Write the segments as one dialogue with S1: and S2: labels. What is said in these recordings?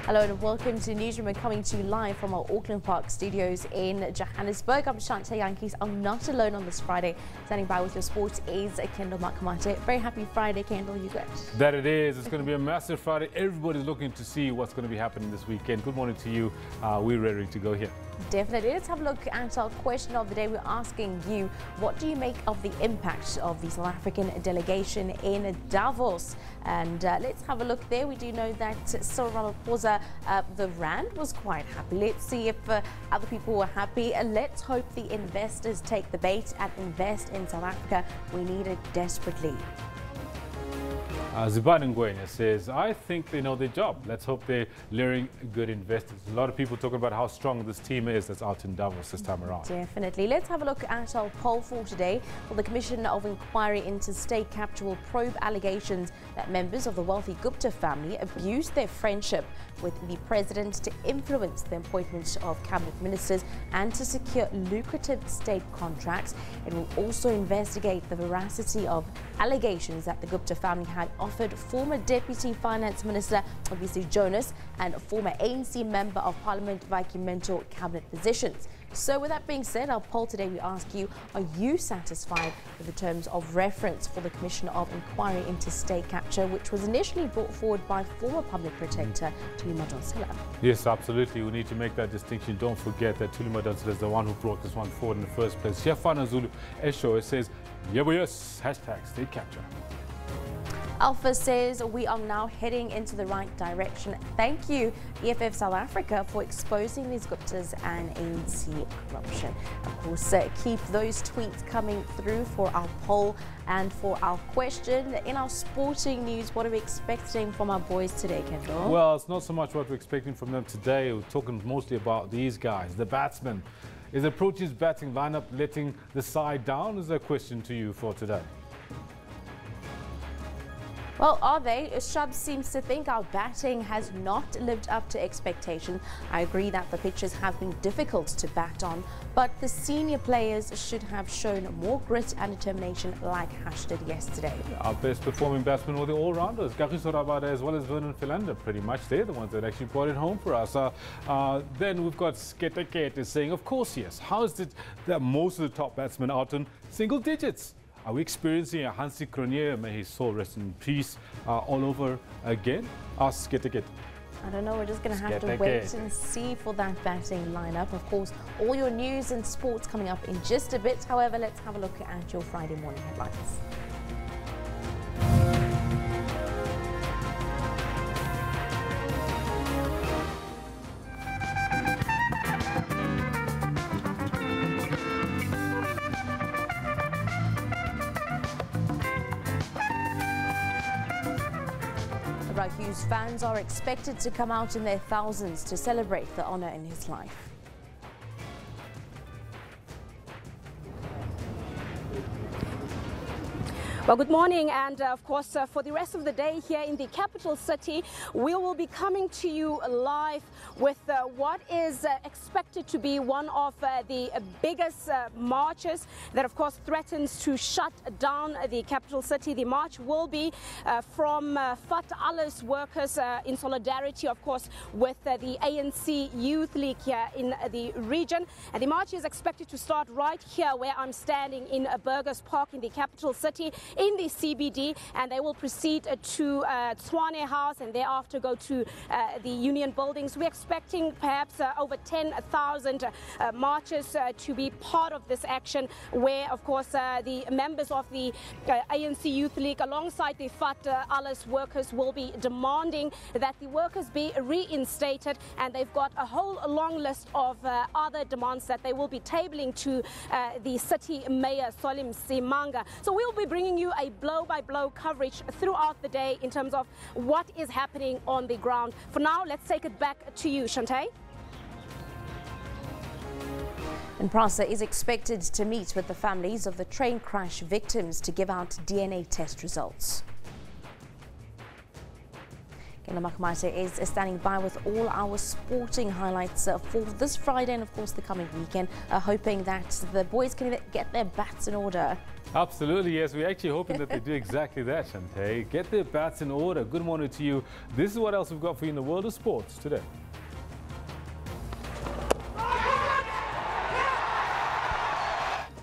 S1: Hello and welcome to Newsroom. We're coming to you live from our Auckland Park studios in Johannesburg. I'm Shante Yankees. I'm not alone on this Friday. Standing by with your sports is Kendall Makamate. Very happy Friday, Kendall. You good?
S2: That it is. It's going to be a massive Friday. Everybody's looking to see what's going to be happening this weekend. Good morning to you. We're ready to go here.
S1: Definitely. Let's have a look at our question of the day. We're asking you, what do you make of the impact of the South African delegation in Davos? And let's have a look there. We do know that Ramaphosa, the Rand was quite happy. Let's see if other people were happy. Let's hope the investors take the bait and invest in South Africa. We need it desperately.
S2: Zibani Ngwenya says, I think they know their job. Let's hope they're luring good investors. A lot of people talking about how strong this team is that's out in Davos this time around.
S1: Definitely. Let's have a look at our poll for today. Well, the Commission of Inquiry into State Capture will probe allegations that members of the wealthy Gupta family abused their friendship with the president to influence the appointment of cabinet ministers and to secure lucrative state contracts. It will also investigate the veracity of allegations that the Gupta family had offered former Deputy Finance Minister obviously Jonas and former ANC Member of Parliament Viking mentor cabinet positions. So with that being said, our poll today, we ask you, are you satisfied with the terms of reference for the Commission of Inquiry into State Capture, which was initially brought forward by former Public Protector Thuli Madonsela?
S2: Yes, absolutely. We need to make that distinction. Don't forget that Thuli Madonsela is the one who brought this one forward in the first place. Shefana Zulu Esho, it says, yes, hashtag State Capture.
S1: Alpha says we are now heading into the right direction. Thank you, EFF South Africa, for exposing these Guptas and ANC corruption. Of course, keep those tweets coming through for our poll and for our question. In our sporting news, what are we expecting from our boys today, Kendall?
S2: Well, it's not so much what we're expecting from them today. We're talking mostly about these guys, the batsmen. Is the Proteas batting lineup letting the side down? Is a question to you for today.
S1: Well, are they? Shub seems to think our batting has not lived up to expectation. I agree that the pitches have been difficult to bat on, but the senior players should have shown more grit and determination like Hash did yesterday.
S2: Our best performing batsmen were the all-rounders, Kagiso Rabada as well as Vernon Philander. Pretty much they're the ones that actually brought it home for us. Then we've got Sketekete saying, of course, yes. How is it that most of the top batsmen out in single digits? Are we experiencing a Hansi Cronje, may his soul rest in peace, all over again? Ask Sketekete.
S1: I don't know, we're just going to have to wait and see for that batting lineup. Of course, all your news and sports coming up in just a bit. However, let's have a look at your Friday morning headlines. Bra Hugh's fans are expected to come out in their thousands to celebrate the honour in his life.
S3: Well, good morning, and of course for the rest of the day here in the capital city, we will be coming to you live with what is expected to be one of the biggest marches that of course threatens to shut down the capital city. The march will be from Fat Alles workers in solidarity of course with the ANC Youth League here in the region, and the march is expected to start right here where I'm standing in Burgers Park in the capital city. in the CBD, and they will proceed to Tshwane House and thereafter go to the Union Buildings. We're expecting perhaps over 10,000 marchers to be part of this action, where, of course, the members of the ANC Youth League, alongside the FAT ALAS workers, will be demanding that the workers be reinstated, and they've got a whole long list of other demands that they will be tabling to the city mayor, Solim Simanga. So we'll be bringing you a blow-by-blow coverage throughout the day in terms of what is happening on the ground. For now, let's take it back to you, Shantae.
S1: And PRASA is expected to meet with the families of the train crash victims to give out DNA test results. Makamate is standing by with all our sporting highlights for this Friday and, of course, the coming weekend, hoping that the boys can get their bats in order.
S2: Absolutely, yes. We're actually hoping that they do exactly that, Shantae. Get their bats in order. Good morning to you. This is what else we've got for you in the world of sports today.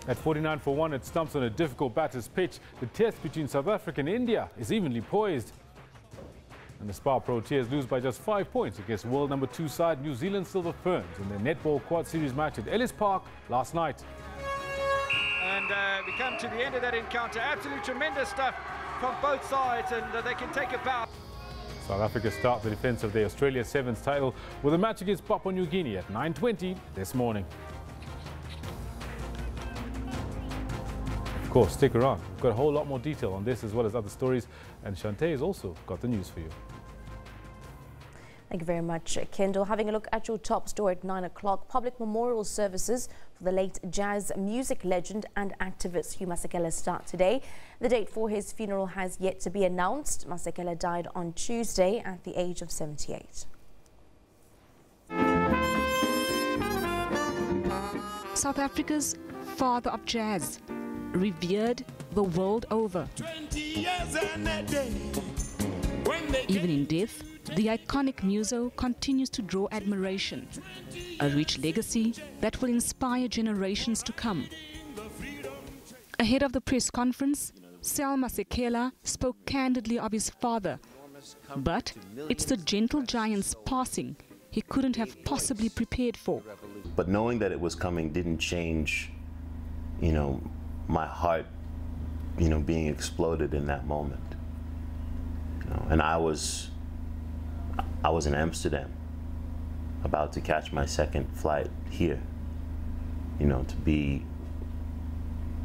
S2: At 49 for 1, it stumps on a difficult batter's pitch. The test between South Africa and India is evenly poised. And the Spa Proteas lose by just 5 points against world number 2 side New Zealand Silver Ferns in their Netball Quad Series match at Ellis Park last night.
S4: And we come to the end of that encounter. Absolutely tremendous stuff from both sides, and they can take a bow.
S2: South Africa start the defence of their Australia Sevens title with a match against Papua New Guinea at 9:20 this morning. Of course, stick around. We've got a whole lot more detail on this as well as other stories, and Shantae has also got the news for you.
S1: Thank you very much, Kendall. Having a look at your top story at 9 o'clock, public memorial services for the late jazz music legend and activist Hugh Masekela start today. The date for his funeral has yet to be announced. Masekela died on Tuesday at the age of 78.
S5: South Africa's father of jazz, revered the world over.
S6: 20 years and a day.
S5: Even in death, the iconic muso continues to draw admiration, a rich legacy that will inspire generations to come. Ahead of the press conference, Masekela spoke candidly of his father, but it's the gentle giant's passing he couldn't have possibly prepared for.
S7: But knowing that it was coming didn't change, my heart, being exploded in that moment. And I was in Amsterdam, about to catch my second flight here, to be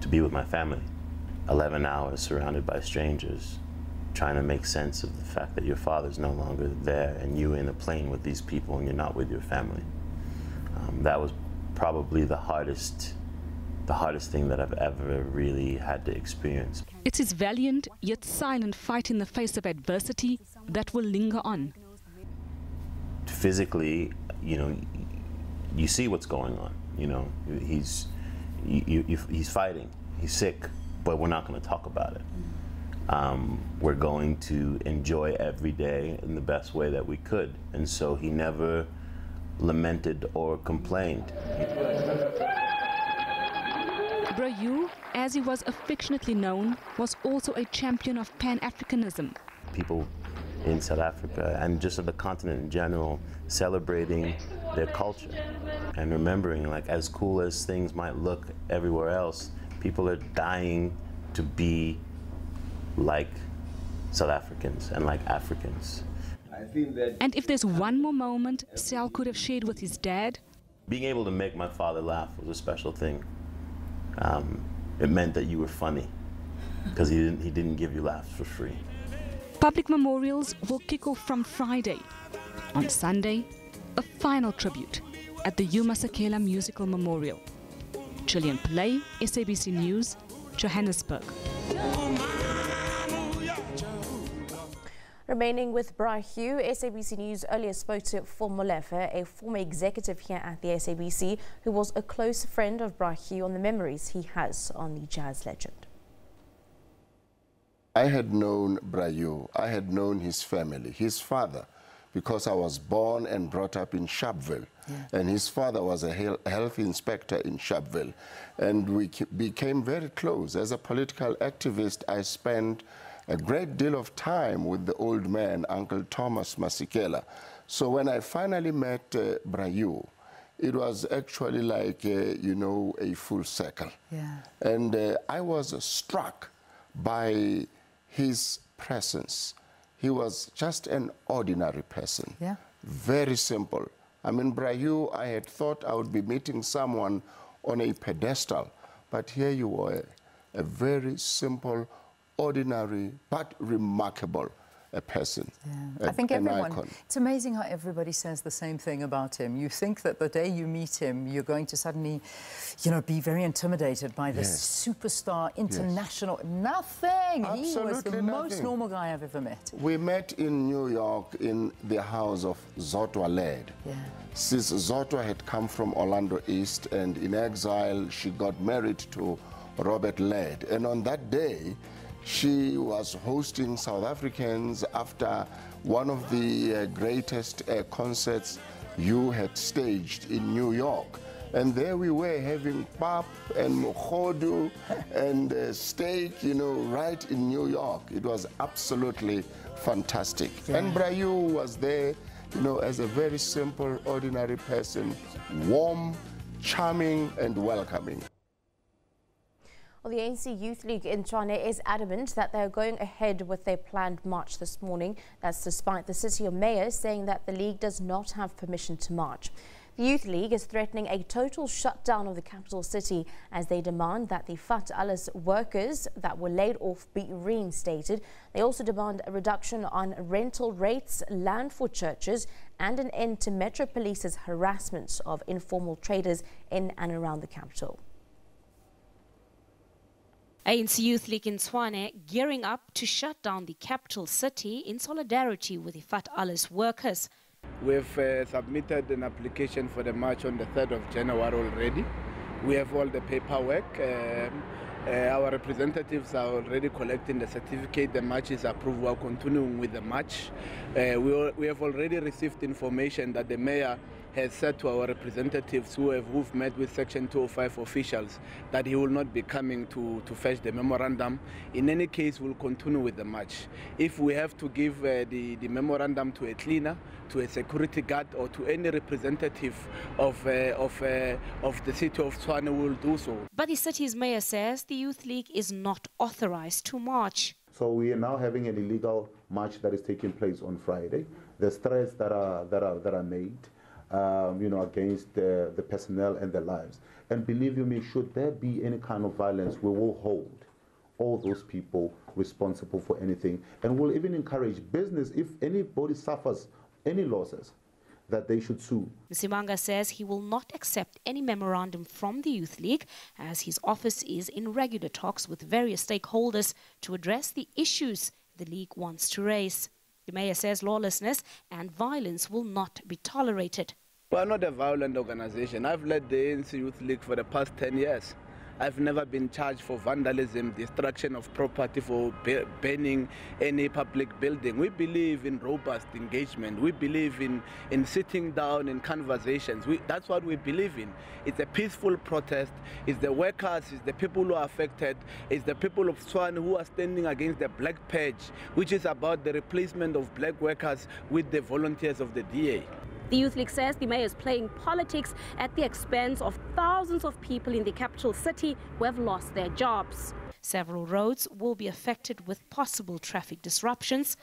S7: with my family. 11 hours surrounded by strangers, trying to make sense of the fact that your father's no longer there and you're in a plane with these people and you're not with your family. That was probably the hardest thing that I've ever really had to experience.
S5: It's his valiant yet silent fight in the face of adversity that will linger on.
S7: Physically, you see what's going on. He's fighting, he's sick, but we're not going to talk about it. We're going to enjoy every day in the best way that we could. And so he never lamented or complained.
S5: Bra Hugh, as he was affectionately known, was also a champion of Pan-Africanism.
S7: People in South Africa and just on the continent in general celebrating their culture and remembering, like, as cool as things might look everywhere else, people are dying to be like South Africans and like Africans.
S5: And if there's one more moment Sal could have shared with his dad,
S7: being able to make my father laugh was a special thing. It meant that you were funny, because he didn't give you laughs for free.
S5: Public memorials will kick off from Friday. On Sunday, a final tribute at the Hugh Masekela Musical Memorial. Gillian Pillay, SABC News, Johannesburg.
S1: Remaining with Bra Hugh, SABC News earlier spoke to Molefe, a former executive here at the SABC, who was a close friend of Bra Hugh, on the memories he has on the jazz legend.
S8: I had known Bra Hugh, I had known his family. His father because I was born and brought up in Sharpeville. And his father was a health inspector in Sharpeville. And we became very close. As a political activist, I spent a great deal of time with the old man, Uncle Thomas Masekela. So when I finally met Bra Hugh, it was actually like, you know, a full circle. And I was struck by his presence. He was just an ordinary person. Very simple. I mean, Bra Hugh, I had thought I would be meeting someone on a pedestal, but here you were, a very simple, ordinary, but remarkable person.
S9: I think everyone, it's amazing how everybody says the same thing about him. You think that the day you meet him, you're going to suddenly, you know, be very intimidated by this superstar, international, nothing.
S8: Absolutely
S9: he was the most normal guy I've ever met.
S8: We met in New York in the house of Zodwa Laird. Since Zodwa had come from Orlando East, and in exile, she got married to Robert Laird. And on that day, she was hosting South Africans after one of the greatest concerts you had staged in New York. And there we were having pap and mokhodu and steak, you know, right in New York. It was absolutely fantastic. And Bra Hugh was there, you know, as a very simple, ordinary person, warm, charming, and welcoming.
S1: Well, the ANC Youth League in Tshwane is adamant that they're going ahead with their planned march this morning. That's despite the city mayor saying that the league does not have permission to march. The Youth League is threatening a total shutdown of the capital city as they demand that the Fat Alles workers that were laid off be reinstated. They also demand a reduction on rental rates, land for churches, and an end to Metro Police's harassment of informal traders in and around the capital.
S10: ANC Youth League in Tshwane gearing up to shut down the capital city in solidarity with the Fat Alles workers.
S11: We've submitted an application for the march on the 3rd of January already. We have all the paperwork. Our representatives are already collecting the certificate. The march is approved. We are continuing with the march. We have already received information that the mayor has said to our representatives who've met with Section 205 officials that he will not be coming to fetch the memorandum. In any case, we'll continue with the march. If we have to give the memorandum to a cleaner, to a security guard, or to any representative of the city of Tshwane, we'll do so.
S10: But the city's mayor says the Youth League is not authorized to march.
S12: So we are now having an illegal march that is taking place on Friday. There's threats that are made. You know, against the personnel and their lives. And believe you me, should there be any kind of violence, we will hold all those people responsible for anything. And we'll even encourage business, if anybody suffers any losses, that they should sue.
S10: Msimanga says he will not accept any memorandum from the Youth League as his office is in regular talks with various stakeholders to address the issues the league wants to raise. The mayor says lawlessness and violence will not be tolerated.
S11: We are not a violent organization. I've led the ANC Youth League for the past 10 years. I've never been charged for vandalism, destruction of property, for burning any public building. We believe in robust engagement. We believe in sitting down in conversations. That's what we believe in. It's a peaceful protest. It's the workers, it's the people who are affected. It's the people of Tshwane who are standing against the Black Purge, which is about the replacement of black workers with the volunteers of the DA.
S3: The Youth League says the mayor is playing politics at the expense of thousands of people in the capital city who have lost their jobs.
S10: Several roads will be affected with possible traffic disruptions.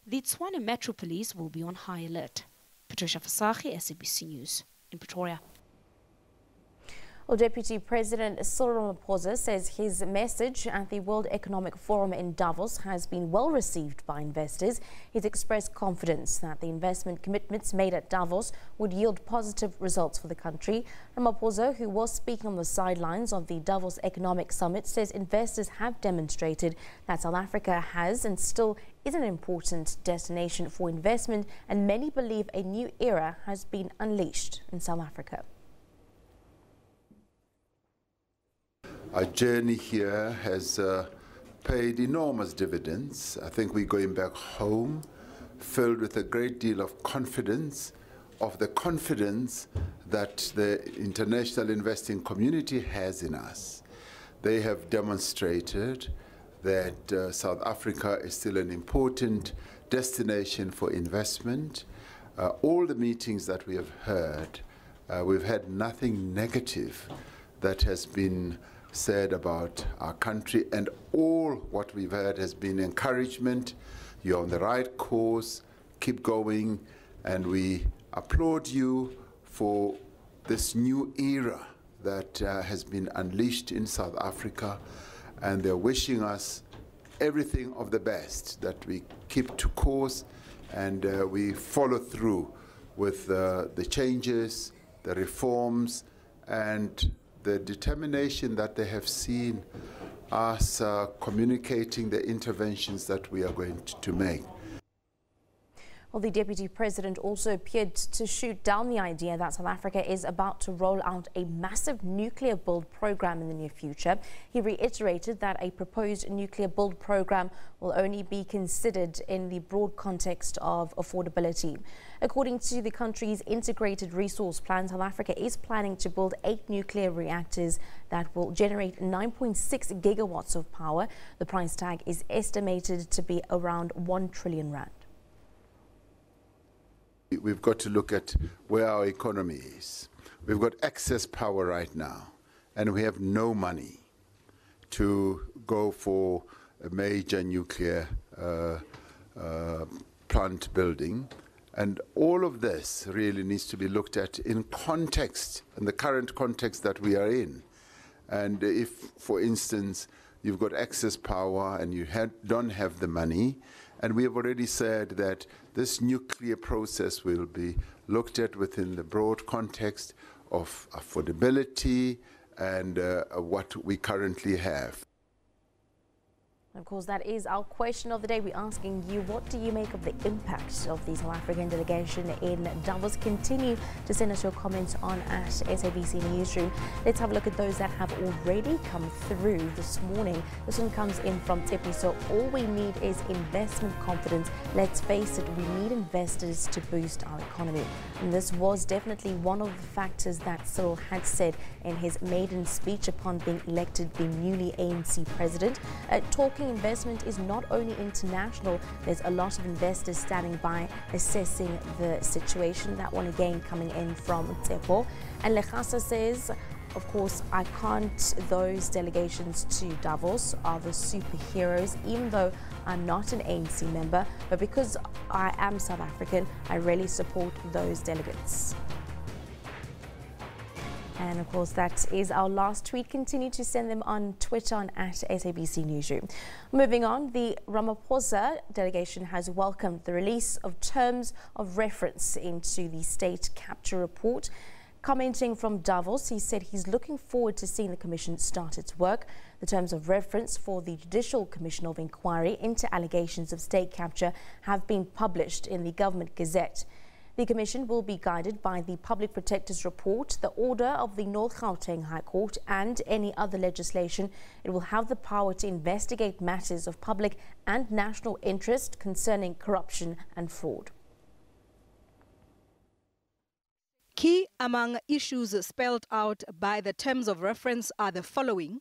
S10: The Tshwane Metro Police will be on high alert. Patricia Fasagi, SABC News in Pretoria.
S1: Well, Deputy President Cyril Ramaphosa says his message at the World Economic Forum in Davos has been well received by investors. He's expressed confidence that the investment commitments made at Davos would yield positive results for the country. Ramaphosa, who was speaking on the sidelines of the Davos Economic Summit, says investors have demonstrated that South Africa has and still is an important destination for investment, and many believe a new era has been unleashed in South Africa.
S13: Our journey here has paid enormous dividends. I think we're going back home filled with a great deal of confidence, of the confidence that the international investing community has in us. They have demonstrated that South Africa is still an important destination for investment. All the meetings that we have heard, we've had nothing negative that has been said about our country, and all what we've heard has been encouragement. You're on the right course, keep going, and we applaud you for this new era that has been unleashed in South Africa, and they're wishing us everything of the best, that we keep to course and we follow through with the changes, the reforms, and the determination that they have seen us communicating the interventions that we are going to make.
S1: Well, the Deputy President also appeared to shoot down the idea that South Africa is about to roll out a massive nuclear build program in the near future. He reiterated that a proposed nuclear build program will only be considered in the broad context of affordability. According to the country's integrated resource plan, South Africa is planning to build 8 nuclear reactors that will generate 9.6 gigawatts of power. The price tag is estimated to be around 1 trillion rand.
S13: We've got to look at where our economy is. We've got excess power right now, and we have no money to go for a major nuclear plant building. And all of this really needs to be looked at in context, in the current context that we are in. And if, for instance, you've got excess power and you don't have the money, and we have already said that this nuclear process will be looked at within the broad context of affordability and what we currently have.
S1: Of course, that is our question of the day. We're asking you, what do you make of the impact of the South African delegation in Davos? Continue to send us your comments on at SABC Newsroom. Let's have a look at those that have already come through this morning. This one comes in from Tepi. So all we need is investment confidence. Let's face it, we need investors to boost our economy. And this was definitely one of the factors that Cyril had said in his maiden speech upon being elected the newly ANC president. Talking investment is not only international, there's a lot of investors standing by assessing the situation. That one again coming in from Tepo. And Lechasa says, of course, I can't, those delegations to Davos are the superheroes, even though I'm not an ANC member, but because I am South African, I really support those delegates. And of course, that is our last tweet. Continue to send them on Twitter on at SABC Newsroom. Moving on, the Ramaphosa delegation has welcomed the release of terms of reference into the state capture report. Commenting from Davos, he said he's looking forward to seeing the commission start its work. The terms of reference for the Judicial Commission of Inquiry into allegations of state capture have been published in the Government Gazette. The Commission will be guided by the Public Protector's report, the order of the North Gauteng High Court and any other legislation. It will have the power to investigate matters of public and national interest concerning corruption and fraud.
S14: Key among issues spelled out by the terms of reference are the following: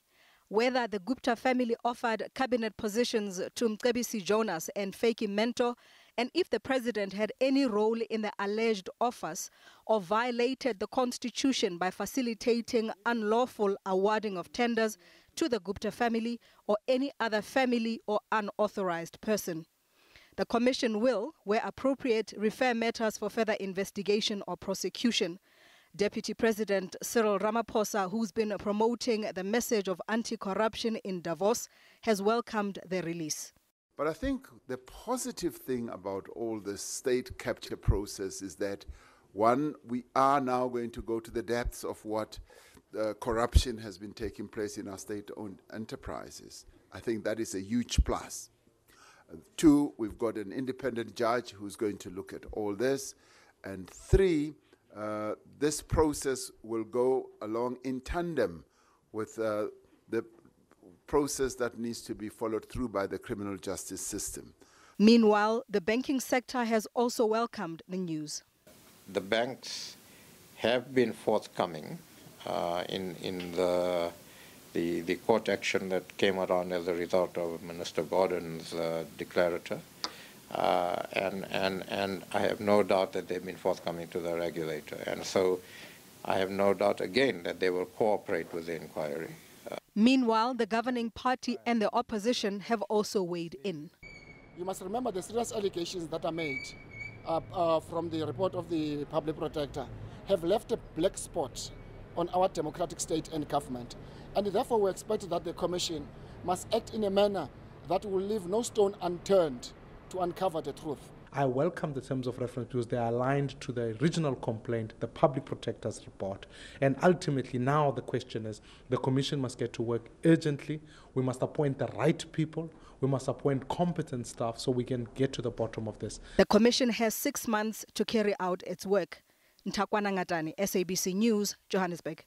S14: whether the Gupta family offered cabinet positions to Mcebisi Jonas and Feki Mento, and if the president had any role in the alleged offers or violated the constitution by facilitating unlawful awarding of tenders to the Gupta family or any other family or unauthorized person. The commission will, where appropriate, refer matters for further investigation or prosecution. Deputy President Cyril Ramaphosa, who's been promoting the message of anti-corruption in Davos, has welcomed the release.
S13: But I think the positive thing about all this state capture process is that, one, we are now going to go to the depths of what corruption has been taking place in our state-owned enterprises. I think that is a huge plus. Two, we've got an independent judge who's going to look at all this. And three, this process will go along in tandem with the process that needs to be followed through by the criminal justice system.
S14: Meanwhile, the banking sector has also welcomed the news.
S15: The banks have been forthcoming in the court action that came around as a result of Minister Gordon's declarator. And I have no doubt that they've been forthcoming to the regulator. And so I have no doubt, again, that they will cooperate with the inquiry.
S14: Meanwhile, the governing party and the opposition have also weighed in.
S16: You must remember the serious allegations that are made from the report of the public protector have left a black spot on our democratic state and government. And therefore we expect that the Commission must act in a manner that will leave no stone unturned to uncover the truth.
S17: I welcome the terms of reference because they are aligned to the original complaint, the public protector's report. And ultimately now the question is, the Commission must get to work urgently. We must appoint the right people. We must appoint competent staff so we can get to the bottom of this.
S14: The Commission has 6 months to carry out its work. Ntakwana Ngatani, SABC News, Johannesburg.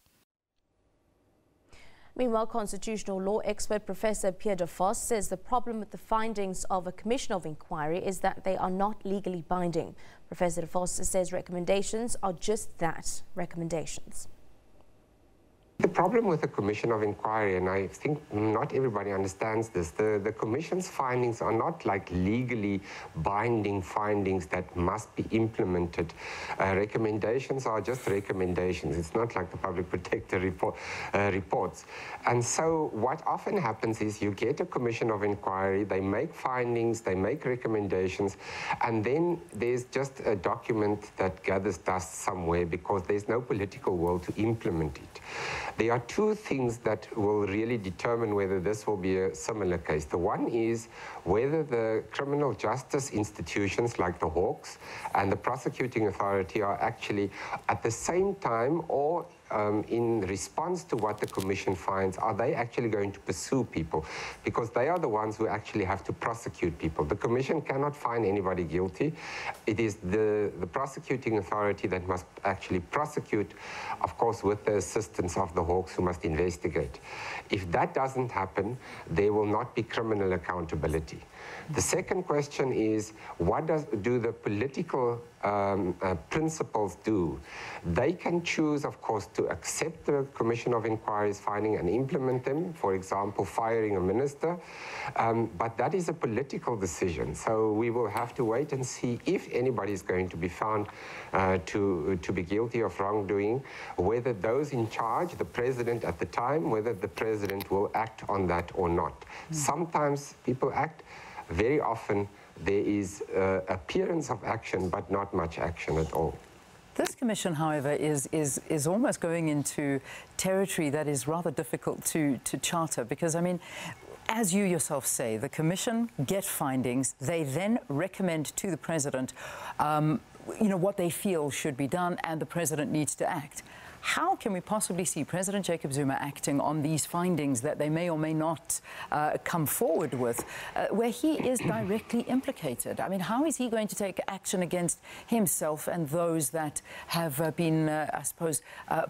S1: Meanwhile, constitutional law expert Professor Pierre Davos says the problem with the findings of a commission of inquiry is that they are not legally binding. Professor Davos says recommendations are just that, recommendations.
S18: The problem with the Commission of Inquiry, and I think not everybody understands this, the Commission's findings are not like legally binding findings that must be implemented. Recommendations are just recommendations. It's not like the Public Protector reports. And so what often happens is you get a Commission of Inquiry, they make findings, they make recommendations, and then there's just a document that gathers dust somewhere because there's no political will to implement it. There are two things that will really determine whether this will be a similar case. The one is whether the criminal justice institutions like the Hawks and the prosecuting authority are actually at the same time or in response to what the Commission finds, are they actually going to pursue people? Because they are the ones who actually have to prosecute people. The Commission cannot find anybody guilty. It is the prosecuting authority that must actually prosecute, of course, with the assistance of the Hawks who must investigate. If that doesn't happen, there will not be criminal accountability. The second question is, what do the political principals do? They can choose, of course, to accept the Commission of Inquiry's finding and implement them, for example, firing a minister, but that is a political decision. So we will have to wait and see if anybody is going to be found to be guilty of wrongdoing, whether those in charge, the president at the time, whether the president will act on that or not. Sometimes people act. Very often there is appearance of action, but not much action at all.
S9: This commission, however, is almost going into territory that is rather difficult to charter because, I mean, as you yourself say, the commission get findings, they then recommend to the president, you know, what they feel should be done, and the president needs to act. How can we possibly see President Jacob Zuma acting on these findings that they may or may not come forward with, where he is directly implicated? I mean, how is he going to take action against himself and those that have been, I suppose,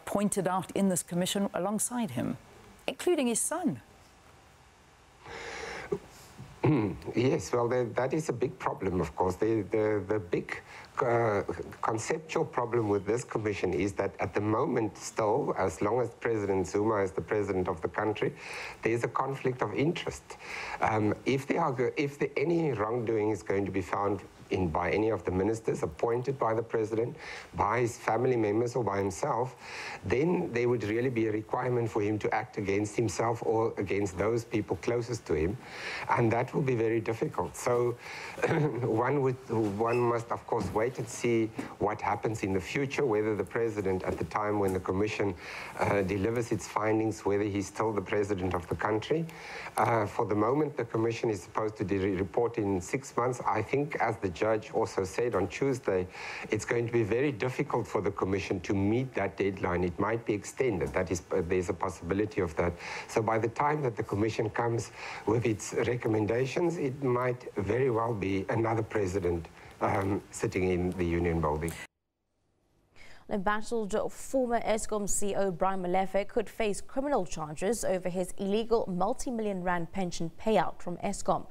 S9: pointed out in this commission alongside him, including his son?
S18: Yes, well, that is a big problem, of course. The big conceptual problem with this commission is that at the moment still, as long as President Zuma is the president of the country, there is a conflict of interest. If any wrongdoing is going to be found by any of the ministers appointed by the president, by his family members or by himself, then there would really be a requirement for him to act against himself or against those people closest to him, and that will be very difficult. So one must, of course, wait and see what happens in the future, whether the president at the time when the commission delivers its findings, whether he's still the president of the country. For the moment, the commission is supposed to report in 6 months. I think, as the judge also said on Tuesday, it's going to be very difficult for the commission to meet that deadline. It might be extended. There's a possibility of that. So by the time that the commission comes with its recommendations, it might very well be another president sitting in the Union building.
S1: Embattled former Eskom CEO Brian Molefe could face criminal charges over his illegal multi-million rand pension payout from Eskom.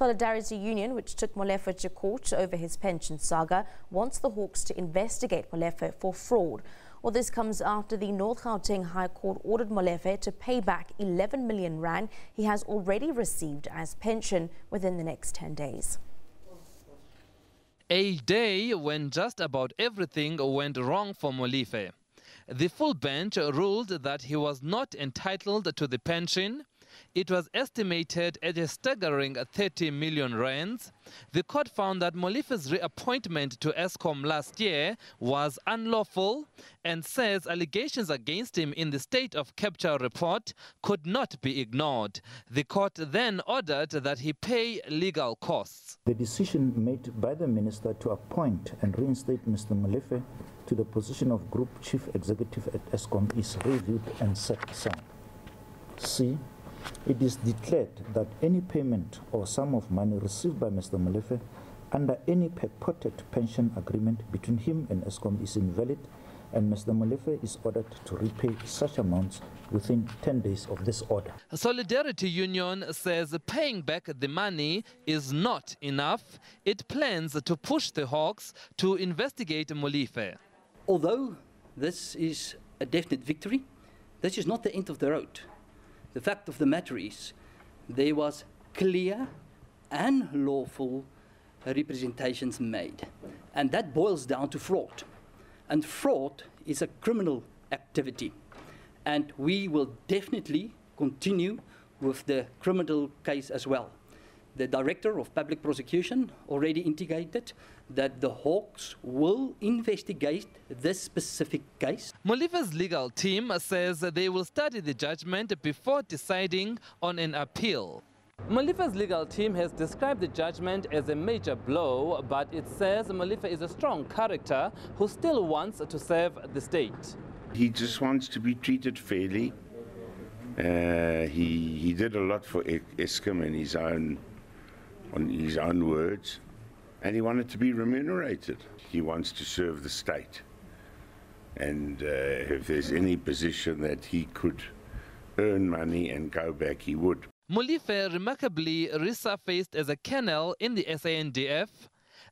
S1: Solidarity Union, which took Molefe to court over his pension saga, wants the Hawks to investigate Molefe for fraud. Well, this comes after the North Gauteng High Court ordered Molefe to pay back 11 million rand he has already received as pension within the next 10 days.
S19: A day when just about everything went wrong for Molefe. The full bench ruled that he was not entitled to the pension. It was estimated at a staggering 30 million rands. The court found that Molefe's reappointment to Eskom last year was unlawful and says allegations against him in the state of capture report could not be ignored. The court then ordered that he pay legal costs.
S20: The decision made by the minister to appoint and reinstate Mr. Molefe to the position of Group Chief Executive at Eskom is reviewed and set aside. C. It is declared that any payment or sum of money received by Mr. Molefe under any purported pension agreement between him and Eskom is invalid, and Mr. Molefe is ordered to repay such amounts within 10 days of this order.
S19: Solidarity Union says paying back the money is not enough. It plans to push the Hawks to investigate Molefe.
S21: Although this is a definite victory, this is not the end of the road. The fact of the matter is there was clear and lawful representations made. And that boils down to fraud. And fraud is a criminal activity. And we will definitely continue with the criminal case as well. The Director of Public Prosecution already indicated that the Hawks will investigate this specific case.
S19: Molefe's legal team says they will study the judgment before deciding on an appeal. Molefe's legal team has described the judgment as a major blow, but it says Molefe is a strong character who still wants to serve the state.
S22: He just wants to be treated fairly. He did a lot for Eskom on his own words, and he wanted to be remunerated. He wants to serve the state. And if there's any position that he could earn money and go back, he would.
S19: Molefe remarkably resurfaced as a colonel in the SANDF.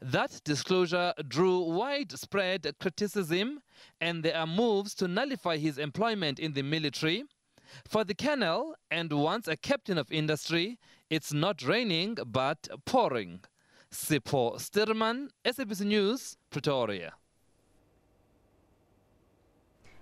S19: That disclosure drew widespread criticism, and there are moves to nullify his employment in the military. For the colonel, and once a captain of industry, it's not raining but pouring. Sipho Stirman, SABC News, Pretoria.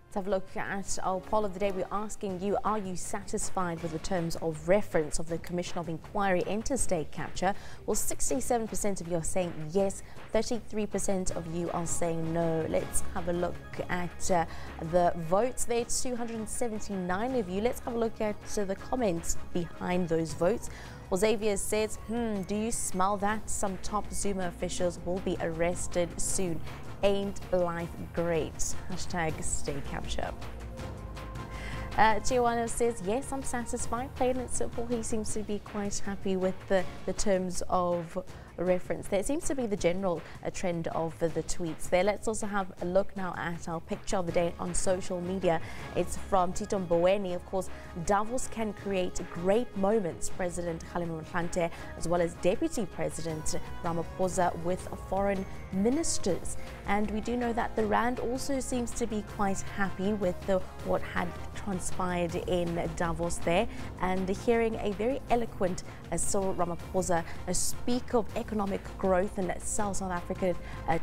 S1: Let's have a look at our poll of the day. We're asking you, are you satisfied with the terms of reference of the Commission of Inquiry into state capture? Well, 67% of you are saying yes, 33% of you are saying no. Let's have a look at the votes there. It's 279 of you. Let's have a look at the comments behind those votes. Well, Xavier says, do you smell that? Some top Zuma officials will be arrested soon. Ain't life great? Hashtag stay capture. Tijuana says, yes, I'm satisfied. Plain and simple. He seems to be quite happy with the terms of reference. There seems to be the general trend of the tweets there. Let's also have a look now at our picture of the day on social media. It's from Tito Mboweni. Of course, Davos can create great moments. President Kgalema Motlanthe, as well as Deputy President Ramaphosa with foreign ministers. And we do know that the Rand also seems to be quite happy with what had transpired in Davos there, and hearing a very eloquent Cyril Ramaphosa speak of economic growth and sell South Africa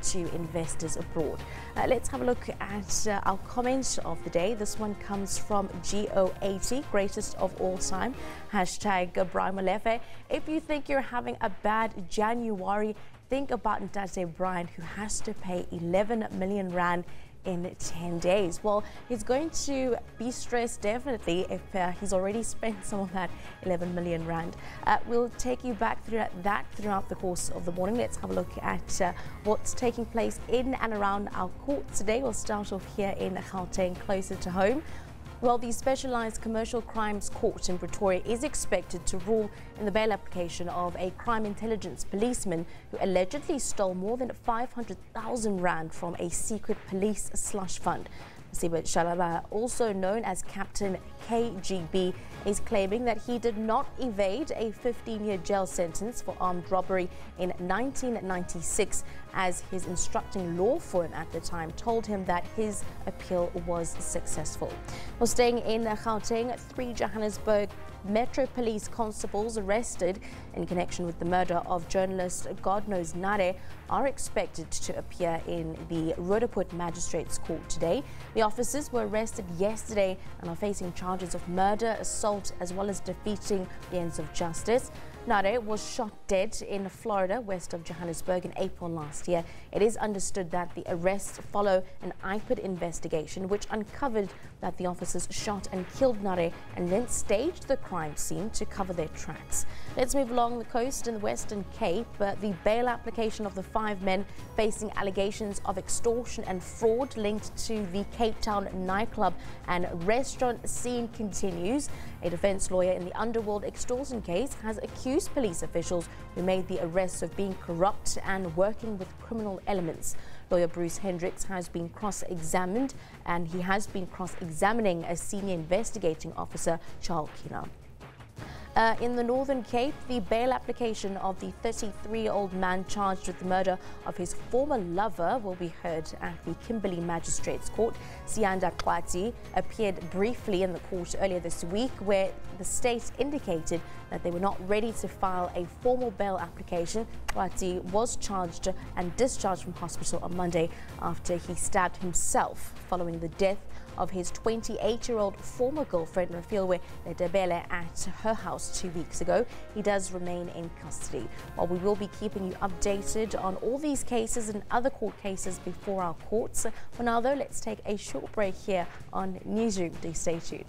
S1: to investors abroad. Let's have a look at our comment of the day. This one comes from GO80, greatest of all time. Hashtag Bra Molefe. If you think you're having a bad January, think about Ntate Brian, who has to pay 11 million rand in 10 days. Well, he's going to be stressed definitely if he's already spent some of that 11 million rand. We'll take you back throughout the course of the morning. Let's have a look at what's taking place in and around our courts today. We'll start off here in Gauteng, closer to home. Well, the Specialized Commercial Crimes Court in Pretoria is expected to rule in the bail application of a crime intelligence policeman who allegedly stole more than 500,000 rand from a secret police slush fund. Siba Shalaba, also known as Captain KGB, is claiming that he did not evade a 15-year jail sentence for armed robbery in 1996, as his instructing law firm at the time told him that his appeal was successful. Well, staying in Gauteng, 3 Johannesburg Metro Police constables arrested in connection with the murder of journalist Godknows Nare are expected to appear in the Roodepoort Magistrates Court today. The officers were arrested yesterday and are facing charges of murder, assault, as well as defeating the ends of justice. Nare was shot dead in Florida, west of Johannesburg, in April last year. It is understood that the arrests follow an IPID investigation which uncovered that the officers shot and killed Nare and then staged the crime scene to cover their tracks. Let's move along the coast in the Western Cape. The bail application of the 5 men facing allegations of extortion and fraud linked to the Cape Town nightclub and restaurant scene continues. A defense lawyer in the underworld extortion case has accused police officials who made the arrests of being corrupt and working with criminal elements. Lawyer Bruce Hendricks has been cross-examined, and he has been cross-examining a senior investigating officer, Charles Kina. In the Northern Cape, the bail application of the 33-year-old man charged with the murder of his former lover will be heard at the Kimberley Magistrates Court. Sianda Kwati appeared briefly in the court earlier this week, where the state indicated that they were not ready to file a formal bail application. Kwati was charged and discharged from hospital on Monday after he stabbed himself following the death of his 28-year-old former girlfriend, Rafilwe Nedebele, at her house 2 weeks ago. He does remain in custody. While we will be keeping you updated on all these cases and other court cases before our courts. For now, though, let's take a short break here on Newsroom. Do stay tuned.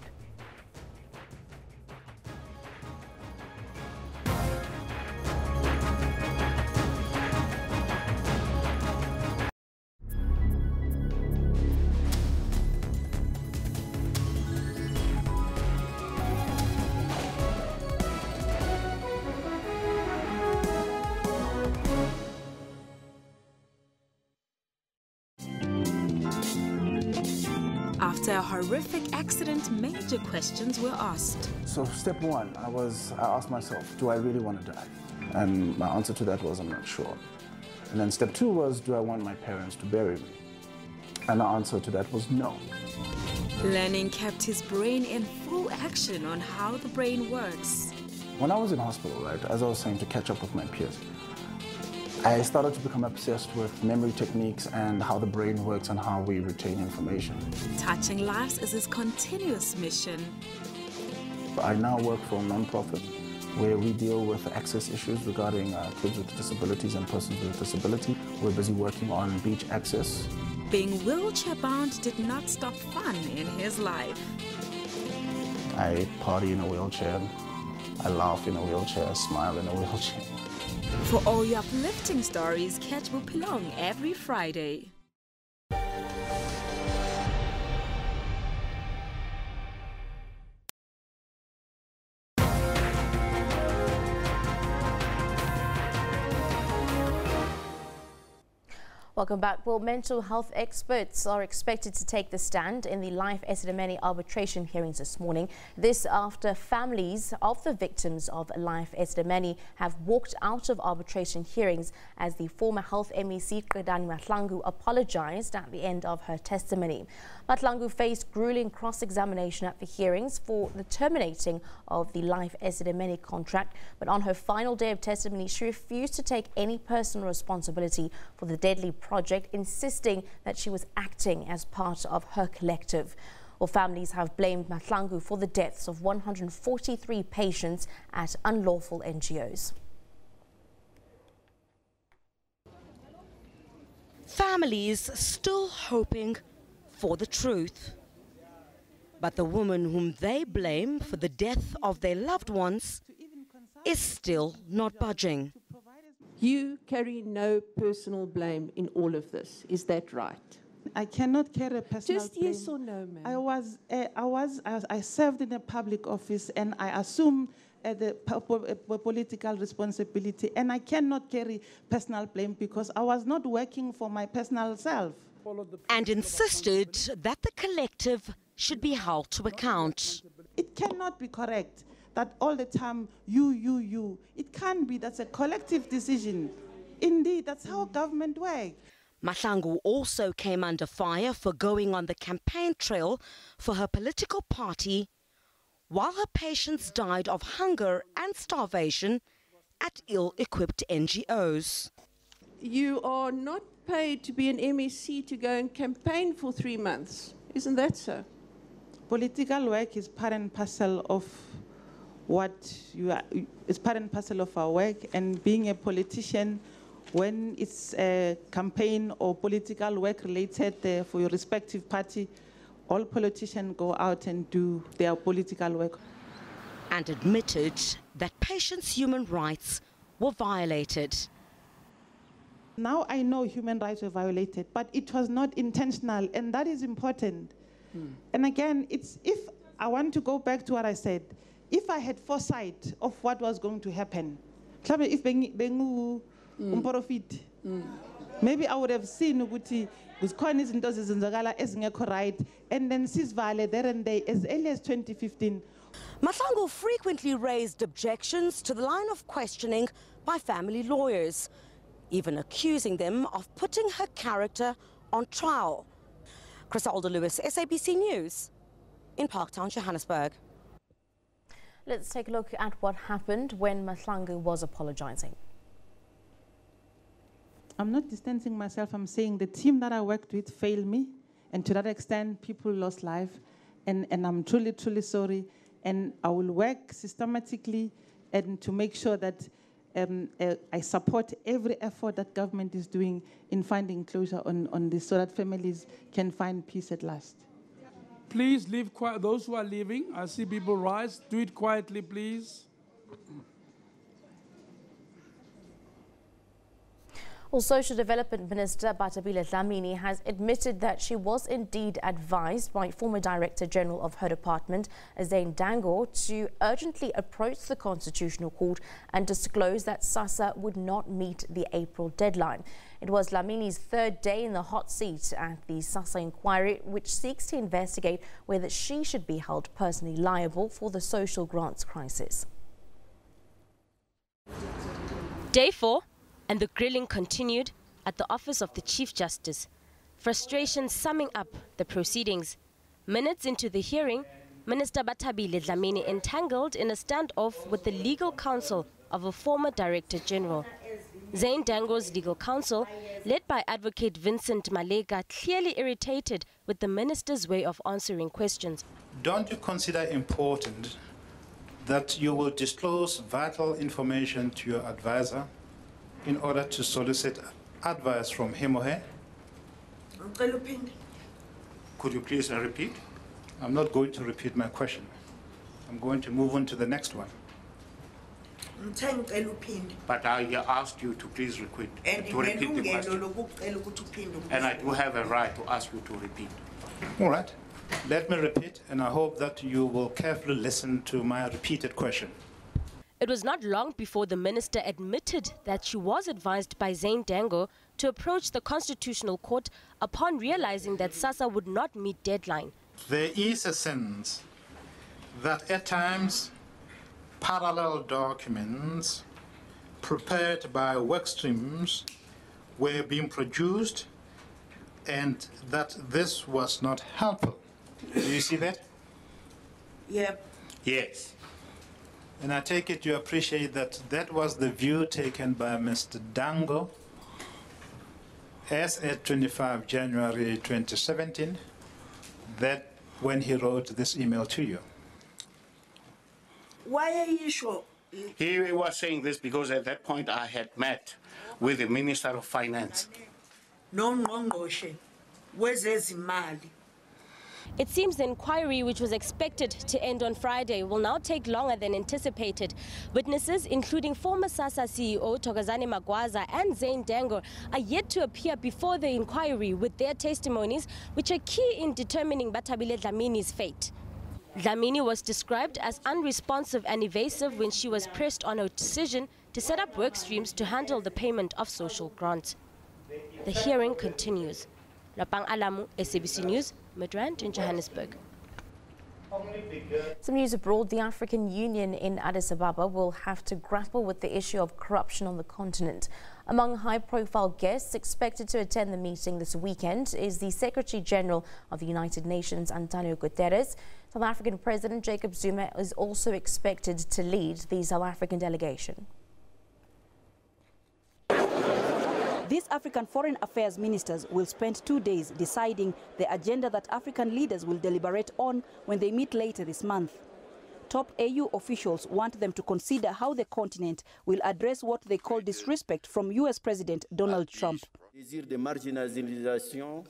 S2: After a horrific accident, major questions were asked.
S4: So step one, I asked myself, do I really want to die? And my answer to that was, I'm not sure. And then step 2 was, do I want my parents to bury me? And the answer to that was no.
S2: Learning kept his brain in full action on how the brain works.
S4: When I was in hospital, right, as I was saying, to catch up with my peers, I started to become obsessed with memory techniques and how the brain works and how we retain information.
S2: Touching lives is his continuous mission.
S4: I now work for a non-profit where we deal with access issues regarding kids with disabilities and persons with disability. We're busy working on beach access.
S2: Being wheelchair-bound did not stop fun in his life.
S4: I party in a wheelchair, I laugh in a wheelchair, I smile in a wheelchair.
S2: For all your uplifting stories, catch Bupilong every Friday.
S1: Welcome back. Well, mental health experts are expected to take the stand in the live Esidimeni arbitration hearings this morning. This after families of the victims of live Esidimeni have walked out of arbitration hearings as the former health MEC Qedani Mahlangu apologized at the end of her testimony. Mahlangu faced grueling cross-examination at the hearings for the terminating of the live Esidimeni contract, but on her final day of testimony, she refused to take any personal responsibility for the deadly project, insisting that she was acting as part of her collective. Well, families have blamed Mahlangu for the deaths of 143 patients at unlawful NGOs.
S23: Families still hoping for the truth. But the woman whom they blame for the death of their loved ones is still not budging.
S24: You carry no personal blame in all of this. Is that right?
S25: I cannot carry a personal
S24: Just
S25: blame.
S24: yes or no, ma'am?
S25: I served in a public office, and I assume the political responsibility, and I cannot carry personal blame because I was not working for my personal self.
S23: and insisted that the collective should be held to account.
S25: It cannot be correct that all the time you. It can't be. That's a collective decision. Indeed, that's how government works.
S23: Mahlangu also came under fire for going on the campaign trail for her political party while her patients died of hunger and starvation at ill-equipped NGOs.
S24: You are not paid to be an MEC to go and campaign for 3 months. Isn't that so?
S25: Political work is part and parcel of what you are. It's part and parcel of our work, and being a politician, when it's a campaign or political work related for your respective party, all politicians go out and do their political work.
S23: And admitted that patients' human rights were violated.
S25: Now I know human rights were violated, but it was not intentional, and that is important. And again, if I want to go back to what I said, if I had foresight of what was going to happen, if maybe I would have seen ukuthi kuzikhona izinto ezenzakala ezingekho right, and then ceasefire there and there as early as 2015.
S23: Mahlangu frequently raised objections to the line of questioning by family lawyers, even accusing them of putting her character on trial. Griselda Lewis, SABC News, in Parktown, Johannesburg.
S1: Let's take a look at what happened when Mahlangu was apologizing.
S25: I'm not distancing myself. I'm saying the team that I worked with failed me, and to that extent, people lost life. And I'm truly, truly sorry. And I will work systematically and to make sure that I support every effort that government is doing in finding closure on this, so that families can find peace at last.
S5: Please leave quiet. Those who are leaving, I see people rise. Do it quietly, please.
S1: Well, Social Development Minister Batabile Dlamini has admitted that she was indeed advised by former Director General of her department, Zane Dango, to urgently approach the Constitutional Court and disclose that SASSA would not meet the April deadline. It was Dlamini's third day in the hot seat at the SASSA inquiry, which seeks to investigate whether she should be held personally liable for the social grants crisis.
S6: Day 4. And the grilling continued at the office of the Chief Justice. Frustration summing up the proceedings. Minutes into the hearing, Minister Batabile Dlamini entangled in a standoff with the legal counsel of a former Director General. Zane Dango's legal counsel, led by Advocate Vincent Malega, clearly irritated with the minister's way of answering questions.
S7: Don't you consider important that you will disclose vital information to your advisor in order to solicit advice from him or her? Could you please repeat? I'm not going to repeat my question. I'm going to move on to the next one. But I asked you to please repeat the question. And I do have a right to ask you to repeat. All right. Let me repeat, and I hope that you will carefully listen to my repeated question.
S6: It was not long before the minister admitted that she was advised by Zane Dango to approach the Constitutional Court upon realizing that SASSA would not meet deadline.
S7: There is a sense that at times parallel documents prepared by work streams were being produced and that this was not helpful. Do you see that?
S24: Yeah.
S7: Yes. And I take it you appreciate that that was the view taken by Mr. Dango as at 25 January 2017, that when he wrote this email to you.
S24: Why are you sure?
S8: He was saying this because at that point I had met with the Minister of Finance.
S6: It seems the inquiry, which was expected to end on Friday, will now take longer than anticipated. Witnesses, including former SASSA CEO Thokozani Magwaza and Zane Dango, are yet to appear before the inquiry with their testimonies, which are key in determining Batabile Dlamini's fate. Dlamini was described as unresponsive and evasive when she was pressed on her decision to set up work streams to handle the payment of social grants. The hearing continues. Lapang Alamu, SABC News, Midrand in Johannesburg.
S1: Some news abroad. The African Union in Addis Ababa will have to grapple with the issue of corruption on the continent. Among high-profile guests expected to attend the meeting this weekend is the Secretary General of the United Nations, Antonio Guterres. South African President Jacob Zuma is also expected to lead the South African delegation.
S3: These African foreign affairs ministers will spend 2 days deciding the agenda that African leaders will deliberate on when they meet later this month. Top AU officials want them to consider how the continent will address what they call disrespect from US President Donald Trump.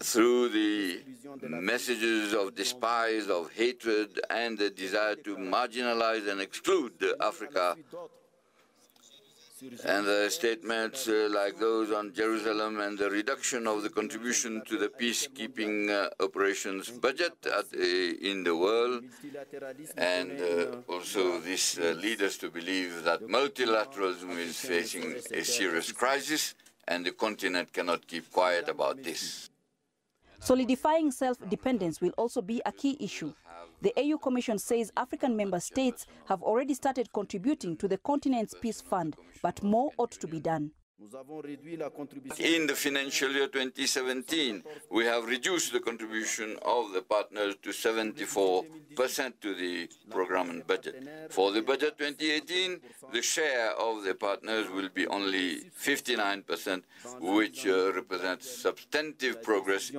S10: Through the messages of despise, of hatred, and the desire to marginalize and exclude Africa, and the statements like those on Jerusalem and the reduction of the contribution to the peacekeeping operations budget in the world, and also this leads us to believe that multilateralism is facing a serious crisis, and the continent cannot keep quiet about this.
S3: Solidifying self-dependence will also be a key issue. The AU Commission says African member states have already started contributing to the continent's peace fund, but more ought to be done.
S10: In the financial year 2017, we have reduced the contribution of the partners to 74% to the program and budget. For the budget 2018, the share of the partners will be only 59%, which represents substantive progress.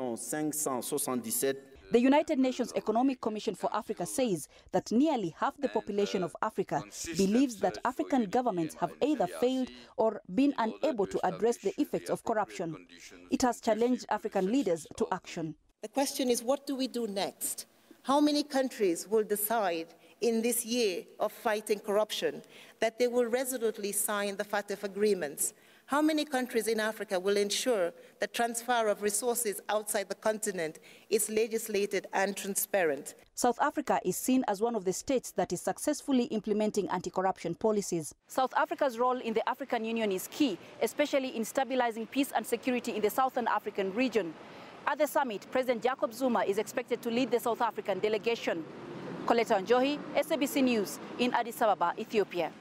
S3: The United Nations Economic Commission for Africa says that nearly half the population of Africa believes that African governments have either failed or been unable to address the effects of corruption. It has challenged African leaders to action.
S11: The question is, what do we do next? How many countries will decide in this year of fighting corruption that they will resolutely sign the FATF agreements? How many countries in Africa will ensure that transfer of resources outside the continent is legislated and transparent?
S3: South Africa is seen as one of the states that is successfully implementing anti-corruption policies. South Africa's role in the African Union is key, especially in stabilizing peace and security in the Southern African region. At the summit, President Jacob Zuma is expected to lead the South African delegation. Coletta Njohi, SABC News in Addis Ababa, Ethiopia.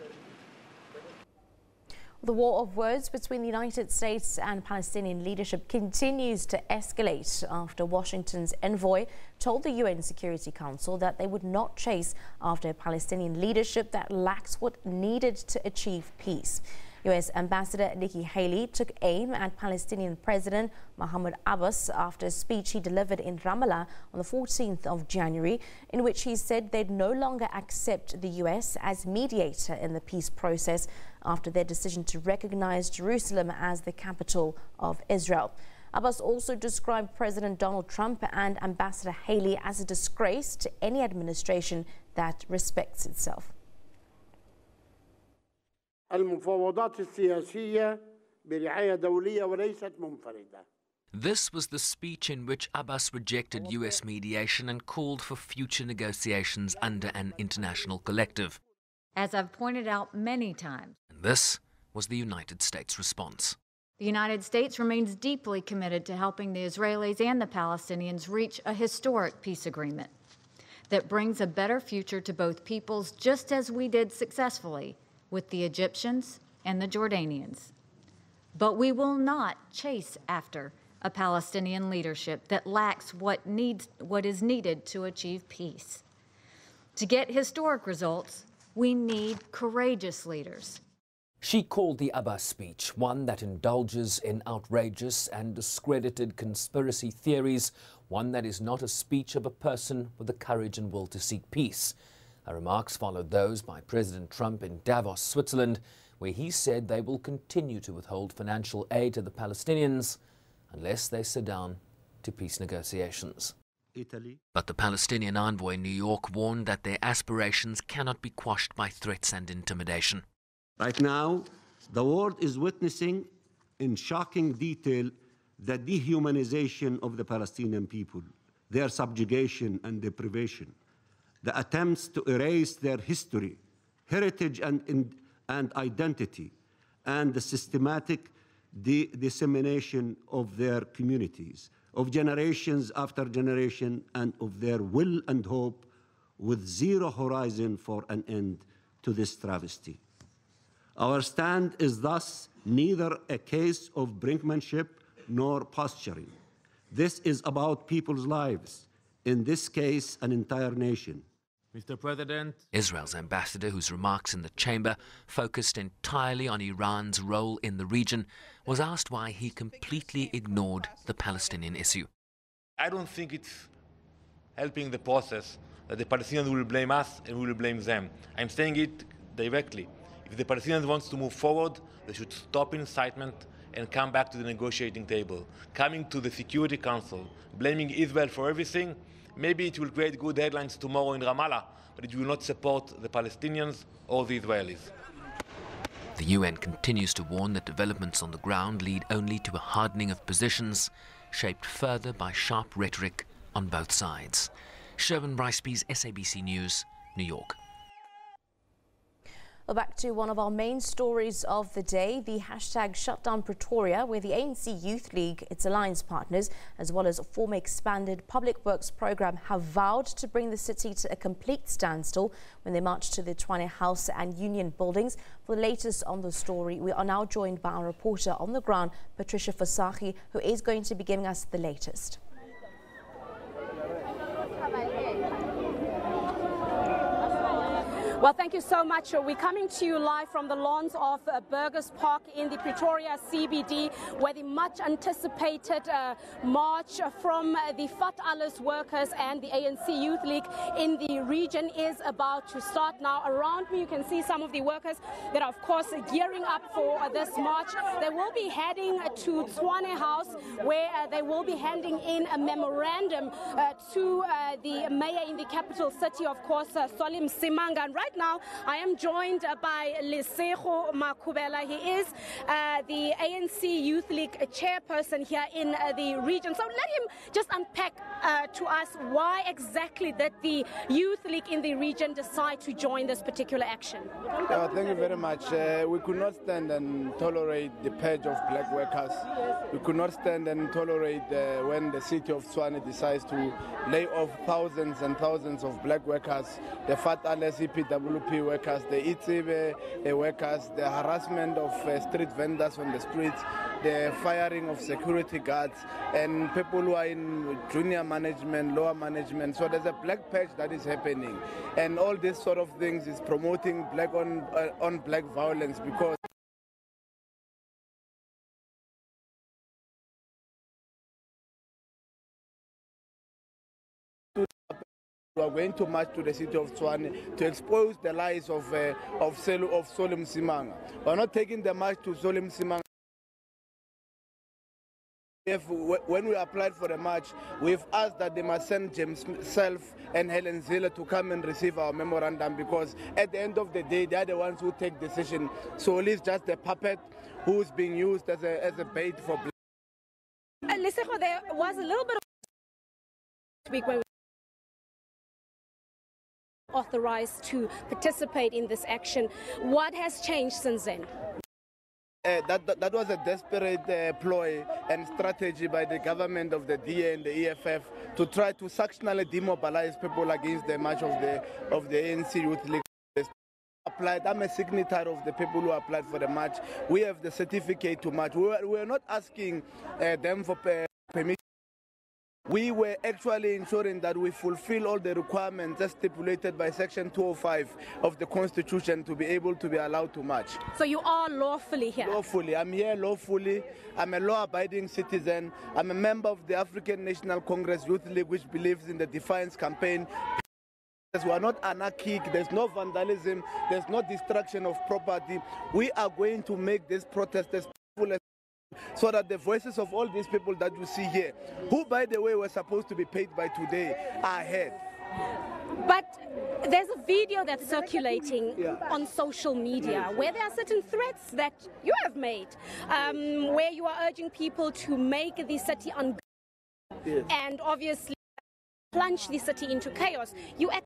S1: The war of words between the United States and Palestinian leadership continues to escalate after Washington's envoy told the UN Security Council that they would not chase after a Palestinian leadership that lacks what needed to achieve peace. U.S. Ambassador Nikki Haley took aim at Palestinian President Mahmoud Abbas after a speech he delivered in Ramallah on the 14th of January, in which he said they'd no longer accept the U.S. as mediator in the peace process after their decision to recognize Jerusalem as the capital of Israel. Abbas also described President Donald Trump and Ambassador Haley as a disgrace to any administration that respects itself.
S12: المفاوضات السياسية برعاية دولية وليست منفردة.
S13: This was the speech in which Abbas rejected US mediation and called for future negotiations under an international collective.
S26: As I've pointed out many times,
S13: And this was the United States response.
S26: the United States remains deeply committed to helping the Israelis and the Palestinians reach a historic peace agreement that brings a better future to both peoples, just as we did successfully with the Egyptians and the Jordanians. But we will not chase after a Palestinian leadership that lacks what is needed to achieve peace. To get historic results, we need courageous leaders.
S27: She called the Abbas speech one that indulges in outrageous and discredited conspiracy theories, one that is not a speech of a person with the courage and will to seek peace. Her remarks followed those by President Trump in Davos, Switzerland, where he said they will continue to withhold financial aid to the Palestinians unless they sit down to peace negotiations.
S13: But the Palestinian envoy in New York warned that their aspirations cannot be quashed by threats and intimidation.
S28: Right now, the world is witnessing in shocking detail the dehumanization of the Palestinian people, their subjugation and deprivation, the attempts to erase their history, heritage and identity, and the systematic dissemination of their communities, of generations after generation, and of their will and hope, with zero horizon for an end to this travesty. Our stand is thus neither a case of brinkmanship nor posturing. This is about people's lives, in this case, an entire nation.
S9: Mr. President,
S13: Israel's ambassador, whose remarks in the chamber focused entirely on Iran's role in the region, was asked why he completely ignored the Palestinian issue.
S9: I don't think it's helping the process that the Palestinians will blame us and we will blame them. I'm saying it directly. If the Palestinians want to move forward, they should stop incitement and come back to the negotiating table. Coming to the Security Council, blaming Israel for everything, maybe it will create good headlines tomorrow in Ramallah, but it will not support the Palestinians or the Israelis.
S13: The UN continues to warn that developments on the ground lead only to a hardening of positions, shaped further by sharp rhetoric on both sides. Sherwin Bryceby's SABC News, New York.
S1: Well, back to one of our main stories of the day, the hashtag Shutdown Pretoria, where the ANC Youth League, its alliance partners, as well as a former expanded public works program, have vowed to bring the city to a complete standstill when they march to the Tshwane House and Union buildings. For the latest on the story, we are now joined by our reporter on the ground, Patricia Fasaki, who is going to be giving us the latest.
S14: Well, thank you so much. We're coming to you live from the lawns of Burgers Park in the Pretoria CBD, where the much anticipated march from the Fatalis workers and the ANC Youth League in the region is about to start. Now, around me, you can see some of the workers that are, of course, gearing up for this march. They will be heading to Tshwane House, where they will be handing in a memorandum to the mayor in the capital city, of course, Solim Simanga. And right now, I am joined by Lesego Makubela. He is the ANC Youth League chairperson here in the region. So let him just unpack to us why exactly did the Youth League in the region decide to join this particular action.
S15: Yeah, thank you very much. We could not stand and tolerate the purge of black workers. We could not stand and tolerate when the city of Tshwane decides to lay off thousands and thousands of black workers, the Fatalis EPWP workers, the ITB workers, the harassment of street vendors on the streets, the firing of security guards, and people who are in junior management, lower management. So there's a black patch that is happening. And all these sort of things is promoting black on black violence, because we are going to march to the city of Tshwane to expose the lies of Solim Simanga. We are not taking the march to Solim Simanga. When we applied for the march, we've asked that they must send James Self and Helen Zille to come and receive our memorandum, because at the end of the day, they are the ones who take decision. So it's just a puppet who's being used as a bait for black.
S14: Lesego, there was a little bit of week when authorized to participate in this action. What has changed since then?
S15: That was a desperate ploy and strategy by the government of the DA and the EFF to try to sectionally demobilize people against the march of the ANC Youth League. I'm a signatory of the people who applied for the march. We have the certificate to march. We were not asking them for permission. We were actually ensuring that we fulfill all the requirements as stipulated by Section 205 of the Constitution to be able to be allowed to march.
S14: So you are lawfully here?
S15: Lawfully. I'm here lawfully. I'm a law-abiding citizen. I'm a member of the African National Congress Youth League, which believes in the Defiance campaign. We are not anarchic, there's no vandalism, there's no destruction of property. We are going to make this protest as peaceful as so that the voices of all these people that you see here, who, by the way, were supposed to be paid by today, are heard.
S14: But there's a video that's circulating on social media where there are certain threats that you have made, where you are urging people to make the city ungovernable and obviously plunge the city into chaos. You at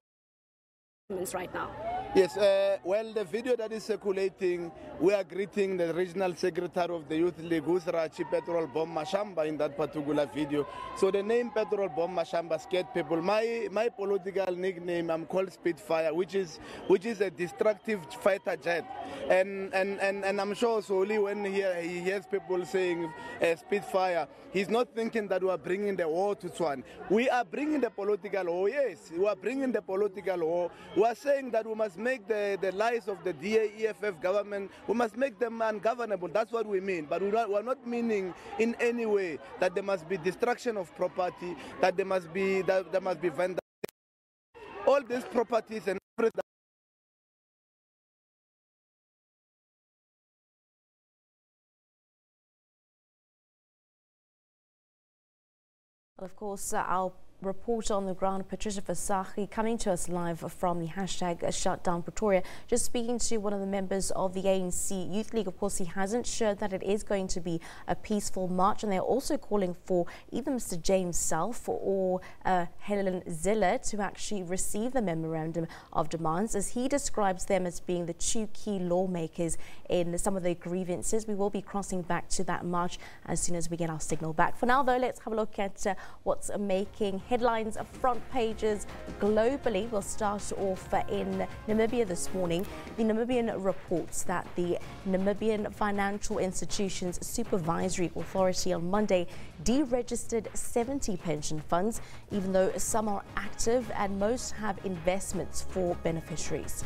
S14: right now.
S15: Yes, well, the video that is circulating, we are greeting the regional secretary of the Youth League, who's Rachi Petrol Bomb Mashamba in that particular video. So the name Petrol Bomb Mashamba scared people. My political nickname, I'm called Spitfire, which is a destructive fighter jet. And I'm sure Soli, when he hears people saying Spitfire, he's not thinking that we are bringing the war to Tswan. We are bringing the political war, yes. We are bringing the political war. We are saying that we must make the lies of the DA-EFF government, we must make them ungovernable. That's what we mean. But we are not meaning in any way that there must be destruction of property, that there must be vandalism. All these properties and everything.
S1: Of course, our reporter on the ground, Patricia Vasachi, coming to us live from the hashtag Shutdown Pretoria, just speaking to one of the members of the ANC Youth League. Of course, he hasn't shared that it is going to be a peaceful march, and they're also calling for either Mr. James Self or Helen Ziller to actually receive the memorandum of demands, as he describes them as being the two key lawmakers in some of their grievances. We will be crossing back to that march as soon as we get our signal back. For now, though, let's have a look at what's making headlines of front pages globally. We'll start off in Namibia this morning. The Namibian reports that the Namibian Financial Institutions Supervisory Authority on Monday deregistered 70 pension funds, even though some are active and most have investments for beneficiaries.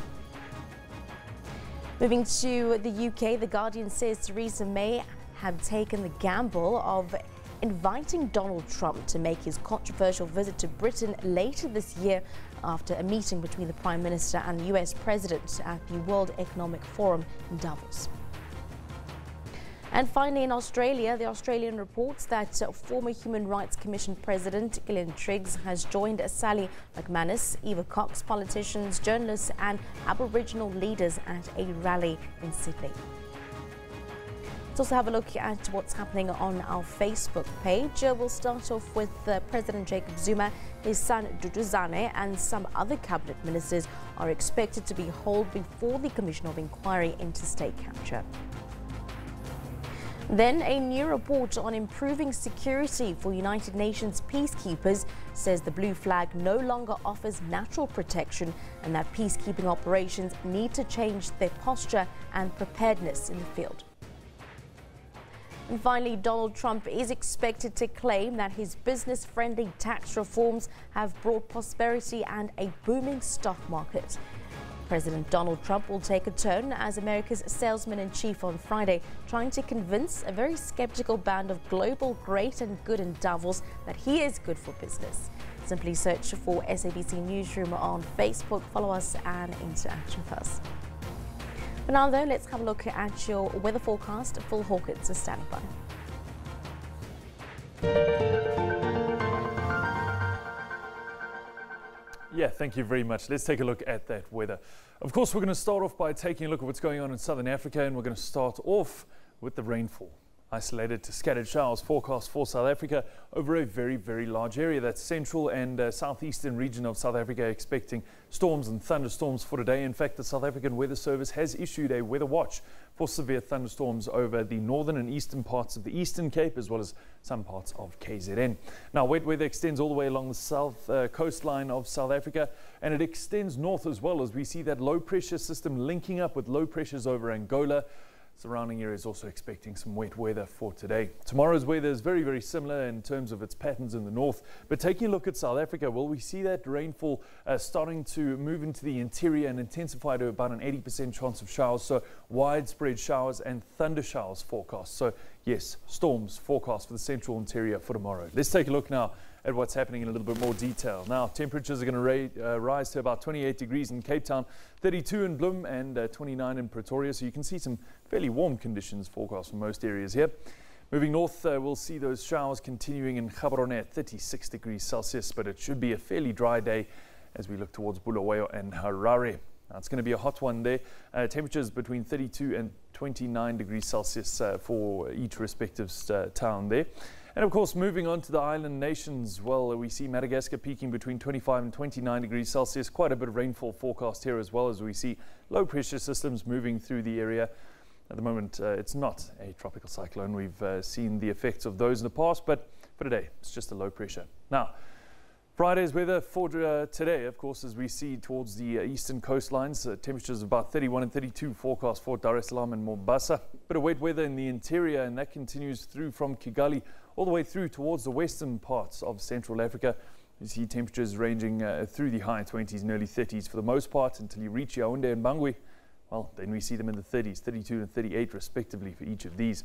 S1: Moving to the UK, The Guardian says Theresa May had taken the gamble of inviting Donald Trump to make his controversial visit to Britain later this year after a meeting between the Prime Minister and the US President at the World Economic Forum in Davos. And finally, in Australia, the Australian reports that former Human Rights Commission President Gillian Triggs has joined Sally McManus, Eva Cox, politicians, journalists and Aboriginal leaders at a rally in Sydney. Let's also have a look at what's happening on our Facebook page. We'll start off with President Jacob Zuma, his son Duduzane and some other cabinet ministers are expected to be hauled before the Commission of Inquiry into state capture. Then a new report on improving security for United Nations peacekeepers says the blue flag no longer offers natural protection and that peacekeeping operations need to change their posture and preparedness in the field. And finally, Donald Trump is expected to claim that his business-friendly tax reforms have brought prosperity and a booming stock market. President Donald Trump will take a turn as America's salesman-in-chief on Friday, trying to convince a very skeptical band of global great and good in Davos that he is good for business. Simply search for SABC Newsroom on Facebook, follow us and interact with us. For now, though, let's have a look at your weather forecast. Phil Hawkins is standing by.
S4: Yeah, thank you very much. Let's take a look at that weather. Of course, we're going to start off by taking a look at what's going on in southern Africa, and we're going to start off with the rainfall. Isolated to scattered showers forecast for South Africa over a very, very large area. That's central and southeastern region of South Africa, expecting storms and thunderstorms for today. In fact, the South African Weather Service has issued a weather watch for severe thunderstorms over the northern and eastern parts of the Eastern Cape, as well as some parts of KZN. Now, wet weather extends all the way along the south coastline of South Africa, and it extends north as well, as we see that low pressure system linking up with low pressures over Angola. Surrounding areas also expecting some wet weather for today. Tomorrow's weather is very, very similar in terms of its patterns in the north. But taking a look at South Africa, well, we see that rainfall starting to move into the interior and intensify to about an 80% chance of showers. So widespread showers and thunder showers forecast. So yes, storms forecast for the central interior for tomorrow. Let's take a look now at what's happening in a little bit more detail. Now, temperatures are going to rise to about 28 degrees in Cape Town, 32 in Bloem and 29 in Pretoria. So you can see some fairly warm conditions forecast for most areas here. Moving north, we'll see those showers continuing in Gaborone at 36 degrees Celsius, but it should be a fairly dry day as we look towards Bulawayo and Harare. Now, it's going to be a hot one there. Temperatures between 32 and 29 degrees Celsius for each respective town there. And of course, moving on to the island nations, well, we see Madagascar peaking between 25 and 29 degrees Celsius. Quite a bit of rainfall forecast here, as well as we see low pressure systems moving through the area. At the moment, it's not a tropical cyclone. We've seen the effects of those in the past, but for today, it's just a low pressure. Now, Friday's weather for today, of course, as we see towards the eastern coastlines, temperatures of about 31 and 32 forecast for Dar es Salaam and Mombasa. Bit of wet weather in the interior, and that continues through from Kigali all the way through towards the western parts of Central Africa. You see temperatures ranging through the high 20s and early 30s for the most part until you reach Yaoundé and Bangui. Well, then we see them in the 30s, 32 and 38 respectively for each of these.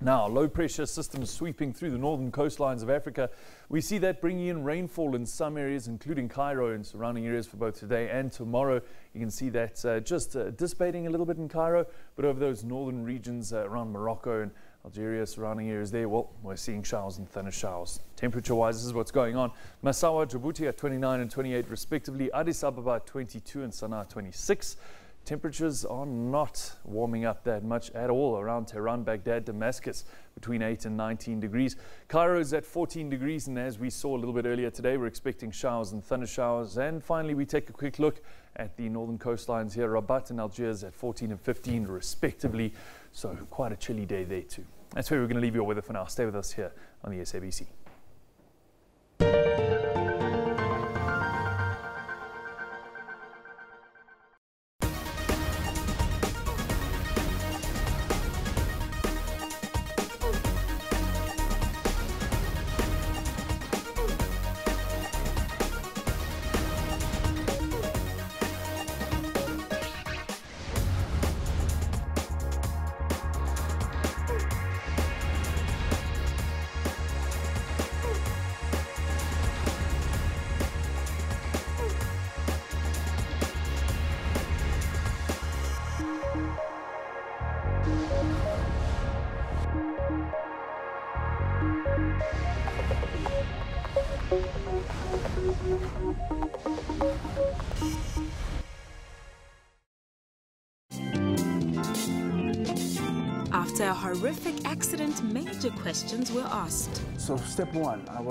S4: Now, low pressure systems sweeping through the northern coastlines of Africa. We see that bringing in rainfall in some areas, including Cairo and surrounding areas for both today and tomorrow. You can see that just dissipating a little bit in Cairo, but over those northern regions around Morocco and Algeria, surrounding areas there, well, we're seeing showers and thunder showers. Temperature-wise, this is what's going on. Massawa, Djibouti at 29 and 28 respectively. Addis Ababa at 22 and Sana'a 26. Temperatures are not warming up that much at all around Tehran, Baghdad, Damascus, between 8 and 19 degrees. Cairo is at 14 degrees, and as we saw a little bit earlier today, we're expecting showers and thunder showers. And finally, we take a quick look at the northern coastlines here. Rabat and Algiers at 14 and 15 respectively. So quite a chilly day there too. That's where we're going to leave you weather for now. Stay with us here on the SABC.
S2: After a horrific accident, major questions were asked.
S15: So step one, I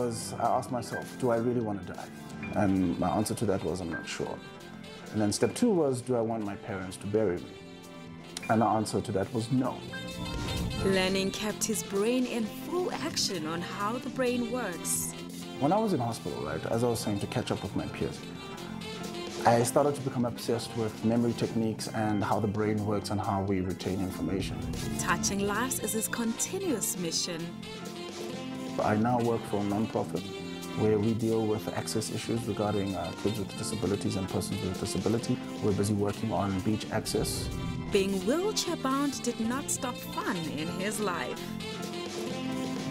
S15: asked myself, do I really want to die? And my answer to that was, I'm not sure. And then step two was, do I want my parents to bury me? And the answer to that was no.
S2: Learning kept his brain in full action on how the brain works.
S15: When I was in hospital, right, as I was saying, to catch up with my peers, I started to become obsessed with memory techniques and how the brain works and how we retain information.
S2: Touching lives is his continuous mission.
S15: I now work for a non-profit where we deal with access issues regarding kids with disabilities and persons with disability. We're busy working on beach access.
S2: Being wheelchair-bound did not stop fun in his life.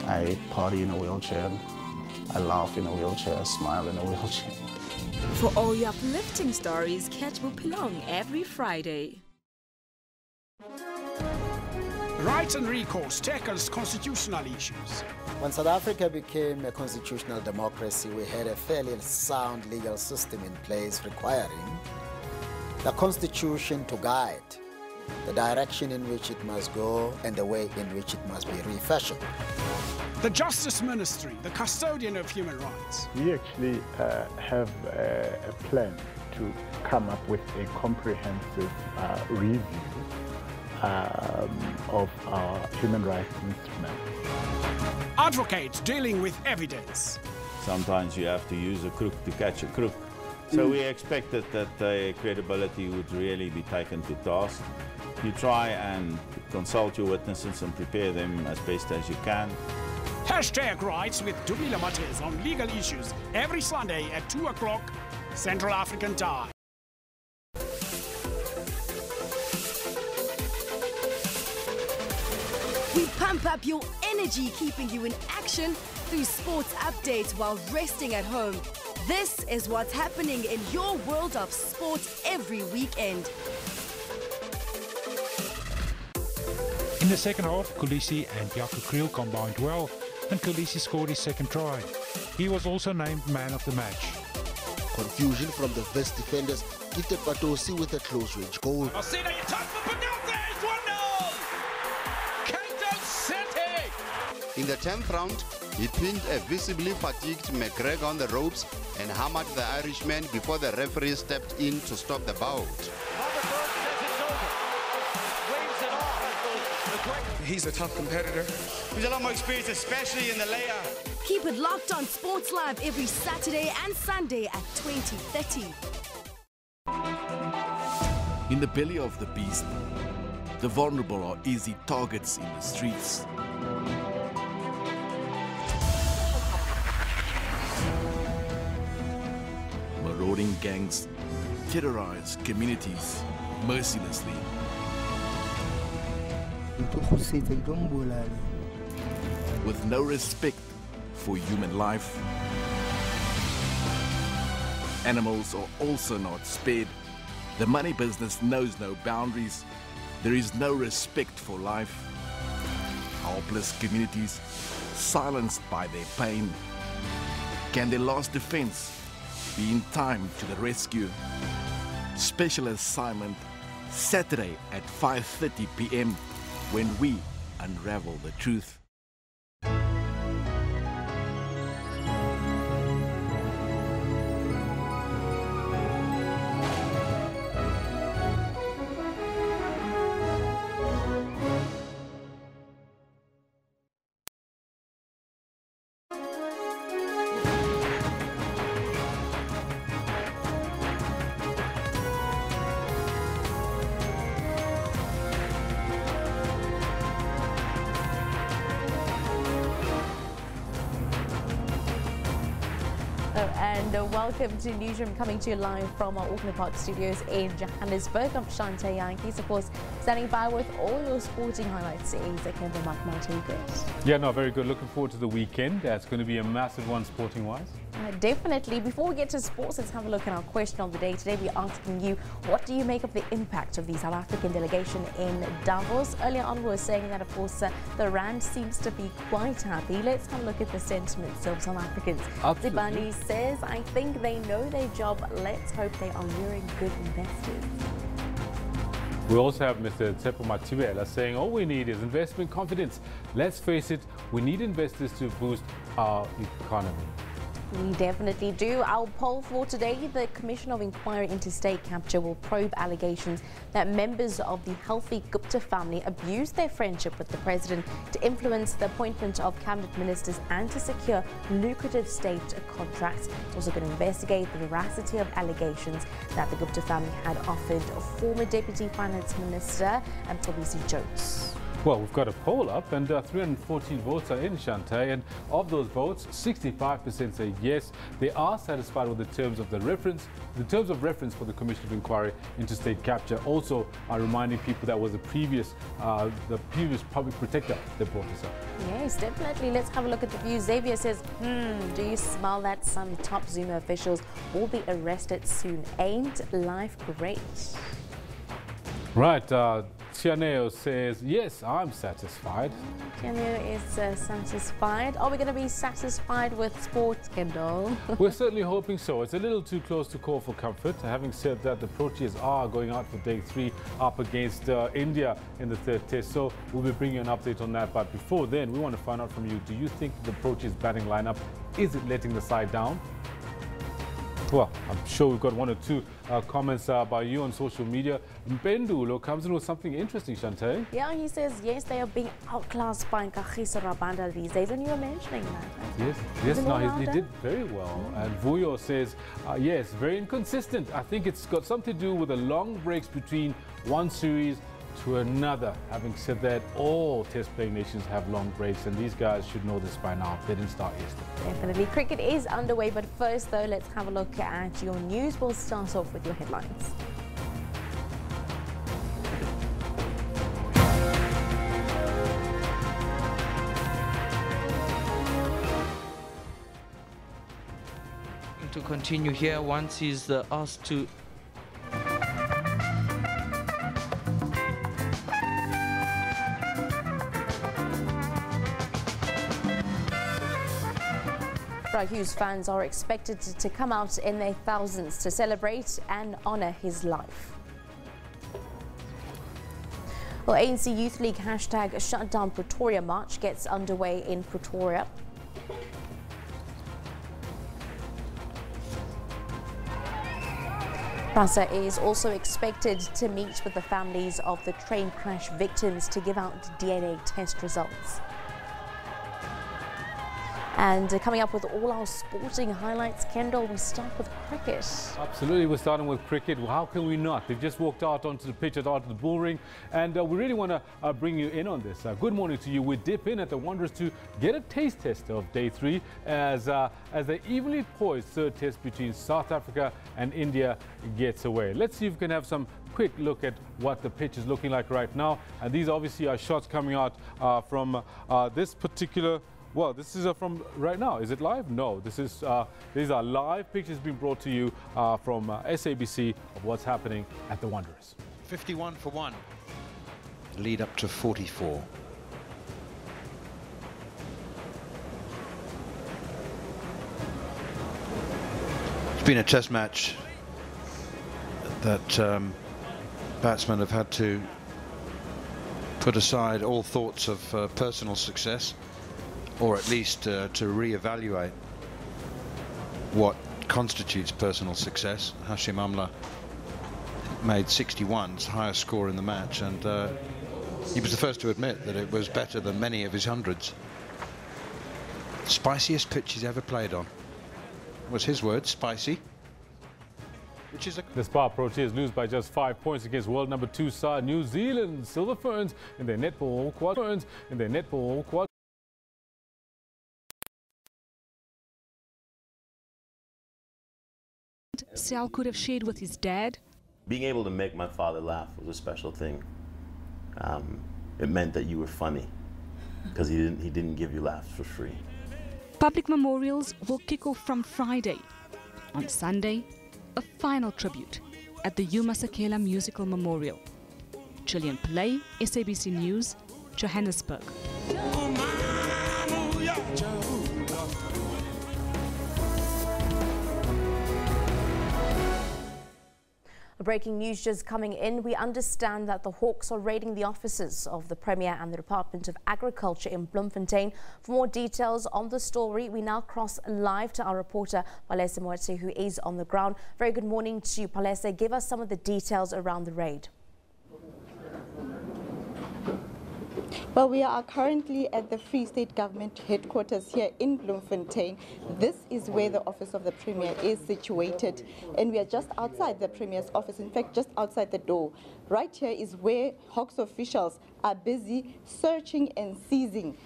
S15: I party in a wheelchair, I laugh in a wheelchair, I smile in a wheelchair.
S2: For all your uplifting stories, catch Bupilong every Friday.
S16: Rights and recourse tackles constitutional issues.
S17: When South Africa became a constitutional democracy, we had a fairly sound legal system in place requiring the Constitution to guide the direction in which it must go and the way in which it must be refashioned.
S16: The Justice Ministry, the custodian of human rights.
S18: We actually have a plan to come up with a comprehensive review of our human rights instrument.
S16: Advocates dealing with evidence.
S19: Sometimes you have to use a crook to catch a crook. So we expected that credibility would really be taken to task. You try and consult your witnesses and prepare them as best as you can.
S16: Hashtag Rights with Dubila Matez on legal issues every Sunday at 2 o'clock Central African time.
S23: We pump up your energy, keeping you in action through sports updates while resting at home. This is what's happening in your world of sports every weekend.
S20: In the second half, Kolisi and Jaco Kriel combined well, and Kolisi scored his second try. He was also named man of the match.
S21: Confusion from the West defenders gifted Batosi with a close-range goal.
S16: Osina, you touch for Penalty, it's 1-0! Kato City!
S21: In the 10th round,
S5: He pinned a visibly fatigued McGregor on the ropes and hammered the Irishman before the referee stepped in to stop the bout.
S6: He's a tough competitor. He's a lot more experienced, especially in the layer.
S7: Keep it locked on Sports Live every Saturday and Sunday at 20:30.
S8: In the belly of the beast, the vulnerable are easy targets in the streets. Marauding gangs terrorize communities mercilessly. With no respect for human life. Animals are also not spared. The money business knows no boundaries. There is no respect for life. Helpless communities silenced by their pain. Can their last defense be in time to the rescue? Special assignment Saturday at 5:30 p.m. when we unravel the truth.
S1: Welcome to Newsroom, coming to you live from our Auckland Park studios in Johannesburg. I'm Shante Yankees, of course, standing by with all your sporting highlights. Kemba Mark, good?
S10: Yeah, no, very good. Looking forward to the weekend. It's going to be a massive one sporting-wise.
S1: Definitely. Before we get to sports, let's have a look at our question of the day. Today we're asking you, what do you make of the impact of the South African delegation in Davos? Earlier on we were saying that, of course, the Rand seems to be quite happy. Let's have a look at the sentiments of South Africans. Esidimeni says, I think they know their job. Let's hope they are luring good investors.
S10: We also have Mr. Tsepo Matibela saying all we need is investment confidence. Let's face it, we need investors to boost our economy.
S1: We definitely do. Our poll for today, the Commission of Inquiry into State Capture will probe allegations that members of the Healthy Gupta family abused their friendship with the president to influence the appointment of cabinet ministers and to secure lucrative state contracts. It's also going to investigate the veracity of allegations that the Gupta family had offered former Deputy Finance Minister Mcobisi Jones.
S10: Well, we've got a poll up and 314 votes are in, Shante, and of those votes, 65% say yes, they are satisfied with the terms of reference for the Commission of Inquiry into State Capture. Also, are reminding people that was the previous public protector that brought this up.
S1: Yes, definitely. Let's have a look at the views. Xavier says, do you smell that some top Zuma officials will be arrested soon? Ain't life great?
S10: Right. Tianeo says, yes, I'm satisfied.
S1: Tianeo is satisfied. Are we going to be satisfied with sports, Kendall?
S10: We're certainly hoping so. It's a little too close to call for comfort. Having said that, the Proteas are going out for day 3 up against India in the 3rd test. So we'll be bringing you an update on that. But before then, we want to find out from you, do you think the Proteas batting lineup, is it letting the side down? Well, I'm sure we've got 1 or 2 comments by you on social media. Mpendulo comes in with something interesting, Shante.
S1: Yeah, he says, yes, they are being outclassed by Nkagiso Rabanda these days, and you were mentioning that.
S10: Yes, no, he did very well. And Vuyo says, yes, very inconsistent. I think it's got something to do with the long breaks between one series to another. Having said that, all test-playing nations have long breaks, and these guys should know this by now. They didn't start yesterday.
S1: Definitely. Cricket is underway, but first, though, let's have a look at your news. We'll start off with your headlines.
S22: To continue here once he's asked to.
S1: Bra Hugh's fans are expected to come out in their thousands to celebrate and honour his life. Well, ANC Youth League #ShutDown Pretoria march gets underway in Pretoria. Prasa is also expected to meet with the families of the train crash victims to give out DNA test results. And coming up with all our sporting highlights, Kendall, we start with cricket.
S10: Absolutely, we're starting with cricket. Well, how can we not? They've just walked out onto the pitch, out to the bull ring, and we really want to bring you in on this. Good morning to you. We dip in at the Wanderers to get a taste test of day 3 as the evenly poised third test between South Africa and India gets away. Let's see if we can have some quick look at what the pitch is looking like right now. And these obviously are shots coming out from this particular. Well, this is from right now. Is it live? No, these are live pictures being brought to you from SABC of what's happening at the Wanderers.
S3: 51 for 1. Lead up to 44. It's been a test match that batsmen have had to put aside all thoughts of personal success, or at least to re-evaluate what constitutes personal success. Hashim Amla made 61, his highest score in the match, and he was the first to admit that it was better than many of his hundreds. Spiciest pitch he's ever played on was his word, spicy. Which is
S10: the Spar Proteas lose by just 5 points against world number 2 side New Zealand. Silver Ferns in their netball quad.
S11: Sal could have shared with his dad.
S12: Being able to make my father laugh was a special thing. It meant that you were funny, because he didn't give you laughs for free.
S11: Public memorials will kick off from Friday. On Sunday, a final tribute at the Masekela Musical Memorial. Gillian Pillay, SABC News, Johannesburg.
S1: Breaking news just coming in. We understand that the Hawks are raiding the offices of the Premier and the Department of Agriculture in Bloemfontein. For more details on the story, we now cross live to our reporter, Palesa Moetse, who is on the ground. Very good morning to you, Palesa. Give us some of the details around the raid.
S24: Well, we are currently at the Free State Government headquarters here in Bloemfontein. This is where the office of the Premier is situated, and we are just outside the Premier's office, in fact, just outside the door. Right here is where Hawks officials are busy searching and seizing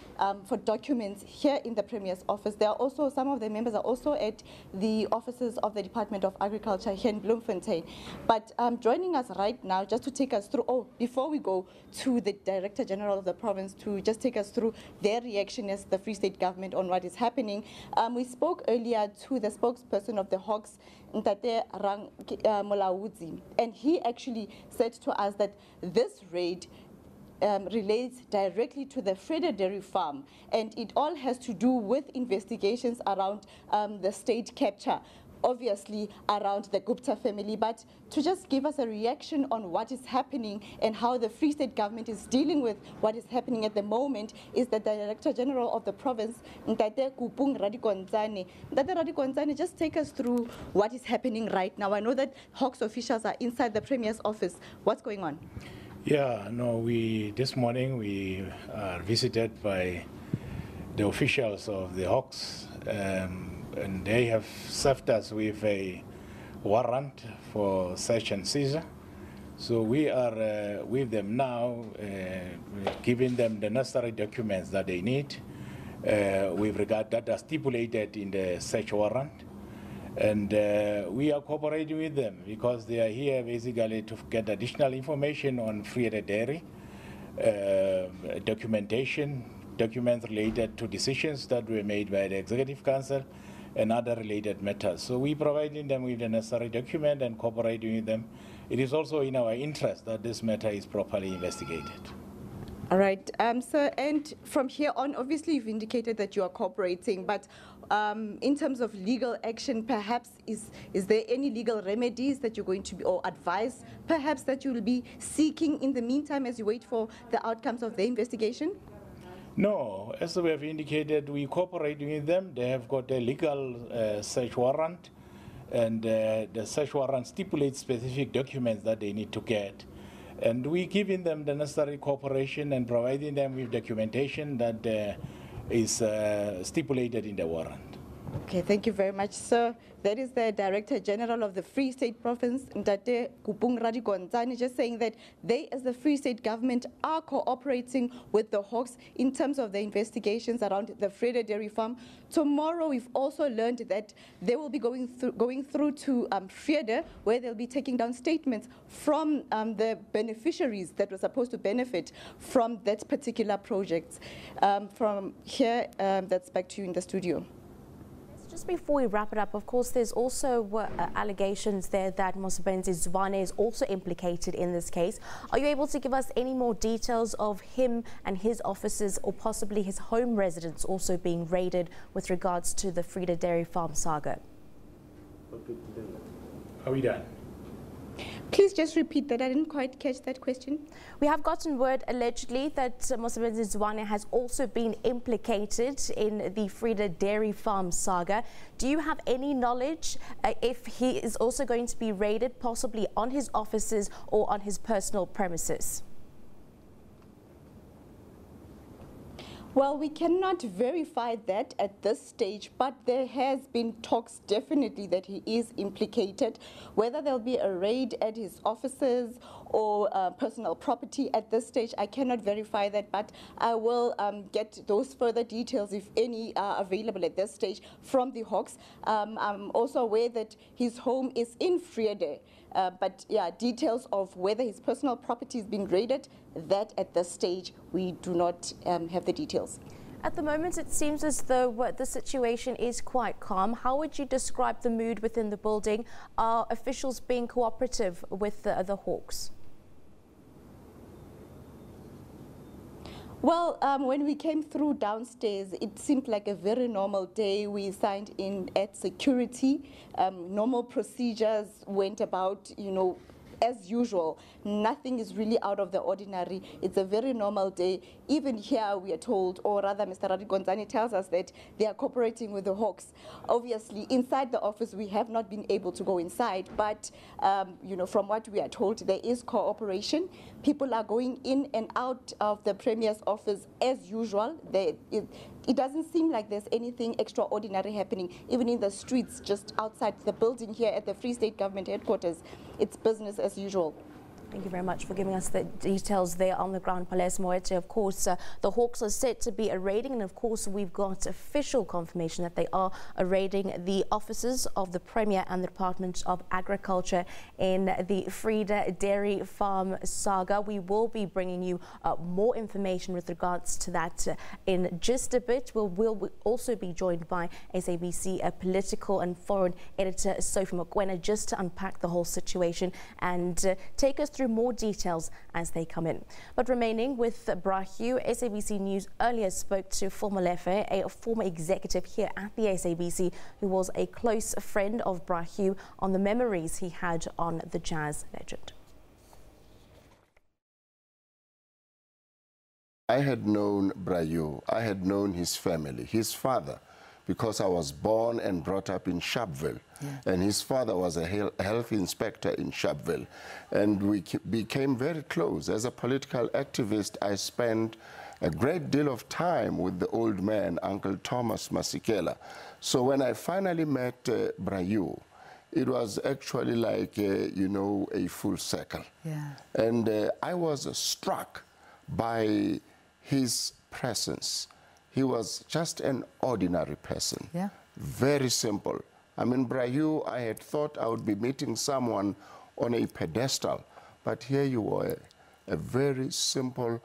S24: for documents here in the Premier's office. There are also, some of the members are also at the offices of the Department of Agriculture here in Bloemfontein. But joining us right now, just to take us through, before we go to the Director General of the province to just take us through their reaction as the Free State Government on what is happening. We spoke earlier to the spokesperson of the Hawks, Ntate Rang Molaudzi, and he actually said to us that this raid relates directly to the Fredder Dairy Farm, and it all has to do with investigations around the state capture, obviously around the Gupta family. But to just give us a reaction on what is happening and how the Free State Government is dealing with what is happening at the moment is the Director General of the province, Ntate Kupung Radikonzane. Ntate Radikonzane, just take us through what is happening right now. I know that Hawks officials are inside the Premier's office. What's going on?
S18: Yeah, no, this morning we are visited by the officials of the Hawks, and they have served us with a warrant for search and seizure. So we are with them now, giving them the necessary documents that they need with regard that are stipulated in the search warrant. And we are cooperating with them because they are here basically to get additional information on Fredder Dairy, documents related to decisions that were made by the Executive Council and other related matters. So we providing them with the necessary document and cooperating with them. It is also in our interest that this matter is properly investigated.
S24: All right, sir, and from here on, obviously you've indicated that you are cooperating, but in terms of legal action, perhaps, is there any legal remedies that you're going to be, or advice, perhaps, that you will be seeking in the meantime as you wait for the outcomes of the investigation?
S18: No, as we have indicated, we cooperate with them. They have got a legal search warrant, and the search warrant stipulates specific documents that they need to get. And we giving them the necessary cooperation and providing them with documentation that is stipulated in the warrant.
S24: Okay, thank you very much, sir. That is the Director General of the Free State Province, Ntate Kupung Radigonzani, just saying that they, as the Free State government, are cooperating with the Hawks in terms of the investigations around the Vrede Dairy Farm. Tomorrow, we've also learned that they will be going through to Vrede, where they'll be taking down statements from the beneficiaries that were supposed to benefit from that particular project. From here, that's back to you in the studio.
S1: Just before we wrap it up, of course, there's also allegations there that Mosebenzi Zwane is also implicated in this case. Are you able to give us any more details of him and his offices, or possibly his home residence also being raided with regards to the Vrede Dairy Farm saga?
S18: Are we done?
S24: Please just repeat that. I didn't quite catch that question.
S1: We have gotten word allegedly that Mosebenzi Zwane has also been implicated in the Vrede Dairy Farm saga. Do you have any knowledge if he is also going to be raided, possibly on his offices or on his personal premises?
S24: Well, we cannot verify that at this stage, but there has been talks definitely that he is implicated. Whether there'll be a raid at his offices or personal property at this stage, I cannot verify that, but I will get those further details, if any, are available at this stage from the Hawks. I'm also aware that his home is in Vrede. But yeah, details of whether his personal property is being raided, that at this stage we do not have the details.
S1: At the moment, it seems as though the situation is quite calm. How would you describe the mood within the building? Are officials being cooperative with the Hawks?
S24: Well, when we came through downstairs, it seemed like a very normal day. We signed in at security. Normal procedures went about, you know, as usual. Nothing is really out of the ordinary. It's a very normal day. Even here, we are told, or rather, Mr. Radigonzani tells us that they are cooperating with the Hawks. Obviously, inside the office, we have not been able to go inside, but, you know, from what we are told, there is cooperation. People are going in and out of the Premier's office as usual. It doesn't seem like there's anything extraordinary happening, even in the streets just outside the building here at the Free State Government headquarters. It's business as usual.
S1: Thank you very much for giving us the details there on the ground, Palais Moete. Of course, the Hawks are set to be raiding, and of course, we've got official confirmation that they are raiding the offices of the Premier and the Department of Agriculture in the Vrede Dairy Farm saga. We will be bringing you more information with regards to that in just a bit. We'll also be joined by SABC political and foreign editor Sophie Mokwena just to unpack the whole situation and take us through more details as they come in. But remaining with Bra Hugh, SABC News earlier spoke to Lefe, a former executive here at the SABC, who was a close friend of Bra Hugh, on the memories he had on the jazz legend.
S21: I had known Bra Hugh. I had known his family, his father, because I was born and brought up in Sharpeville. Yeah. And his father was a health inspector in Sharpeville. And we became very close. As a political activist, I spent a great deal of time with the old man, Uncle Thomas Masekela. So when I finally met Bra Hugh, it was actually like, you know, a full circle. Yeah. And I was struck by his presence. He was just an ordinary person. Yeah. Very simple. I mean, Bra Hugh, I had thought I would be meeting someone on a pedestal, but here you were, a very simple,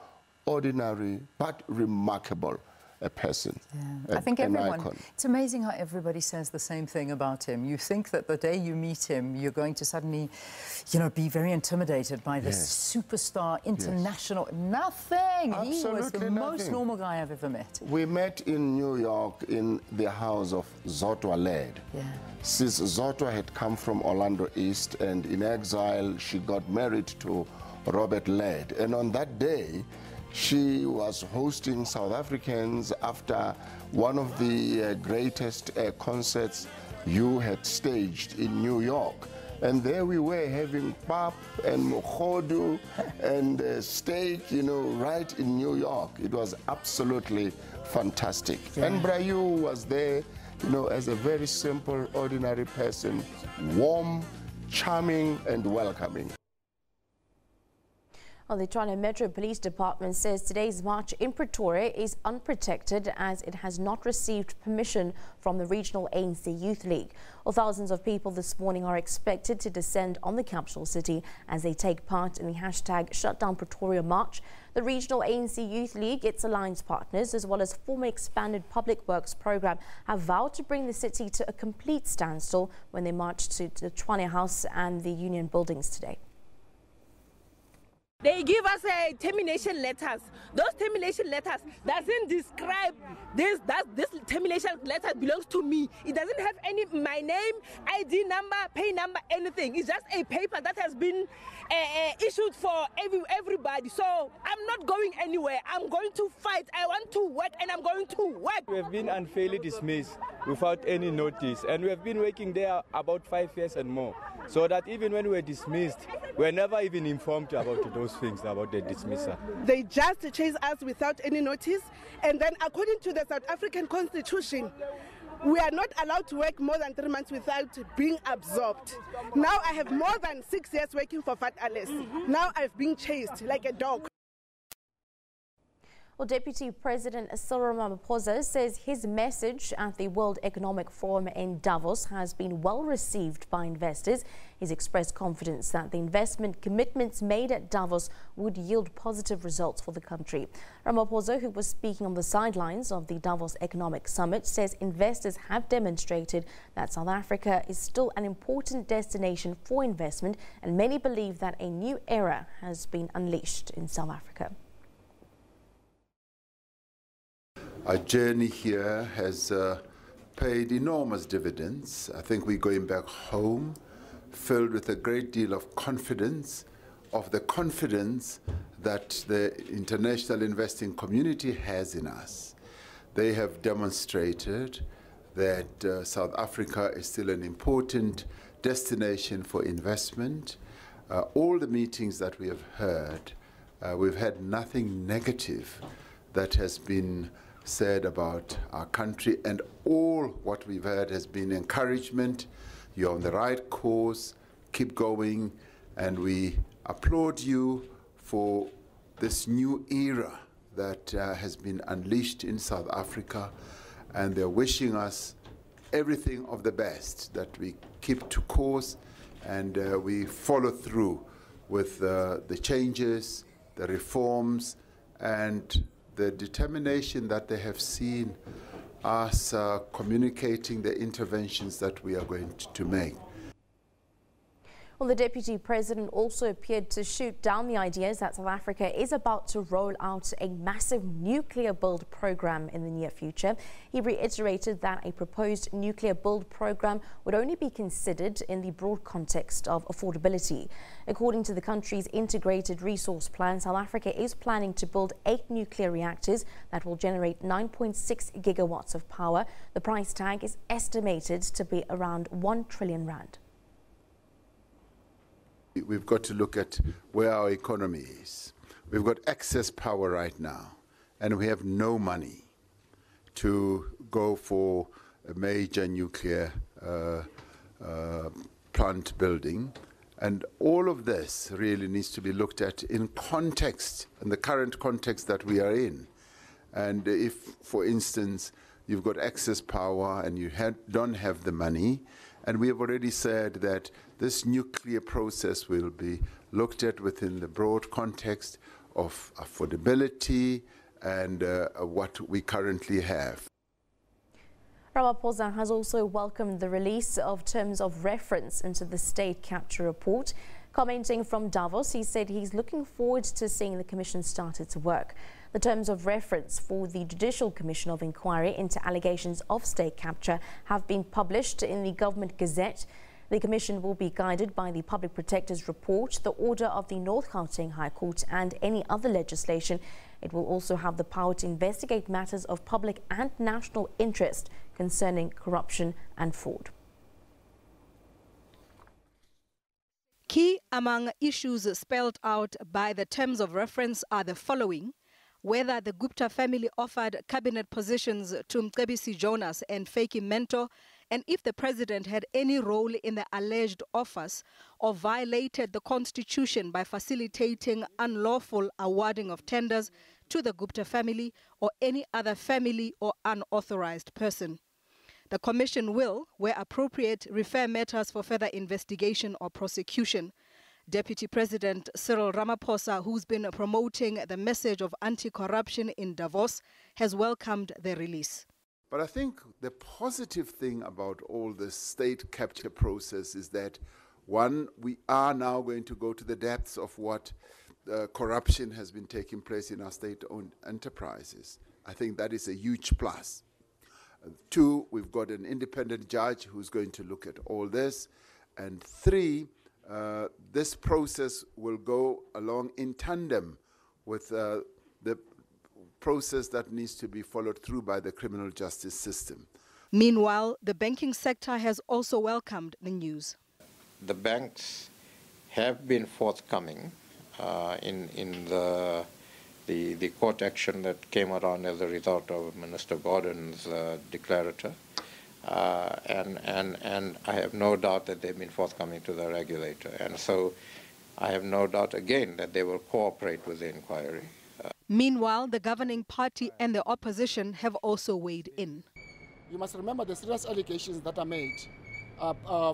S21: ordinary, but remarkable person.
S4: Yeah. I think everyone, it's amazing how everybody says the same thing about him. You think that the day you meet him, you're going to suddenly, you know, be very intimidated by this superstar, international, nothing.
S21: Absolutely
S4: he was the most normal guy I've ever met.
S21: We met in New York in the house of Zotwa Laird. Yeah. Since Zotwa had come from Orlando East, and in exile, she got married to Robert Laird. And on that day, She was hosting South Africans after one of the greatest concerts you had staged in New York. And there we were having pap and mokhodu and steak, you know, right in New York. It was absolutely fantastic. Yeah. And Bra Hugh was there, you know, as a very simple, ordinary person, warm, charming, and welcoming.
S1: Well, the Toronto Metro Police Department says today's march in Pretoria is unprotected as it has not received permission from the regional ANC Youth League. Well, thousands of people this morning are expected to descend on the capital city as they take part in the hashtag Shutdown Pretoria March. The regional ANC Youth League, its alliance partners, as well as former expanded public works program, have vowed to bring the city to a complete standstill when they march to the Tshwane House and the Union buildings today.
S9: They give us termination letters. Those termination letters doesn't describe this, that this termination letter belongs to me. It doesn't have any my name, ID number, pay number, anything. It's just a paper that has been issued for everybody. So I'm not going anywhere. I'm going to fight. I want to work and I'm going to work.
S13: We have been unfairly dismissed without any notice, and we have been working there about 5 years and more. So that even when we were dismissed, we were never even informed about those things, about the dismissal.
S14: They just chase us without any notice, and then according to the South African Constitution, we are not allowed to work more than 3 months without being absorbed. Now I have more than 6 years working for Fat Alice. Now I've been chased like a dog.
S1: Well, Deputy President Cyril Ramaphosa says his message at the World Economic Forum in Davos has been well received by investors. He's expressed confidence that the investment commitments made at Davos would yield positive results for the country. Ramaphosa, who was speaking on the sidelines of the Davos Economic Summit, says investors have demonstrated that South Africa is still an important destination for investment, and many believe that a new era has been unleashed in South Africa.
S15: Our journey here has paid enormous dividends. I think we're going back home filled with a great deal of confidence, that the international investing community has in us. They have demonstrated that South Africa is still an important destination for investment. All the meetings that we have heard, we've had nothing negative that has been said about our country, and all what we've heard has been encouragement. You're on the right course, keep going, and we applaud you for this new era that has been unleashed in South Africa, and they're wishing us everything of the best, that we keep to course and we follow through with the changes, the reforms, and the determination that they have seen us communicating the interventions that we are going to make.
S1: Well, the Deputy President also appeared to shoot down the ideas that South Africa is about to roll out a massive nuclear build program in the near future. He reiterated that a proposed nuclear build program would only be considered in the broad context of affordability. According to the country's integrated resource plan, South Africa is planning to build 8 nuclear reactors that will generate 9.6 gigawatts of power. The price tag is estimated to be around 1 trillion rand.
S15: We've got to look at where our economy is. We've got excess power right now, and we have no money to go for a major nuclear plant building. And all of this really needs to be looked at in context, in the current context that we are in. And if, for instance, you've got excess power and you don't have the money, and we have already said that this nuclear process will be looked at within the broad context of affordability and what we currently have.
S1: Ramaphosa has also welcomed the release of terms of reference into the state capture report. Commenting from Davos, he said he's looking forward to seeing the commission started to work. The terms of reference for the Judicial Commission of Inquiry into allegations of state capture have been published in the Government Gazette. The commission will be guided by the Public Protector's report, the order of the North Gauteng High Court and any other legislation. It will also have the power to investigate matters of public and national interest concerning corruption and fraud.
S2: Key among issues spelled out by the terms of reference are the following: whether the Gupta family offered cabinet positions to Mcebisi Jonas and Feki Mento, and if the president had any role in the alleged offers or violated the constitution by facilitating unlawful awarding of tenders to the Gupta family or any other family or unauthorized person. The Commission will, where appropriate, refer matters for further investigation or prosecution. Deputy President Cyril Ramaphosa, who's been promoting the message of anti-corruption in Davos, has welcomed the release.
S15: But I think the positive thing about all this state capture process is that, one, we are now going to go to the depths of what corruption has been taking place in our state-owned enterprises. I think that is a huge plus. Two, we've got an independent judge who's going to look at all this. And three, this process will go along in tandem with the process that needs to be followed through by the criminal justice system.
S2: Meanwhile, the banking sector has also welcomed the news.
S17: The banks have been forthcoming in the court action that came around as a result of Minister Gordon's declarator. And I have no doubt that they've been forthcoming to the regulator. And so I have no doubt again that they will cooperate with the inquiry.
S2: Meanwhile, the governing party and the opposition have also weighed in.
S19: You must remember the serious allegations that are made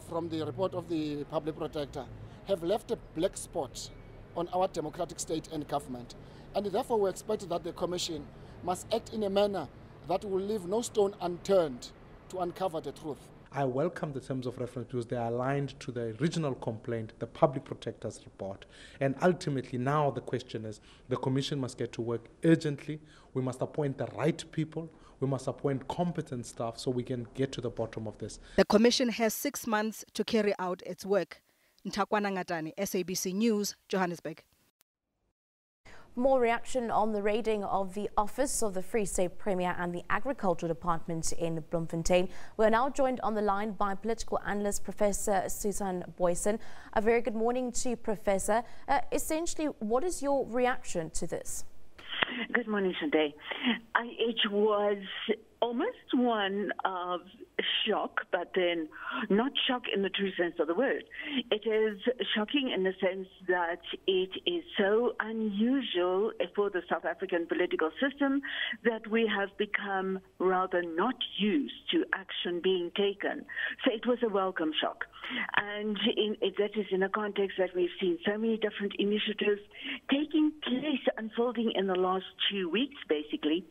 S19: from the report of the public protector have left a black spot on our democratic state and government. And therefore we expect that the Commission must act in a manner that will leave no stone unturned to uncover the truth.
S23: I welcome the terms of reference because they are aligned to the original complaint, the public protector's report. And ultimately now the question is, the Commission must get to work urgently. We must appoint the right people. We must appoint competent staff so we can get to the bottom of this.
S2: The Commission has 6 months to carry out its work. Ntakwana Ngatani, SABC News, Johannesburg.
S1: More reaction on the raiding of the office of the Free State Premier and the Agriculture Department in Bloemfontein. We are now joined on the line by political analyst Professor Susan Boyson. A very good morning to you, Professor. Essentially, what is your reaction to this?
S25: Good morning, Sunday. It was almost one of shock, but then not shock in the true sense of the word. It is shocking in the sense that it is so unusual for the South African political system that we have become rather not used to action being taken. So it was a welcome shock. And that is in a context that we've seen so many different initiatives taking place, unfolding in the last 2 weeks, basically.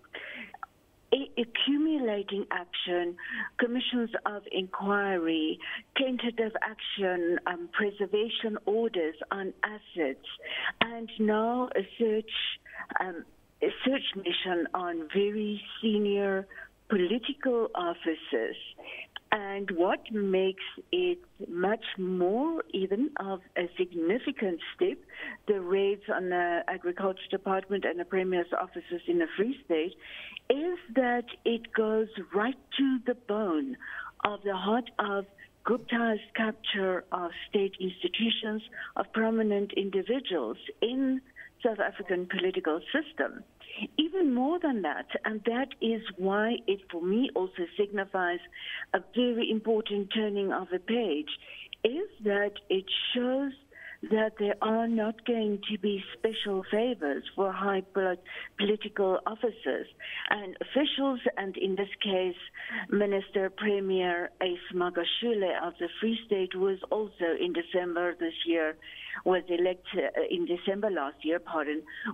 S25: Accumulating action, commissions of inquiry, tentative action, preservation orders on assets, and now a search mission on very senior political officers. And what makes it much more even of a significant step, the raids on the Agriculture Department and the Premier's offices in the Free State, is that it goes right to the bone of the heart of Gupta's capture of state institutions, of prominent individuals in South African political system. Even more than that, and that is why it for me also signifies a very important turning of a page, is that it shows that there are not going to be special favors for high political officers and officials, and in this case, Minister Premier Ace Magashule of the Free State was also in December this year, was elected, in December last year,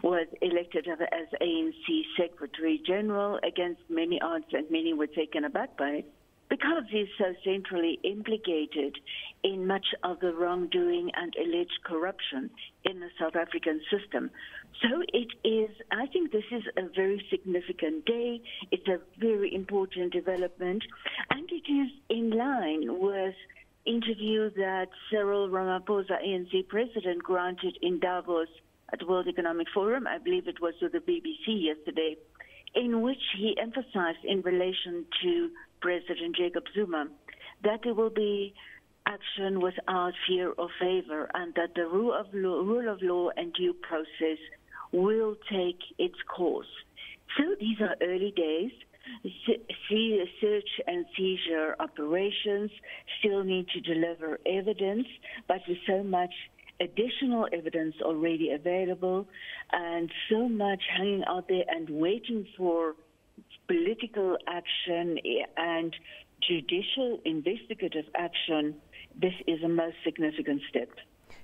S25: was elected as ANC Secretary General against many odds, and many were taken aback by it, because he's so centrally implicated in much of the wrongdoing and alleged corruption in the South African system. So it is, I think this is a very significant day. It's a very important development, and it is in line with interview that Cyril Ramaphosa, ANC president, granted in Davos at World Economic Forum, I believe it was with the BBC yesterday, in which he emphasized in relation to President Jacob Zuma that there will be action without fear or favor, and that the rule of law and due process will take its course. So these are early days. Search and seizure operations still need to deliver evidence, but with so much additional evidence already available and so much hanging out there and waiting for political action and judicial investigative action, this is a most significant step.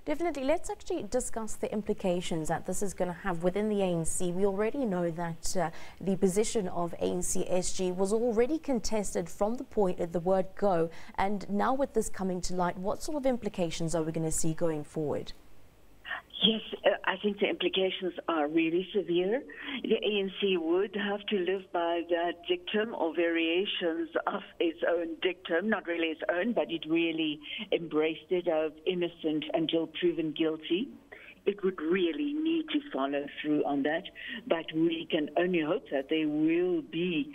S1: Definitely. Let's actually discuss the implications that this is going to have within the ANC. We already know that the position of ANC SG was already contested from the point of the word go, and now with this coming to light, what sort of implications are we going to see going forward?
S25: Yes, I think the implications are really severe. The ANC would have to live by that dictum or variations of its own dictum, not really its own, but it really embraced it of innocent until proven guilty. It would really need to follow through on that, but we can only hope that there will be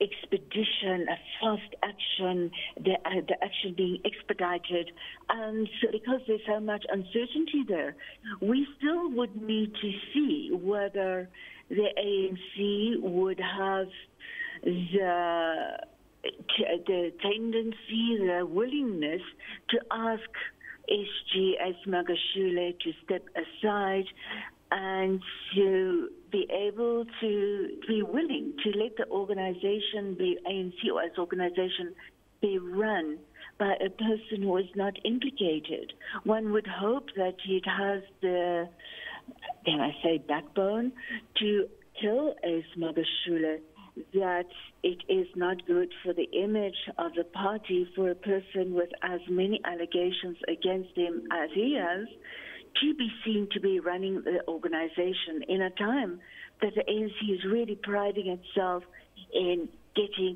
S25: expedition, a fast action, the action being expedited. And so because there's so much uncertainty there, we still would need to see whether the ANC would have the tendency, the willingness to ask SG as Magashule to step aside and to be able to be willing to let the organization be, ANC or as organization, be run by a person who is not implicated. One would hope that it has the, can I say, backbone to tell as Magashule that it is not good for the image of the party for a person with as many allegations against him as he has to be seen to be running the organization in a time that the ANC is really priding itself in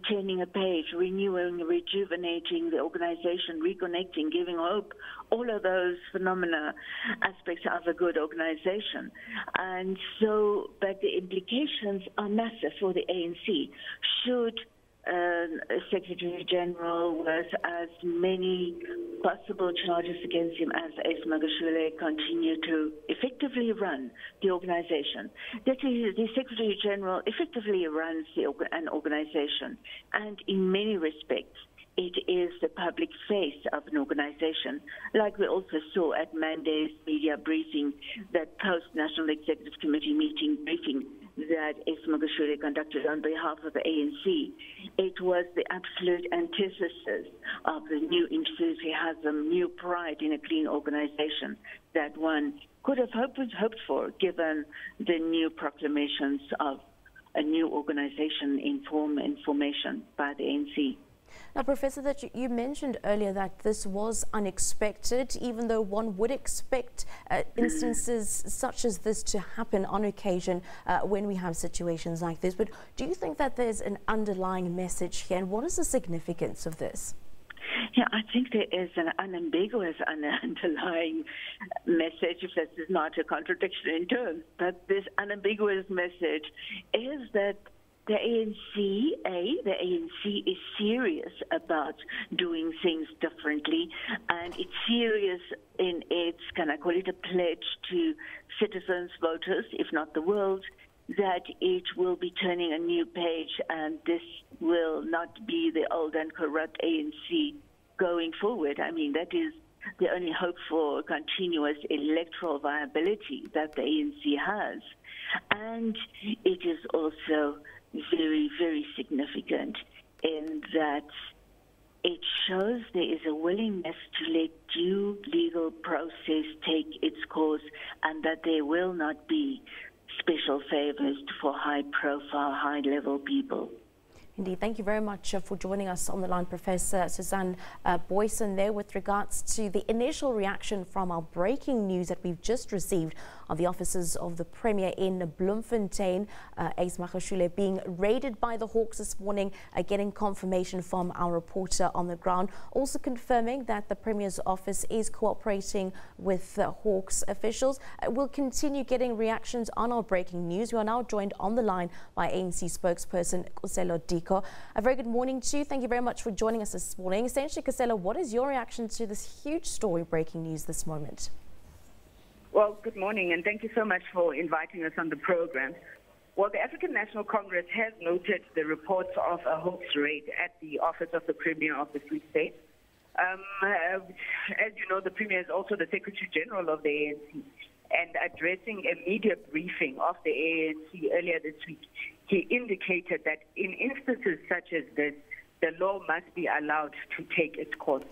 S25: turning a page, renewing, rejuvenating the organization, reconnecting, giving hope, all of those phenomena, aspects of a good organization. And so, but the implications are massive for the ANC. Should Secretary General with as many possible charges against him as Magashule continue to effectively run the organization. That is, the Secretary General effectively runs an organization, and in many respects, it is the public face of an organization, like we also saw at Monday's media briefing, that post-National Executive Committee meeting briefing that Magashule conducted on behalf of the ANC. It was the absolute antithesis of the new enthusiasm, new pride in a clean organization that one could have hoped for, given the new proclamations of a new organization in formation by the ANC.
S1: Now, Professor, that you mentioned earlier that this was unexpected, even though one would expect instances such as this to happen on occasion when we have situations like this. But do you think that there's an underlying message here, and what is the significance of this?
S25: Yeah, I think there is an unambiguous underlying message, if this is not a contradiction in terms. But this unambiguous message is that the ANC is serious about doing things differently, and it's serious in its, can I call it, a pledge to citizens, voters, if not the world, that it will be turning a new page, and this will not be the old and corrupt ANC going forward. I mean, that is the only hope for continuous electoral viability that the ANC has. And it is also very, very significant in that it shows there is a willingness to let due legal process take its course, and that there will not be special favors for high-profile, high-level people.
S1: Indeed. Thank you very much for joining us on the line, Professor Suzanne Boyson, there with regards to the initial reaction from our breaking news that we've just received on the offices of the Premier in Bloemfontein. Esidimeni being raided by the Hawks this morning, getting confirmation from our reporter on the ground, also confirming that the Premier's office is cooperating with the Hawks officials. We'll continue getting reactions on our breaking news. We are now joined on the line by ANC spokesperson Kuselo Diko. A very good morning to you. Thank you very much for joining us this morning. Essentially, Kuselo, what is your reaction to this huge story breaking news this moment?
S5: Well, good morning, and thank you so much for inviting us on the program. Well, the African National Congress has noted the reports of a Hawks raid at the office of the Premier of the Free State. As you know, the Premier is also the Secretary General of the ANC, and addressing a media briefing of the ANC earlier this week, he indicated that in instances such as this, the law must be allowed to take its course.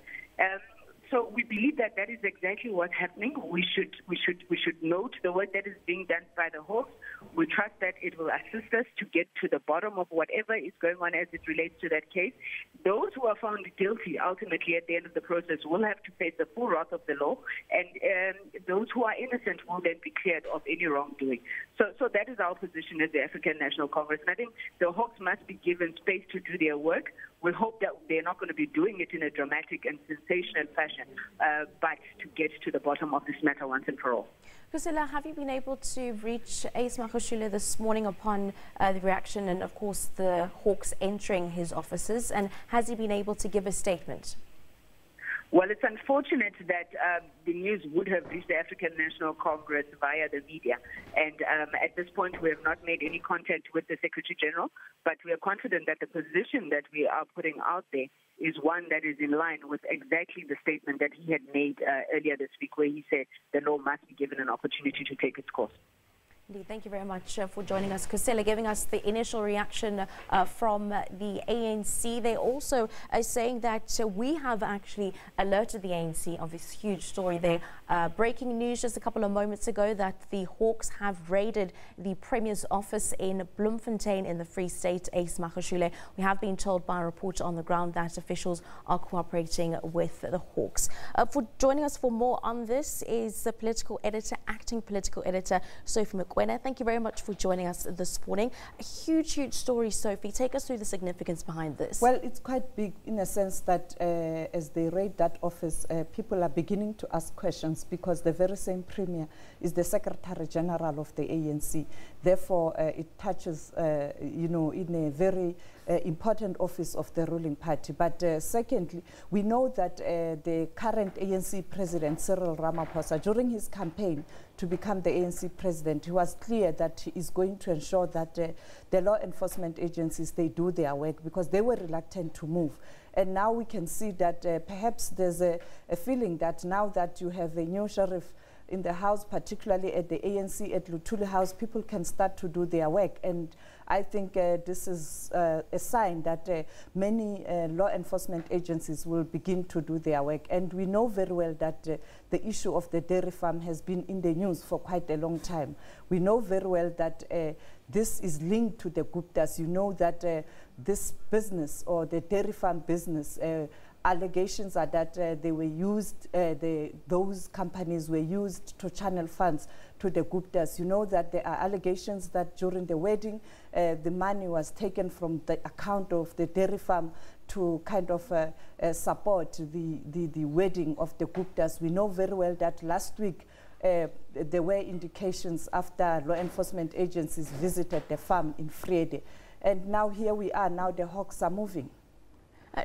S5: So we believe that that is exactly what's happening. We should note the work that is being done by the Hawks. We trust that it will assist us to get to the bottom of whatever is going on as it relates to that case. Those who are found guilty ultimately at the end of the process will have to face the full wrath of the law, and those who are innocent will then be cleared of any wrongdoing. So that is our position as the African National Congress. And I think the Hawks must be given space to do their work. We hope that they're not going to be doing it in a dramatic and sensational fashion, but to get to the bottom of this matter once and for all.
S1: Kusela, have you been able to reach Esidimeni this morning upon the reaction and, of course, the Hawks entering his offices? And has he been able to give a statement?
S5: Well, it's unfortunate that the news would have reached the African National Congress via the media. And at this point, we have not made any contact with the Secretary General, but we are confident that the position that we are putting out there is one that is in line with exactly the statement that he had made earlier this week, where he said the law must be given an opportunity to take its course.
S1: Indeed, thank you very much for joining us. Kusela giving us the initial reaction from the ANC. They also are saying that we have actually alerted the ANC of this huge story there. Breaking news just a couple of moments ago that the Hawks have raided the Premier's office in Bloemfontein in the Free State, Esidimeni. We have been told by a reporter on the ground that officials are cooperating with the Hawks. For joining us for more on this is the political editor, acting political editor, Sophie McQueen. Thank you very much for joining us this morning. A huge story, Sophie. Take us through the significance behind this.
S6: Well, it's quite big in a sense that as they raid that office, people are beginning to ask questions because the very same Premier is the Secretary General of the ANC. Therefore, it touches, you know, in a very important office of the ruling party. But secondly, we know that the current ANC President, Cyril Ramaphosa, during his campaign to become the ANC President, he was clear that he is going to ensure that the law enforcement agencies, they do their work because they were reluctant to move. And now we can see that perhaps there's a feeling that now that you have a new sheriff in the house, particularly at the ANC at Luthuli House, people can start to do their work. And I think this is a sign that many law enforcement agencies will begin to do their work. And we know very well that the issue of the dairy farm has been in the news for quite a long time. We know very well that this is linked to the Guptas. You know that this business or the dairy farm business, allegations are that they were used, those companies were used to channel funds to the Guptas. You know that there are allegations that during the wedding, the money was taken from the account of the dairy farm to kind of support the wedding of the Guptas. We know very well that last week there were indications after law enforcement agencies visited the farm in Friede. And now here we are, now the Hawks are moving.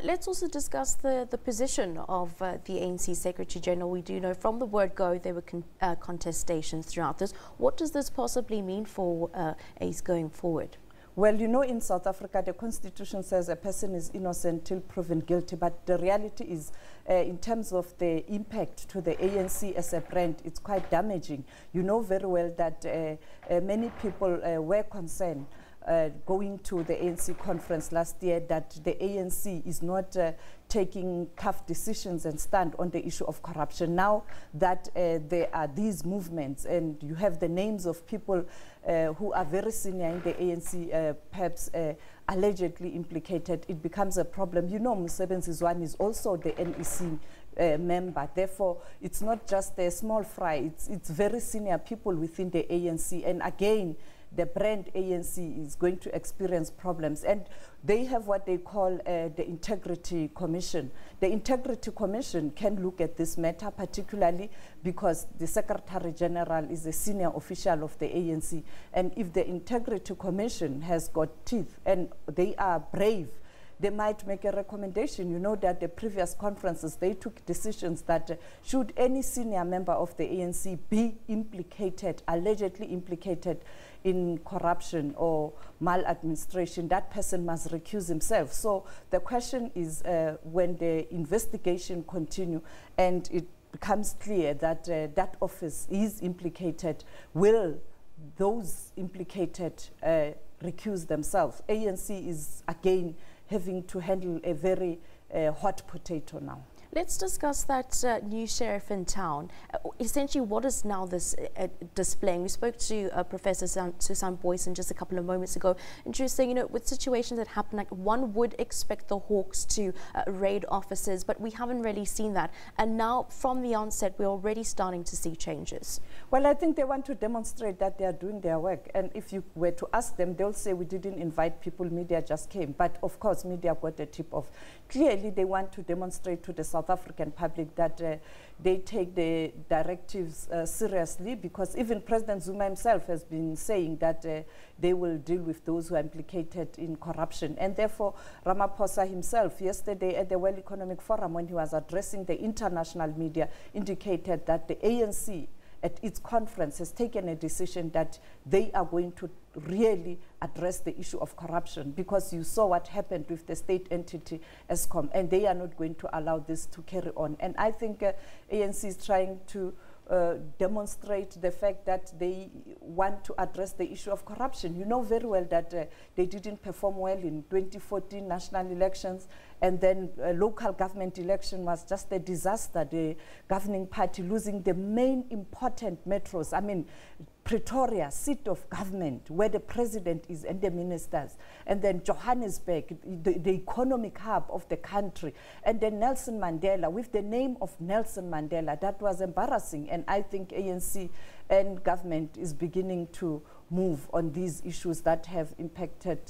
S1: Let's also discuss the position of the ANC Secretary General. We do know from the word go there were contestations throughout this. What does this possibly mean for ACE going forward?
S6: Well, you know, in South Africa, the Constitution says a person is innocent till proven guilty. But the reality is, in terms of the impact to the ANC as a brand, it's quite damaging. You know very well that many people were concerned going to the ANC conference last year that the ANC is not taking tough decisions and stand on the issue of corruption. Now that there are these movements and you have the names of people who are very senior in the ANC, perhaps allegedly implicated, it becomes a problem. You know, Msebenzi Zwane is also the NEC member. Therefore, it's not just a small fry, it's very senior people within the ANC. And again, the brand ANC is going to experience problems. And they have what they call the Integrity Commission. The Integrity Commission can look at this matter, particularly because the Secretary General is a senior official of the ANC. And if the Integrity Commission has got teeth and they are brave, they might make a recommendation. You know that the previous conferences, they took decisions that should any senior member of the ANC be implicated, allegedly implicated in corruption or maladministration, that person must recuse himself. So the question is, when the investigation continue and it becomes clear that that office is implicated, will those implicated recuse themselves? ANC is again having to handle a very hot potato now.
S1: Let's discuss that new sheriff in town. Essentially, what is now this displaying? We spoke to Professor Susan Boyson just a couple of moments ago, and she was saying, you know, with situations that happen, like one would expect the Hawks to raid offices, but we haven't really seen that. And now, from the onset, we're already starting to see changes.
S6: Well, I think they want to demonstrate that they are doing their work. And if you were to ask them, they'll say, we didn't invite people, media just came. But of course, media got the tip off. Clearly, they want to demonstrate to the South African public that they take the directives seriously, because even President Zuma himself has been saying that they will deal with those who are implicated in corruption. And therefore, Ramaphosa himself, yesterday at the World Economic Forum, when he was addressing the international media, indicated that the ANC at its conference has taken a decision that they are going to really address the issue of corruption, because you saw what happened with the state entity Eskom, and they are not going to allow this to carry on. And I think ANC is trying to demonstrate the fact that they want to address the issue of corruption. You know very well that they didn't perform well in 2014 national elections, and then local government election was just a disaster, the governing party losing the main important metros. I mean, Pretoria, seat of government, where the president is and the ministers, and then Johannesburg, the economic hub of the country, and then Nelson Mandela, with the name of Nelson Mandela. That was embarrassing, and I think ANC and government is beginning to move on these issues that have impacted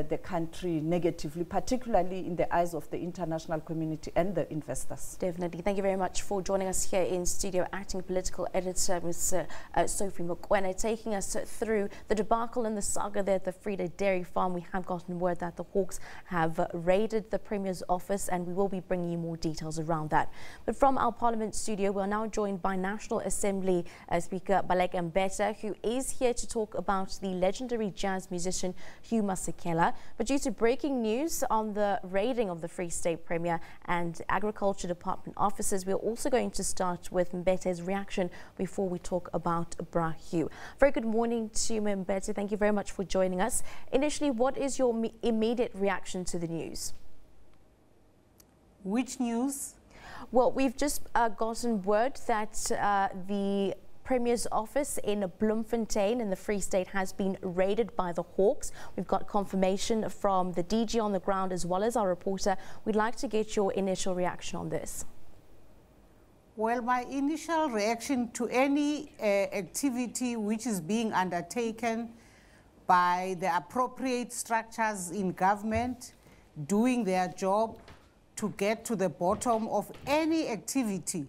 S6: the country negatively, particularly in the eyes of the international community and the investors.
S1: Definitely. Thank you very much for joining us here in studio, acting political editor Ms. Sophie Mokoena, taking us through the debacle and the saga there at the Frida Dairy Farm. We have gotten word that the Hawks have raided the Premier's office, and we will be bringing you more details around that. But from our Parliament studio, we're now joined by National Assembly Speaker Baleka Mbete, who is here to talk about the legendary jazz musician Hugh Masekela. But due to breaking news on the raiding of the Free State Premier and Agriculture Department offices, we're also going to start with Mbete's reaction before we talk about Bra Hugh. Very good morning to you, Mbete. Thank you very much for joining us. Initially, what is your immediate reaction to the news?
S7: Which news?
S1: Well, we've just gotten word that the Premier's office in Bloemfontein in the Free State has been raided by the Hawks. We've got confirmation from the DG on the ground as well as our reporter. We'd like to get your initial reaction on this.
S7: Well, my initial reaction to any activity which is being undertaken by the appropriate structures in government doing their job to get to the bottom of any activity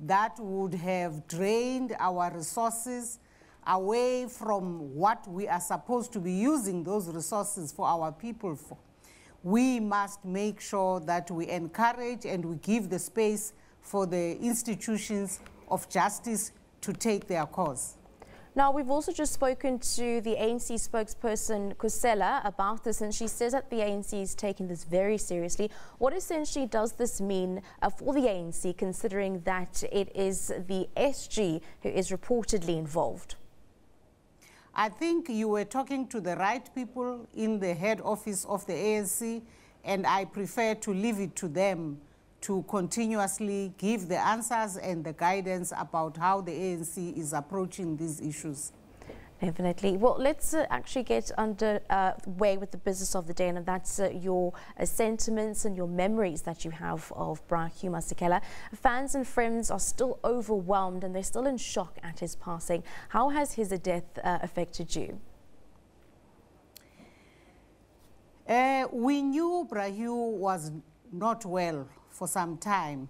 S7: that would have drained our resources away from what we are supposed to be using those resources for our people for. We must make sure that we encourage and we give the space for the institutions of justice to take their course.
S1: Now, we've also just spoken to the ANC spokesperson, Kusela, about this, and she says that the ANC is taking this very seriously. What essentially does this mean for the ANC, considering that it is the SG who is reportedly involved?
S7: I think you were talking to the right people in the head office of the ANC, and I prefer to leave it to them to continuously give the answers and the guidance about how the ANC is approaching these issues.
S1: Definitely. Well, let's actually get way with the business of the day, and that's your sentiments and your memories that you have of Bra Hugh Masekela. Fans and friends are still overwhelmed and they're still in shock at his passing. How has his death affected you?
S7: We knew Bra Hugh was not well for some time.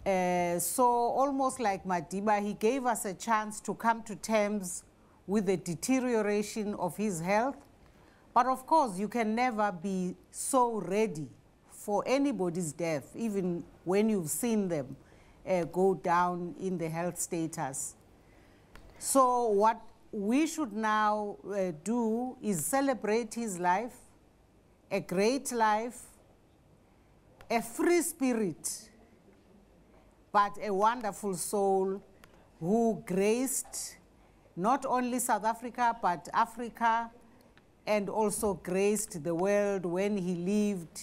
S7: So almost like Madiba, he gave us a chance to come to terms with the deterioration of his health. But of course, you can never be so ready for anybody's death, even when you've seen them go down in the health status. So what we should now do is celebrate his life, a great life, a free spirit, but a wonderful soul who graced not only South Africa, but Africa, and also graced the world when he lived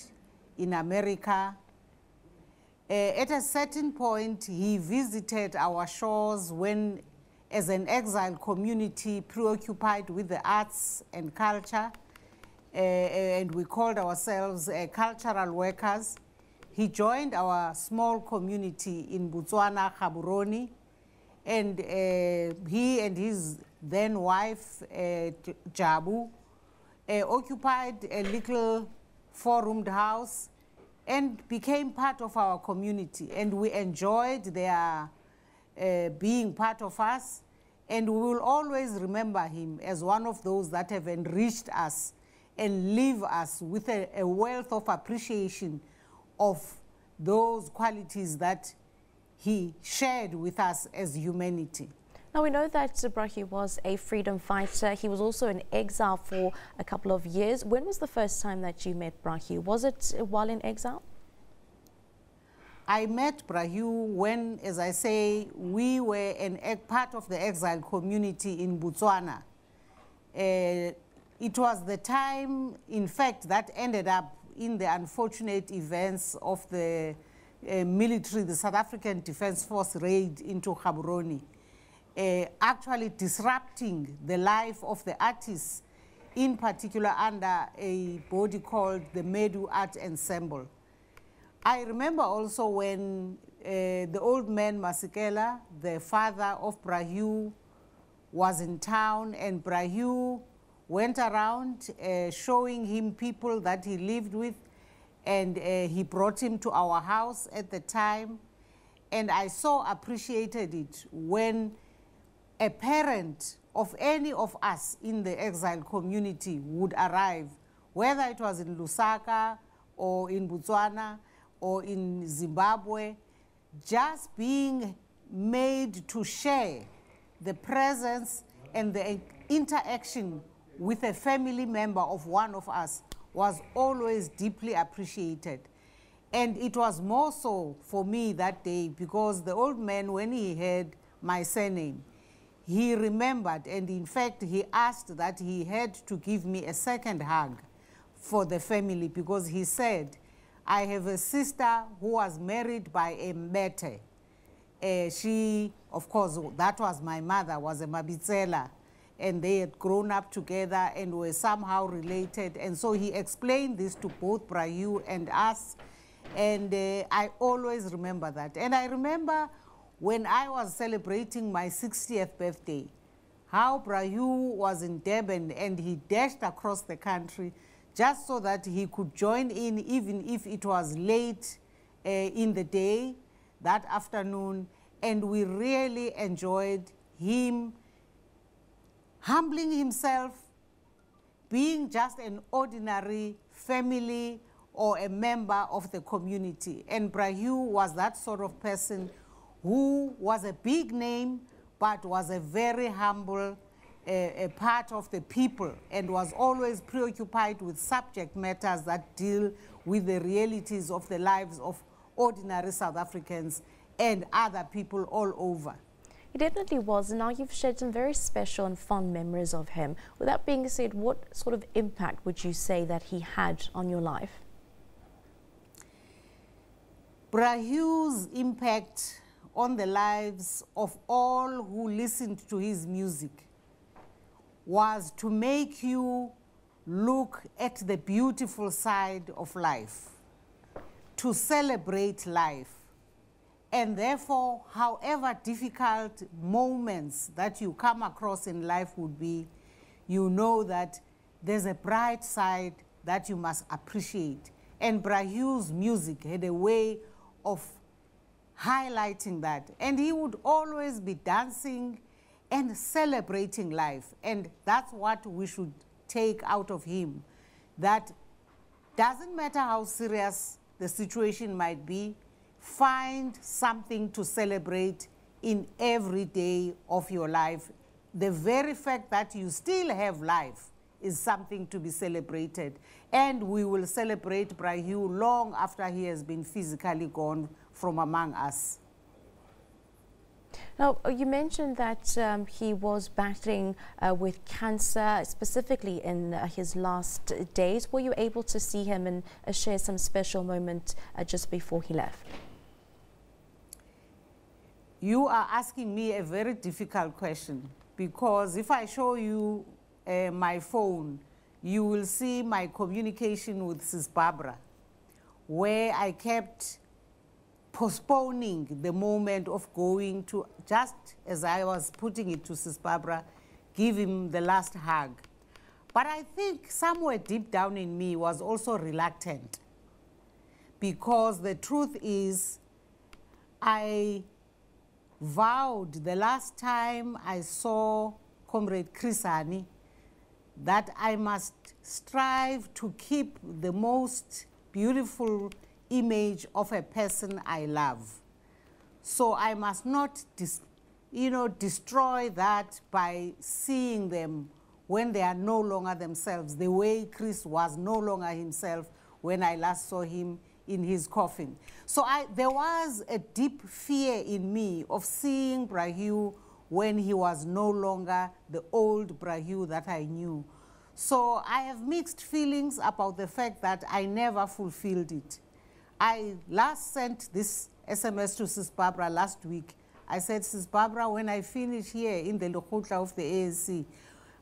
S7: in America. At a certain point, he visited our shores when, as an exiled community preoccupied with the arts and culture, and we called ourselves cultural workers. He joined our small community in Botswana, Gaborone, and he and his then wife, Jabu, occupied a little four-roomed house and became part of our community. And we enjoyed their being part of us, and we will always remember him as one of those that have enriched us and leave us with a wealth of appreciation of those qualities that he shared with us as humanity.
S1: Now, we know that Bra Hugh was a freedom fighter. He was also in exile for a couple of years. When was the first time that you met Bra Hugh? Was it while in exile?
S7: I met Bra Hugh when, as I say, we were part of the exile community in Botswana. It was the time, in fact, that ended up in the unfortunate events of the military, the South African Defence Force raid into Gaborone, actually disrupting the life of the artists, in particular under a body called the Medu Art Ensemble. I remember also when the old man Masekela, the father of Bra Hugh, was in town, and Bra Hugh went around showing him people that he lived with, and he brought him to our house at the time. And I so appreciated it when a parent of any of us in the exile community would arrive, whether it was in Lusaka or in Botswana or in Zimbabwe, just being made to share the presence and the interaction with a family member of one of us was always deeply appreciated. And it was more so for me that day because the old man, when he heard my surname, he remembered, and in fact he asked that he had to give me a second hug for the family, because he said, I have a sister who was married by a Mbete. She, of course, that was my mother, was a Mabitsela, and they had grown up together and were somehow related. And so he explained this to both Bra Hugh and us, and I always remember that. And I remember when I was celebrating my 60th birthday, how Bra Hugh was in Durban and he dashed across the country just so that he could join in, even if it was late in the day, that afternoon. And we really enjoyed him humbling himself, being just an ordinary family or a member of the community. And Bra Hugh was that sort of person who was a big name, but was a very humble a part of the people, and was always preoccupied with subject matters that deal with the realities of the lives of ordinary South Africans and other people all over.
S1: He definitely was, and now you've shared some very special and fond memories of him. With that being said, what sort of impact would you say that he had on your life?
S7: Bra Hugh's impact on the lives of all who listened to his music was to make you look at the beautiful side of life, to celebrate life. And therefore, however difficult moments that you come across in life would be, you know that there's a bright side that you must appreciate. And Bra Hugh's music had a way of highlighting that. And he would always be dancing and celebrating life. And that's what we should take out of him. That doesn't matter how serious the situation might be, find something to celebrate in every day of your life. The very fact that you still have life is something to be celebrated. And we will celebrate Bra Hugh long after he has been physically gone from among us.
S1: Now, you mentioned that he was battling with cancer, specifically in his last days. Were you able to see him and share some special moment just before he left?
S7: You are asking me a very difficult question, because if I show you my phone, you will see my communication with Sis Barbara, where I kept postponing the moment of going to, just as I was putting it to Sis Barbara, give him the last hug. But I think somewhere deep down in me was also reluctant, because the truth is I vowed the last time I saw Comrade Chrisani that I must strive to keep the most beautiful image of a person I love. So I must not destroy that by seeing them when they are no longer themselves, the way Chris was no longer himself when I last saw him in his coffin. So there was a deep fear in me of seeing Bra Hugh when he was no longer the old Bra Hugh that I knew. So I have mixed feelings about the fact that I never fulfilled it. I last sent this SMS to Sis Barbara last week. I said, Sis Barbara, when I finish here in the Lekgotla of the ANC,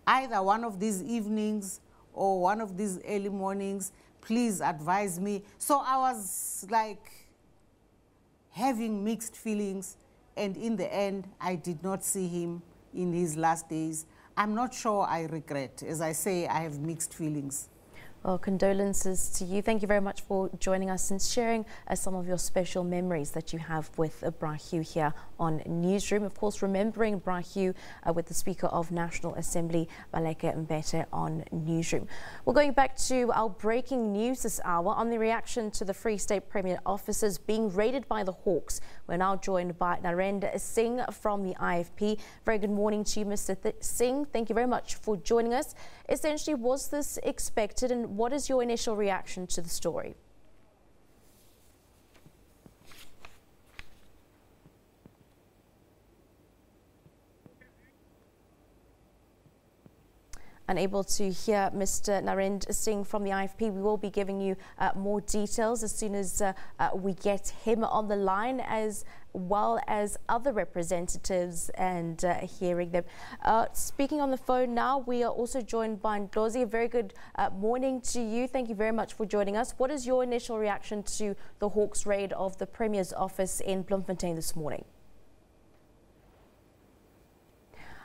S7: either one of these evenings or one of these early mornings, please advise me. So I was like having mixed feelings, and in the end, I did not see him in his last days. I'm not sure I regret. As I say, I have mixed feelings.
S1: Well, condolences to you. Thank you very much for joining us and sharing some of your special memories that you have with Bra Hugh here on Newsroom. Of course, remembering Bra Hugh with the Speaker of National Assembly, Baleka Mbete, on Newsroom. We're going back to our breaking news this hour on the reaction to the Free State Premier offices being raided by the Hawks. We're now joined by Narendra Singh from the IFP. Very good morning to you, Mr. Singh. Thank you very much for joining us. Essentially, was this expected, and what is your initial reaction to the story? Unable to hear Mr. Narendra Singh from the IFP. We will be giving you more details as soon as we get him on the line, as well as other representatives, and hearing them. Speaking on the phone now, we are also joined by Ndlozi. A very good morning to you. Thank you very much for joining us. What is your initial reaction to the Hawks raid of the Premier's office in Bloemfontein this morning?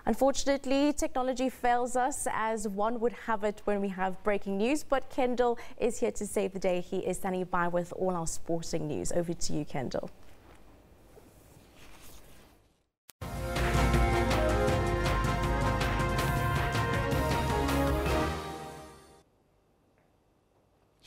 S1: Unfortunately, technology fails us, as one would have it when we have breaking news, but Kendall is here to save the day. He is standing by with all our sporting news. Over to you, Kendall.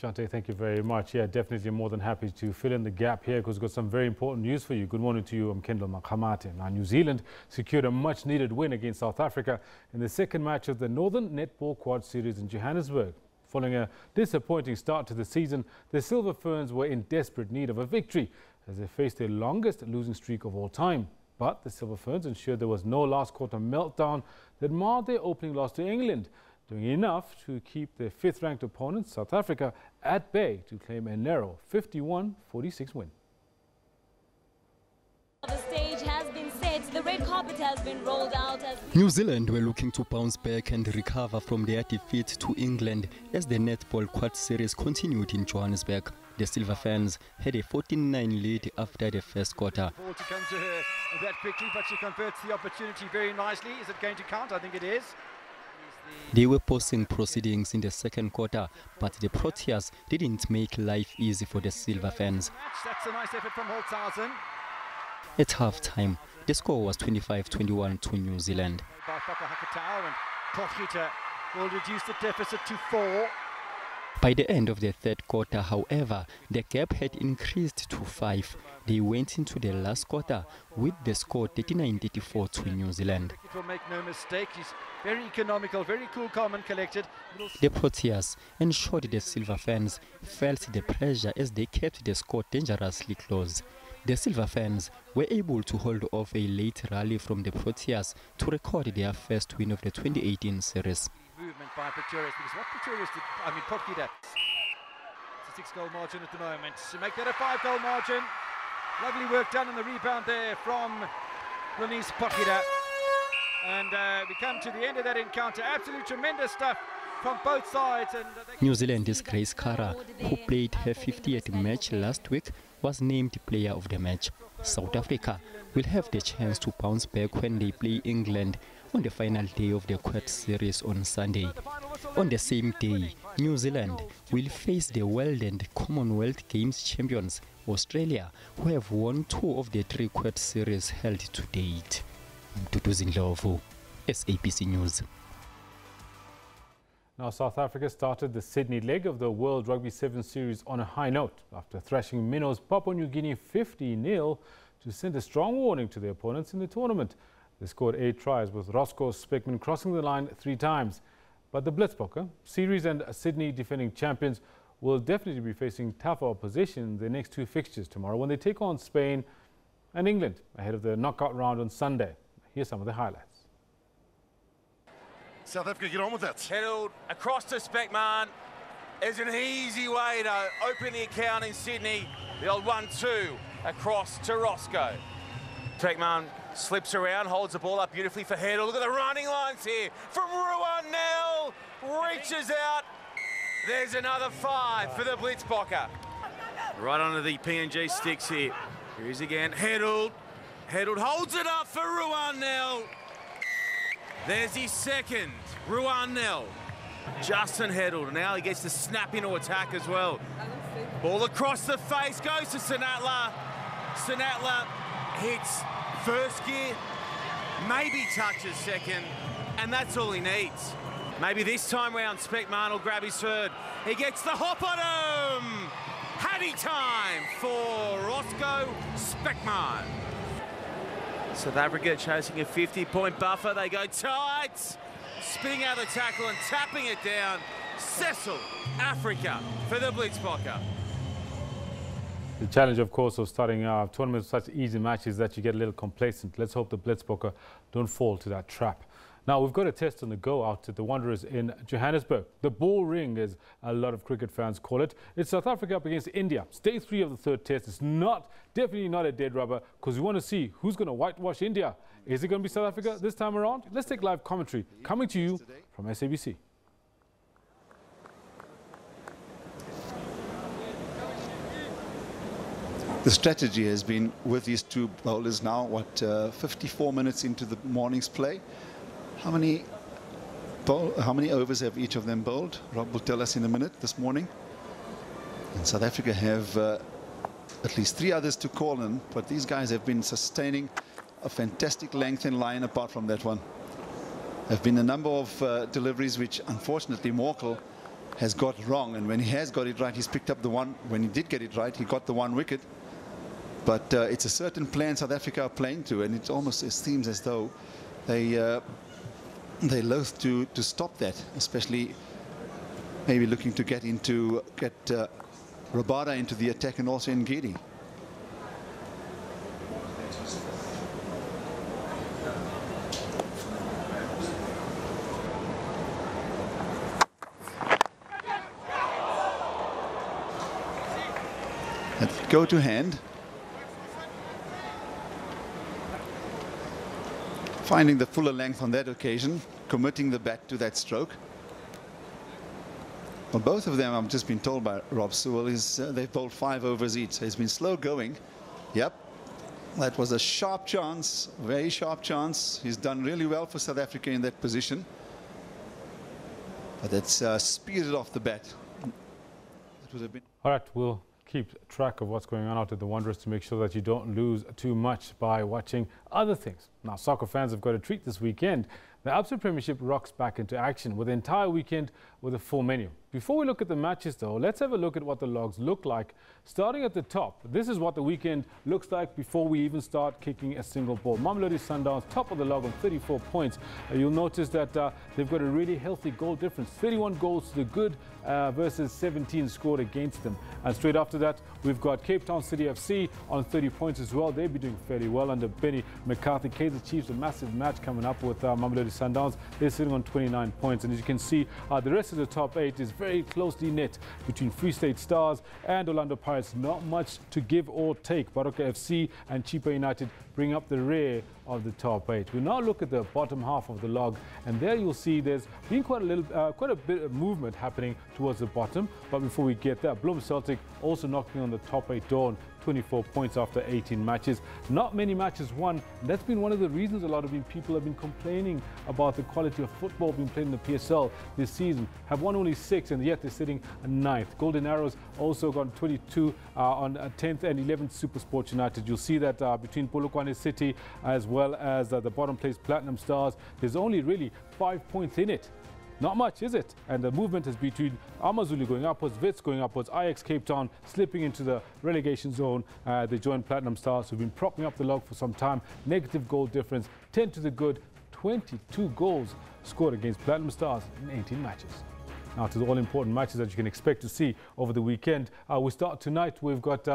S10: Shante, thank you very much. Yeah, definitely more than happy to fill in the gap here, because we've got some very important news for you. Good morning to you. I'm Kendall Makhamate. Now, New Zealand secured a much-needed win against South Africa in the second match of the Northern Netball Quad Series in Johannesburg. Following a disappointing start to the season, the Silver Ferns were in desperate need of a victory as they faced their longest losing streak of all time. But the Silver Ferns ensured there was no last-quarter meltdown that marred their opening loss to England, doing enough to keep their fifth-ranked opponent, South Africa, at bay to claim a narrow 51-46 win.
S3: The stage has been set. The red carpet carpet has been rolled out.
S8: New Zealand were looking to bounce back and recover from their defeat to England as the Netball Quad Series continued in Johannesburg. The Silver Fans had a 14-9 lead after the first quarter.
S16: Ball to come to her that quickly, but she converts the opportunity very nicely. Is it going to count? I think it is.
S8: They were pausing proceedings in the second quarter, but the Proteas didn't make life easy for the Silver Fans.
S16: That's a nice effort from Holtzhausen.
S8: At half-time, the score was 25-21 to New Zealand.
S16: By Hakatau, and Potgieter will reduce the deficit to 4.
S8: By the end of the third quarter, however, the gap had increased to 5. They went into the last quarter with the score 39-34 to New Zealand.
S16: It will make no mistake. He's very economical, very cool, calm and collected.
S8: The Proteas ensured the Silver Fans felt the pressure as they kept the score dangerously close. The Silver Fans were able to hold off a late rally from the Proteas to record their first win of the 2018 series.
S16: Movement by Pretoria, because what Pretoria did, Potgieter. It's a 6-goal margin at the moment. To make that a 5-goal margin. Lovely work done on the rebound there from Lenise Potgieter. And we come to the end of that encounter. Absolutely tremendous stuff from both sides. And
S8: New Zealand's Grace Kara, who played her 50th match last week, was named player of the match. South Africa will have the chance to bounce back when they play England on the final day of the Quad Series on Sunday. On the same day, New Zealand will face the World and Commonwealth Games champions, Australia, who have won 2 of the 3 Quad Series held to date. Mduduzi Ndlovu, SABC News.
S10: Now, South Africa started the Sydney leg of the World Rugby 7 Series on a high note after thrashing Minnows Papua New Guinea 50-0 to send a strong warning to their opponents in the tournament. They scored 8 tries, with Roscoe Speckman crossing the line 3 times. But the Blitzbokke, series and Sydney defending champions, will definitely be facing tougher opposition in their next 2 fixtures tomorrow when they take on Spain and England ahead of the knockout round on Sunday. Here's some of the highlights.
S20: South Africa get on with that.
S22: Headed across to Speckman is an easy way to open the account in Sydney. The old 1-2 across to Roscoe. Speckman slips around, holds the ball up beautifully for Heddle. Look at the running lines here from Ruan Nel. Reaches out. There's another 5 for the Blitzbokke. Right onto the PNG sticks here. Here he is again. Heddle. Heddle holds it up for Ruan Nel. There's his second. Ruan Nel. Justin Heddle. Now he gets to snap into attack as well. Ball across the face goes to Sinatla. Sinatla hits first gear, maybe touches second, and that's all he needs. Maybe this time round Speckman will grab his third. He gets the hop on him! Hattie time for Roscoe Speckman. South Africa chasing a 50-point buffer. They go tight, spinning out the tackle and tapping it down. Cecil, Africa for the Blitzbokke.
S10: The challenge, of course, of starting tournaments with such easy matches that you get a little complacent. Let's hope the Blitzbokke don't fall to that trap. Now, we've got a test on the go out at the Wanderers in Johannesburg. The ball ring, as a lot of cricket fans call it. It's South Africa up against India. Stage 3 of the third test. It's definitely not a dead rubber, because we want to see who's going to whitewash India. Is it going to be South Africa this time around? Let's take live commentary coming to you from SABC.
S26: The strategy has been with these 2 bowlers now, 54 minutes into the morning's play. How many overs have each of them bowled? Rob will tell us in a minute this morning. And South Africa have at least 3 others to call in, but these guys have been sustaining a fantastic length in line apart from that one. There have been a number of deliveries which unfortunately Morkel has got wrong, and when he has got it right, he's picked up the one. When he did get it right, he got the 1 wicket. But it's a certain plan South Africa are playing to, and it almost seems as though they're loath to stop that, especially maybe looking to get Rabada into the attack and also Ngidi. Go to hand. finding the fuller length on that occasion, committing the bat to that stroke. Well, both of them, I've just been told by Rob Sewell, they've bowled 5 overs each. So he's been slow going. Yep, that was a sharp chance, very sharp chance. He's done really well for South Africa in that position. But it's speeded off the bat. It would have been.
S10: All right, we'll keep track of what's going on out at the Wanderers to make sure that you don't lose too much by watching other things. Now, soccer fans have got a treat this weekend. The Absa Premiership rocks back into action with the entire weekend with a full menu. Before we look at the matches, though, let's have a look at what the logs look like. Starting at the top, this is what the weekend looks like before we even start kicking a single ball. Mamelodi Sundowns, top of the log on 34 points. You'll notice that they've got a really healthy goal difference. 31 goals to the good versus 17 scored against them. And straight after that, we've got Cape Town City FC on 30 points as well. They'll be doing fairly well under Benny McCarthy. Kaizer Chiefs, a massive match coming up with Mamelodi Sundowns. They're sitting on 29 points. And as you can see, the rest of the top 8 is very closely knit between Free State Stars and Orlando Pirates. Not much to give or take. Baroka FC and Chipa United bring up the rear of the top 8. We now look at the bottom half of the log, and there you'll see there's been quite a bit of movement happening towards the bottom. But before we get there, Bloem Celtic also knocking on the top 8 door, 24 points after 18 matches. Not many matches won. That's been one of the reasons a lot of people have been complaining about the quality of football being played in the PSL this season. Have won only 6, and yet they're sitting 9th. Golden Arrows also got 22 on 10th and 11th SuperSport United. You'll see that between Polokwane City as well as the bottom place Platinum Stars, there's only really 5 points in it. Not much, is it? And the movement is between Amazulu going upwards, Wits going upwards, Ajax Cape Town slipping into the relegation zone. They join Platinum Stars, who've been propping up the log for some time. Negative goal difference, 10 to the good, 22 goals scored against Platinum Stars in 18 matches. Now to the all-important matches that you can expect to see over the weekend. We start tonight. We've got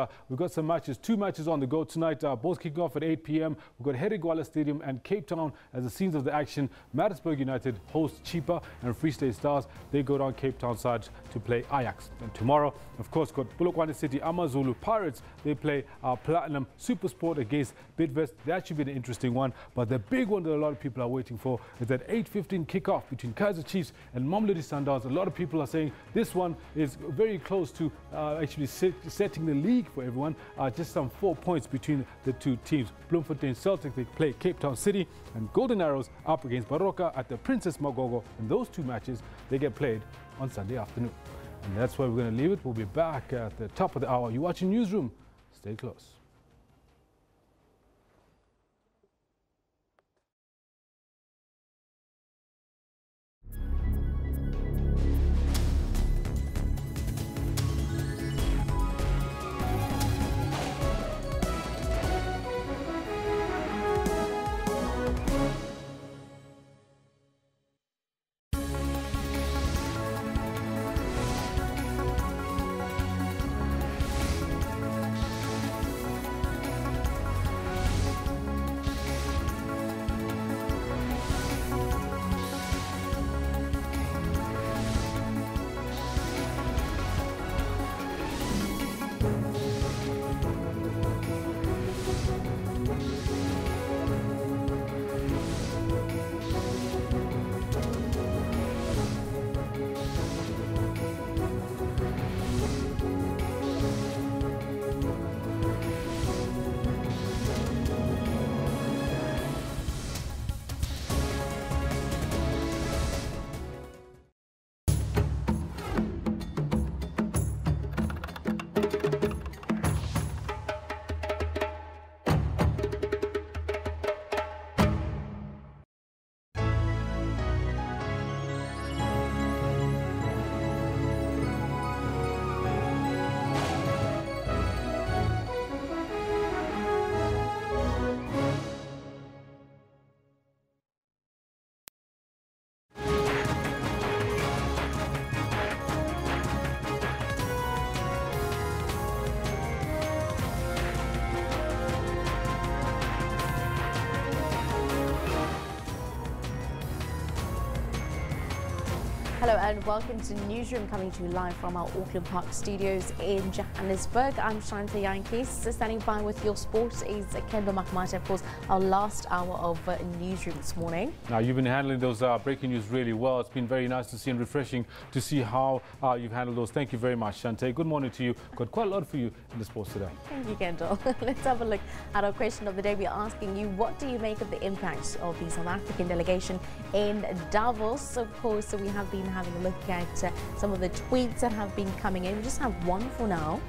S10: some matches, 2 matches on the go tonight, both kicking off at 8 p.m. We've got Herigwala Stadium and Cape Town as the scenes of the action. Maritzburg United host Chipa, and Free State Stars, they go down Cape Town side to play Ajax. And tomorrow, of course, got Polokwane City Amazulu Pirates. They play Platinum SuperSport against Bidvest. That should be an interesting one. But the big one that a lot of people are waiting for is that 8:15 kickoff between Kaizer Chiefs and Mamelodi Sundowns. A lot of people are saying this one is very close to actually setting the league for everyone. Just some 4 points between the two teams. Bloemfontein Celtic, they play Cape Town City, and Golden Arrows up against Baroka at the Princess Magogo. And those 2 matches, they get played on Sunday afternoon. And that's where we're going to leave it. We'll be back at the top of the hour. You're watching Newsroom. Stay close.
S1: Hello and welcome to Newsroom, coming to you live from our Auckland Park studios in Johannesburg. I'm Shante Yankees. Standing by with your sports is Kendall Makmate, of course, our last hour of Newsroom this morning. Now, you've been handling those breaking news really well. It's been very nice to see and refreshing to see how you've handled those. Thank you very much, Shante. Good morning to you. Got quite a lot for you in the sports today. Thank you, Kendall. Let's have a look at our question of the day. We're asking you, what do you make of the impact of the South African delegation in Davos? Of course, we have been having a look at some of the tweets that have been coming in. We just have one for now.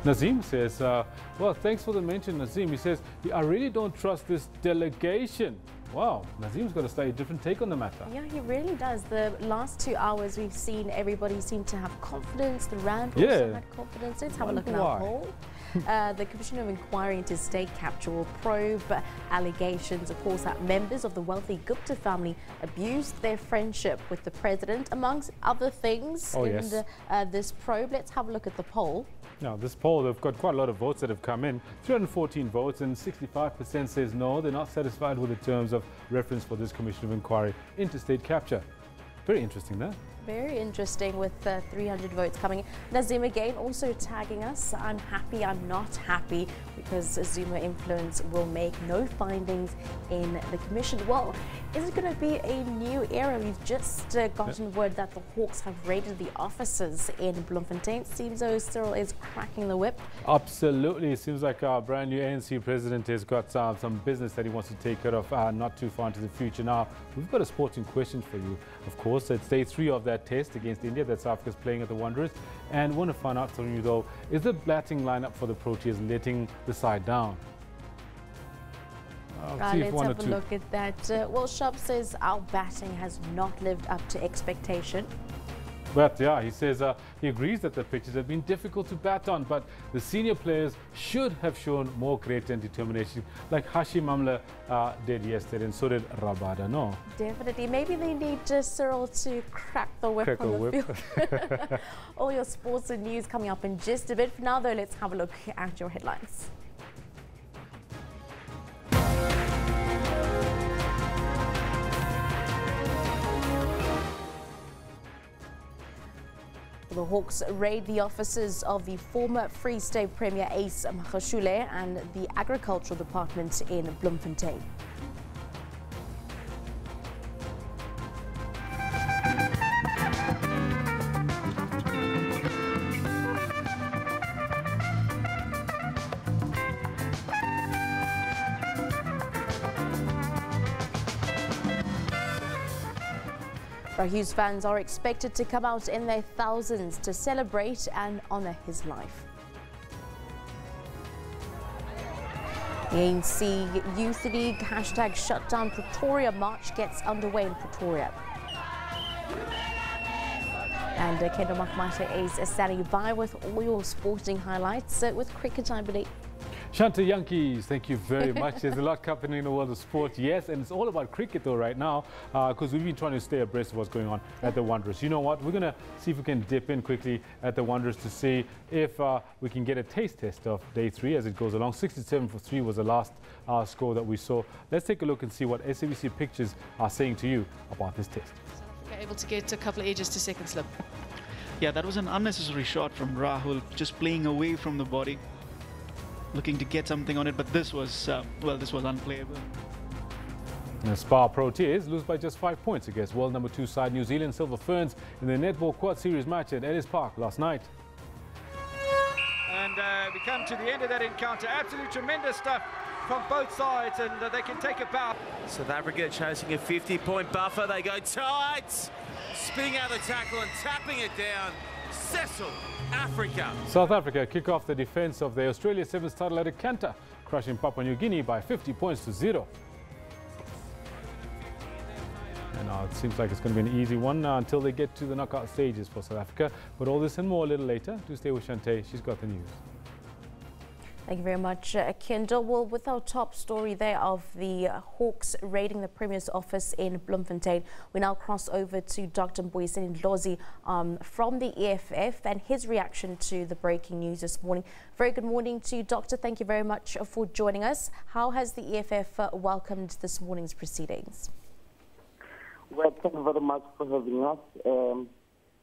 S1: Nazim says, well, thanks for the mention, Nazim. He says, I really don't trust this delegation. Wow, Nazim's got a slightly different take on the matter. Yeah, he really does. The last 2 hours we've seen everybody seem to have confidence. The Rand also had confidence. Let's have a look at our poll. The Commission of Inquiry into State Capture will probe allegations, of course, that members of the wealthy Gupta family abused their friendship with the president, amongst other things in this probe. Let's have a look at the poll. Now, this poll, they've got quite a lot of votes that have come in, 314 votes, and 65% says no, they're not satisfied with the terms of reference for this Commission of Inquiry into State Capture. Very interesting, that. Very interesting, with 300 votes coming in. Nazim again also tagging us. I'm happy, I'm not happy, because Zuma influence will make no findings in the commission. Well, is it going to be a new era? We've just gotten word that the Hawks have raided the offices in Bloemfontein. Seems though Cyril is cracking the whip. Absolutely. It seems like our brand new ANC president has got some business that he wants to take care of not too far into the future. Now, we've got a sporting question for you. Of course, it's day 3 of that test against India that South Africa's playing at the Wanderers, and want to find out from you though, is the batting lineup for the Proteas letting the side down? Let's have a look at that. Well, Shub says our batting has not lived up to expectation. But yeah, he says he agrees that the pitches have been difficult to bat on, but the senior players should have shown more grit and determination, like Hashim Amla did yesterday, and so did Rabada. No, definitely. Maybe they need Cyril to crack the whip on the field. All your sports and news coming up in just a bit. For now, though, let's have a look at your headlines. The Hawks raid the offices of the former Free State Premier Ace Magashule and the Agricultural Department in Bloemfontein. Bra Hugh's fans are expected to come out in their thousands to celebrate and honour his life. The ANC Youth League #Shutdown Pretoria march gets underway in Pretoria. And Kendall Makmate is standing by with all your sporting highlights with cricket, I believe. Shante Yankees, thank you very much. There's a lot happening in the world of sport, yes, and it's all about cricket though right now, because we've been trying to stay abreast of what's going on at the Wanderers. You know what? We're going to see if we can dip in quickly at the Wanderers to see if we can get a taste test of day 3 as it goes along. 67 for 3 was the last score that we saw. Let's take a look and see what SABC pictures are saying to you about this test.
S3: South Africa able to get a couple of edges to second slip. Yeah, that was an unnecessary shot from Rahul, just playing away from the body, looking to get something on it, but this was, well, this was unplayable.
S10: The Spa Proteas lose by just 5 points against world number 2 side New Zealand Silver Ferns in the Netball Quad Series match at Ellis Park last night.
S16: And we come to the end of that encounter. Absolutely tremendous stuff from both sides, and they can take a bow.
S22: South Africa chasing a 50-point buffer. They go tight, spinning out the tackle and tapping it down. Cecil, Africa.
S10: South Africa kick off the defence of the Australia Sevens title at a canter, crushing Papua New Guinea by 50 points to 0. And now it seems like it's going to be an easy one until they get to the knockout stages for South Africa. But all this and more a little later. Do stay with Shante. She's got the news.
S1: Thank you very much, Kendall. Well, with our top story there of the Hawks raiding the Premier's office in Bloemfontein, we now cross over to Dr. Mbuyiseni Ndlozi from the EFF and his reaction to the breaking news this morning. Very good morning to you, Doctor. Thank you very much for joining us. How has the EFF welcomed this morning's proceedings?
S11: Well, thank you very much for having us.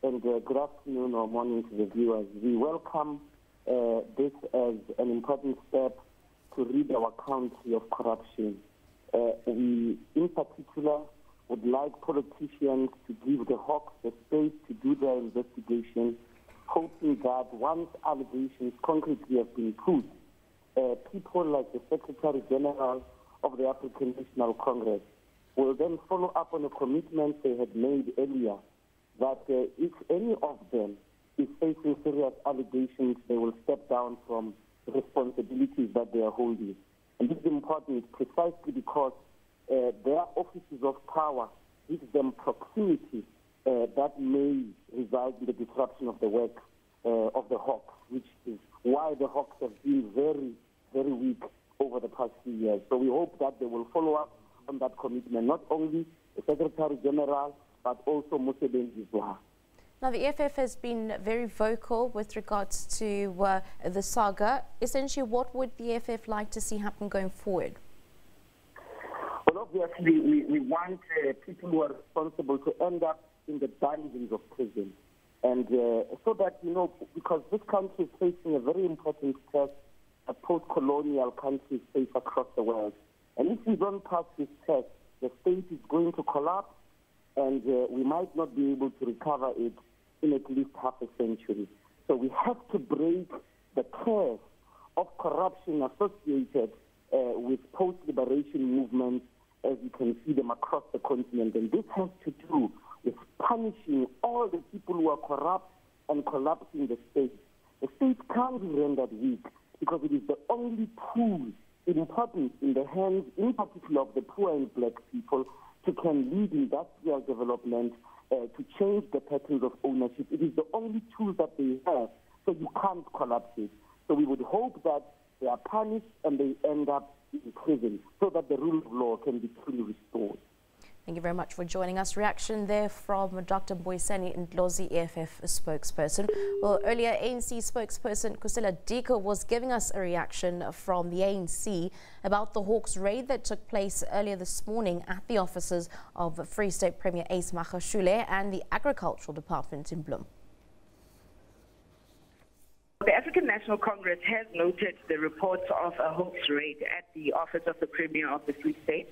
S4: and good afternoon or morning to the viewers. We welcome this as an important step to rid our country of corruption. We, in particular, would like politicians to give the Hawks the space to do their investigation, hoping that once allegations concretely have been proved, people like the Secretary General of the African National Congress will then follow up on a commitment they had made earlier that if any of them is facing serious allegations, they will step down from responsibilities that they are holding. And this is important precisely because their offices of power give them proximity that may result in the disruption of the work of the Hawks, which is why the Hawks have been very, very weak over the past few years. So we hope that they will follow up on that commitment, not only the Secretary General, but also Masekela as well.
S1: Now, the EFF has been very vocal with regards to the saga. Essentially, what would the EFF like to see happen going forward?
S4: Well, obviously, we want people who are responsible to end up in the dungeons of prison. And so that, you know, because this country is facing a very important test that post-colonial countries face across the world. And if we don't pass this test, the state is going to collapse, and we might not be able to recover it in at least half a century. So we have to break the curse of corruption associated with post-liberation movements as you can see them across the continent. And this has to do with punishing all the people who are corrupt and collapsing the state. The state can't be rendered weak because it is the only tool important in the hands, in particular, of the poor and black people to can lead industrial development, to change the patterns of ownership. It is the only tool that they have, so you can't collapse it. So we would hope that they are punished and they end up in prison so that the rule of law can be truly restored.
S1: Thank you very much for joining us. Reaction there from Dr. Mboiseni Ndlozi, EFF spokesperson. Well, earlier, ANC spokesperson Kusela Diko was giving us a reaction from the ANC about the Hawks raid that took place earlier this morning at the offices of Free State Premier Ace Magashule and the Agricultural Department in Bloem.
S5: The African National Congress has noted the reports of a Hawks raid at the office of the Premier of the Free State.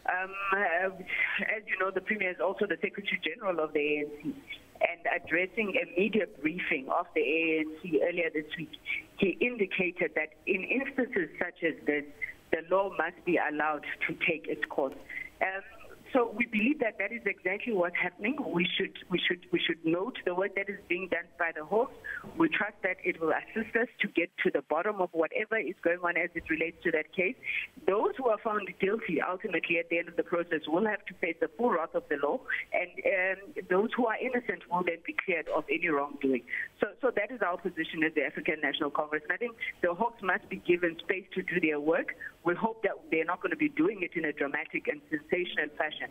S5: As you know, the Premier is also the Secretary General of the ANC, and addressing a media briefing of the ANC earlier this week, he indicated that in instances such as this, the law must be allowed to take its course. So we believe that that is exactly what's happening. We should note the work that is being done by the Hawks. We trust that it will assist us to get to the bottom of whatever is going on as it relates to that case. Those who are found guilty, ultimately at the end of the process, will have to face the full wrath of the law, and those who are innocent will then be cleared of any wrongdoing. So that is our position as the African National Congress. And I think the Hawks must be given space to do their work. We hope that they're not going to be doing it in a dramatic and sensational fashion,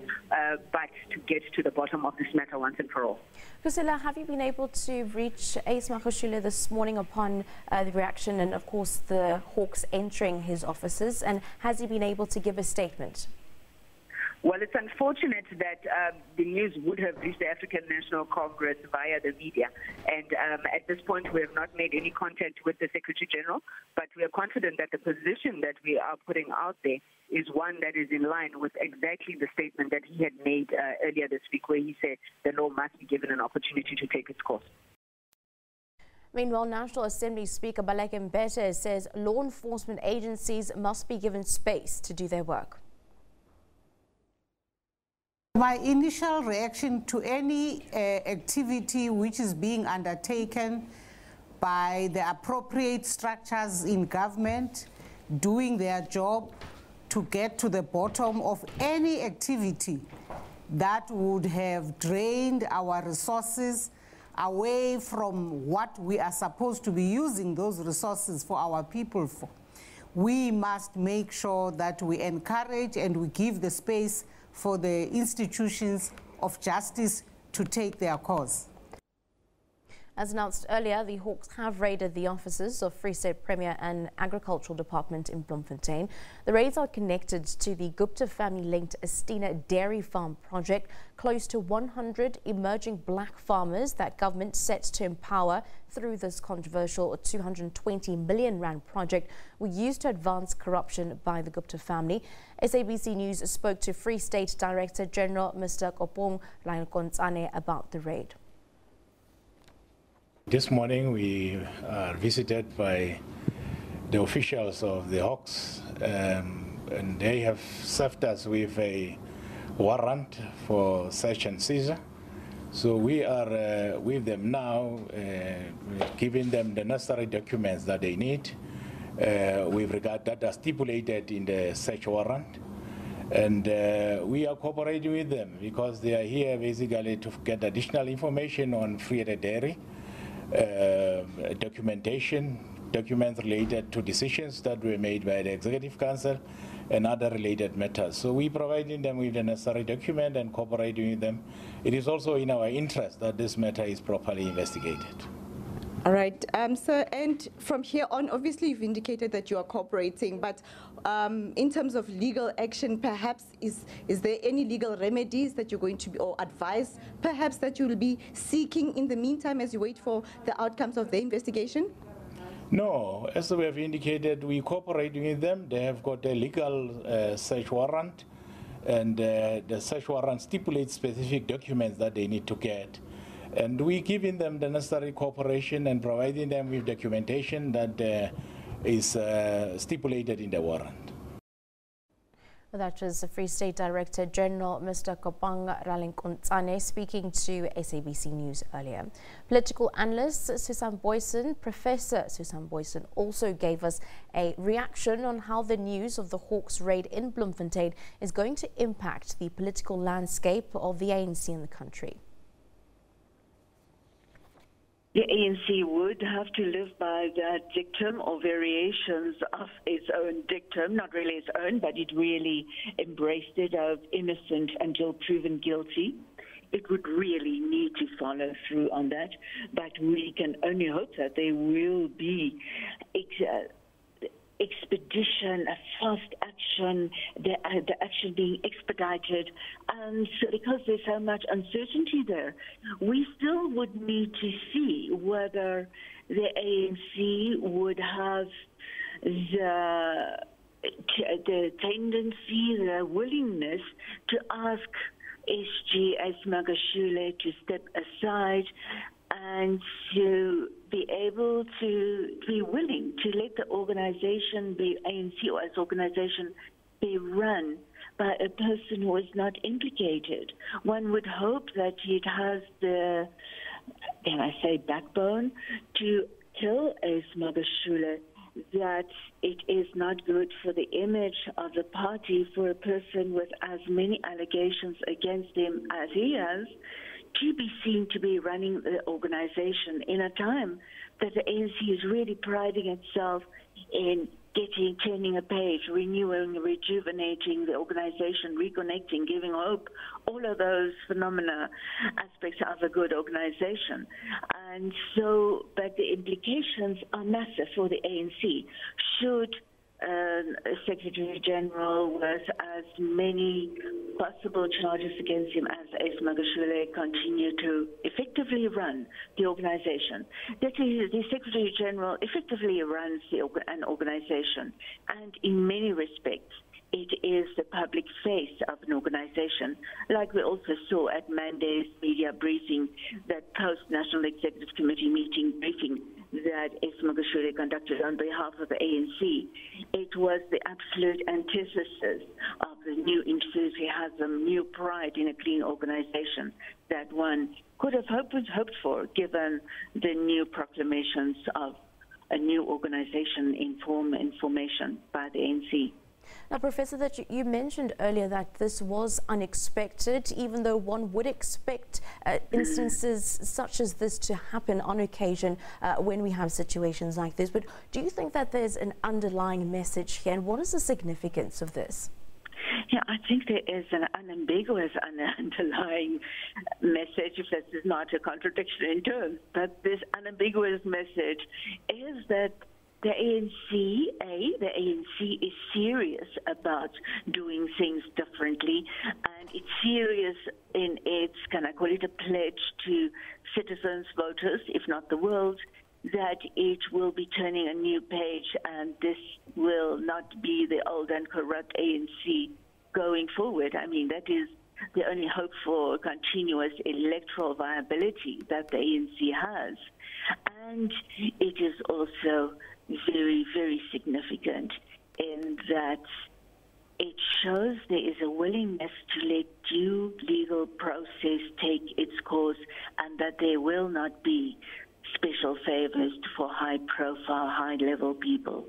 S5: but to get to the bottom of this matter once and for all.
S1: Kusela, have you been able to reach Ace Magashule this morning upon the reaction and, of course, the Hawks entering his offices? And has he been able to give a statement?
S5: Well, it's unfortunate that the news would have reached the African National Congress via the media. And at this point, we have not made any contact with the Secretary General, but we are confident that the position that we are putting out there is one that is in line with exactly the statement that he had made earlier this week, where he said the law must be given an opportunity to take its course.
S1: Meanwhile, National Assembly Speaker Baleka Mbete says law enforcement agencies must be given space to do their work.
S7: My initial reaction to any activity which is being undertaken by the appropriate structures in government doing their job to get to the bottom of any activity that would have drained our resources away from what we are supposed to be using those resources for our people for. We must make sure that we encourage and we give the space for the institutions of justice to take their course.
S1: As announced earlier, the Hawks have raided the offices of Free State Premier and Agricultural Department in Bloemfontein. The raids are connected to the Gupta family-linked Estina dairy farm project. Close to 100 emerging black farmers that government sets to empower through this controversial 220 million rand project were used to advance corruption by the Gupta family. SABC News spoke to Free State Director General Mr. Kopong Lainkontsane about the raid.
S11: This morning we are visited by the officials of the Hawks, and they have served us with a warrant for search and seizure. So we are with them now, giving them the necessary documents that they need with regard that are stipulated in the search warrant. And we are cooperating with them because they are here basically to get additional information on Free State Dairy. Documents related to decisions that were made by the Executive Council and other related matters. So we providing them with the necessary document and cooperating with them. It is also in our interest that this matter is properly investigated.
S12: All right, sir, and from here on, obviously you've indicated that you are cooperating, but in terms of legal action, perhaps, is there any legal remedies that you're going to be, or advice, perhaps, that you will be seeking in the meantime as you wait for the outcomes of the investigation?
S11: No, as we have indicated, we cooperating with them. They have got a legal search warrant, and the search warrant stipulates specific documents that they need to get. And we giving them the necessary cooperation and providing them with documentation that is stipulated in the warrant.
S1: Well, that was the Free State Director General Mr. Kopang Lainkontsane speaking to SABC News earlier. Political analyst Professor Susan Boyson also gave us a reaction on how the news of the Hawks raid in Bloemfontein is going to impact the political landscape of the ANC in the country.
S25: The ANC would have to live by that dictum or variations of its own dictum, not really its own, but it really embraced it of innocent until proven guilty. It would really need to follow through on that, but we can only hope that there will be expedition, a fast action, the action being expedited, and so because there's so much uncertainty there, we still would need to see whether the ANC would have the tendency, the willingness to ask SG Magashule to step aside and to be able to be willing to let the organization, be ANC or as organization, be run by a person who is not implicated. One would hope that it has the, can I say, backbone to tell Magashule that it is not good for the image of the party for a person with as many allegations against him as he has to be seen to be running the organization in a time that the ANC is really priding itself in turning a page, renewing, rejuvenating the organization, reconnecting, giving hope, all of those phenomena, aspects of a good organization. And so, but the implications are massive for the ANC. Should Secretary General with as many possible charges against him as Magashule continue to effectively run the organization. That is, the Secretary General effectively runs an organization, and in many respects, it is the public face of an organization, like we also saw at Monday's media briefing, that post-National Executive Committee meeting briefing that Magashule conducted on behalf of the ANC. It was the absolute antithesis of the new enthusiasm, new pride in a clean organization that one could have hoped for, given the new proclamations of a new organization in formation by the ANC.
S1: Now, Professor, that you mentioned earlier that this was unexpected, even though one would expect instances such as this to happen on occasion when we have situations like this. But do you think that there's an underlying message here, and what is the significance of this?
S25: Yeah, I think there is an unambiguous underlying message, if this is not a contradiction in terms, but this unambiguous message is that the ANC is serious about doing things differently, and it's serious in its, can I call it, a pledge to citizens, voters, if not the world, that it will be turning a new page, and this will not be the old and corrupt ANC going forward. I mean, that is the only hope for continuous electoral viability that the ANC has. And it is also very, very significant in that it shows there is a willingness to let due legal process take its course, and that there will not be special favors for high-profile, high-level people.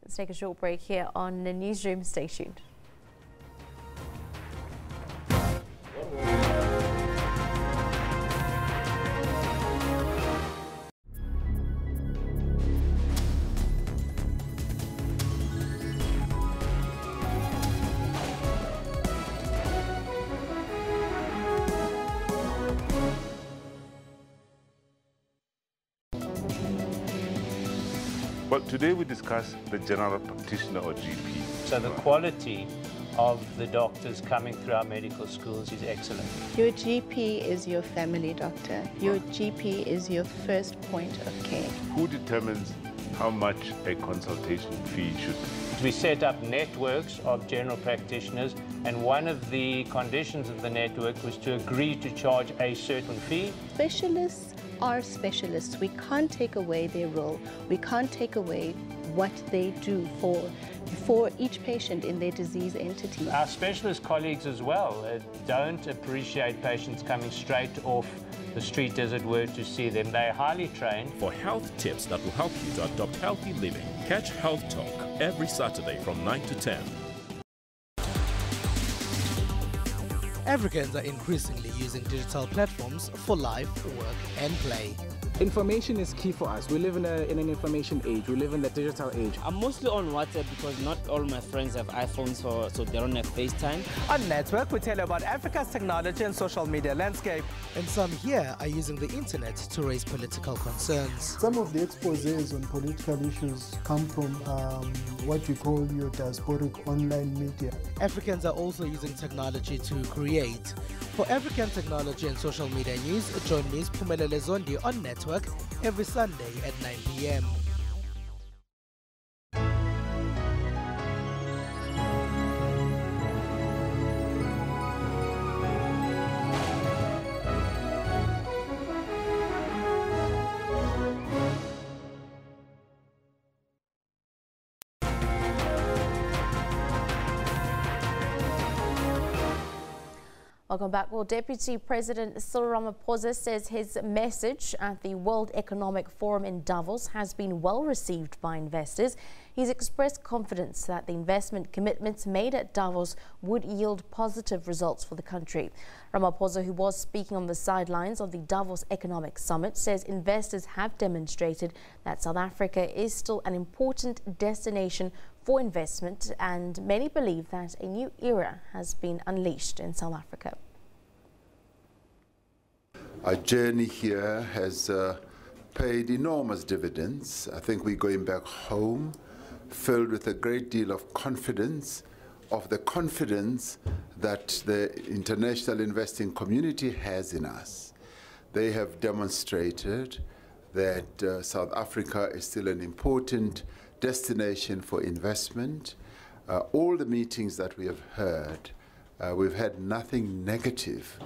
S1: Let's take a short break here on the Newsroom. Stay tuned.
S9: Well, today we discuss the general practitioner or GP.
S13: So the quality of the doctors coming through our medical schools is excellent.
S18: Your GP is your family doctor. Your GP is your first point of care.
S9: Who determines how much a consultation fee should be?
S13: We set up networks of general practitioners, and one of the conditions of the network was to agree to charge a certain fee.
S18: Specialists are specialists. We can't take away their role. We can't take away what they do for each patient in their disease entity.
S13: Our specialist colleagues as well don't appreciate patients coming straight off the street, as it were, to see them. They're highly trained.
S20: For health tips that will help you to adopt healthy living, catch Health Talk every Saturday from 9 to 10.
S21: Africans are increasingly using digital platforms for life, work and play.
S24: Information is key for us. We live in an information age. We live in the digital age.
S27: I'm mostly on WhatsApp because not all my friends have iPhones, so they don't have FaceTime.
S21: On Network, we tell you about Africa's technology and social media landscape. And some here are using the internet to raise political concerns.
S28: Some of the exposés on political issues come from what we call your diasporic online media.
S21: Africans are also using technology to create. For African technology and social media news, join me, Phumelele Zondi, on Network every Sunday at 9 p.m.
S1: Welcome back. Well, Deputy President Cyril Ramaphosa says his message at the World Economic Forum in Davos has been well received by investors. He's expressed confidence that the investment commitments made at Davos would yield positive results for the country. Ramaphosa, who was speaking on the sidelines of the Davos Economic Summit, says investors have demonstrated that South Africa is still an important destination for investment, and many believe that a new era has been unleashed in South Africa.
S15: Our journey here has paid enormous dividends. I think we're going back home filled with a great deal of confidence, that the international investing community has in us. They have demonstrated that South Africa is still an important destination for investment. All the meetings that we have heard, we've had nothing negative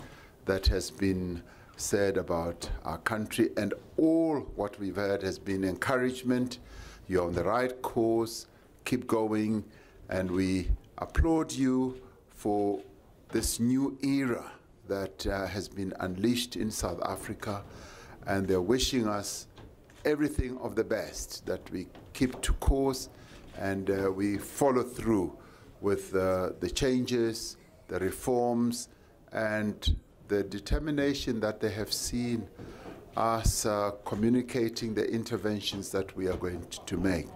S15: that has been said about our country, and all what we've heard has been encouragement. You're on the right course, keep going, and we applaud you for this new era that has been unleashed in South Africa, and they're wishing us everything of the best, that we keep to course and we follow through with the changes, the reforms, and the determination that they have seen us communicating the interventions that we are going to make.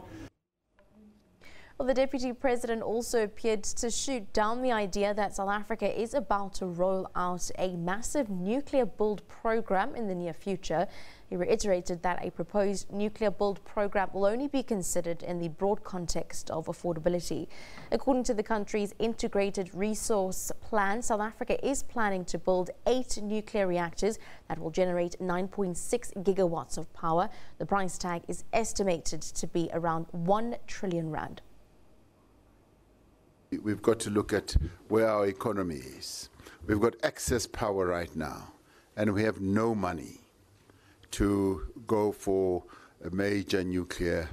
S1: Well, the Deputy President also appeared to shoot down the idea that South Africa is about to roll out a massive nuclear build program in the near future. He reiterated that a proposed nuclear build program will only be considered in the broad context of affordability. According to the country's integrated resource plan, South Africa is planning to build 8 nuclear reactors that will generate 9.6 gigawatts of power. The price tag is estimated to be around 1 trillion rand.
S15: We've got to look at where our economy is. We've got excess power right now, and we have no money to go for a major nuclear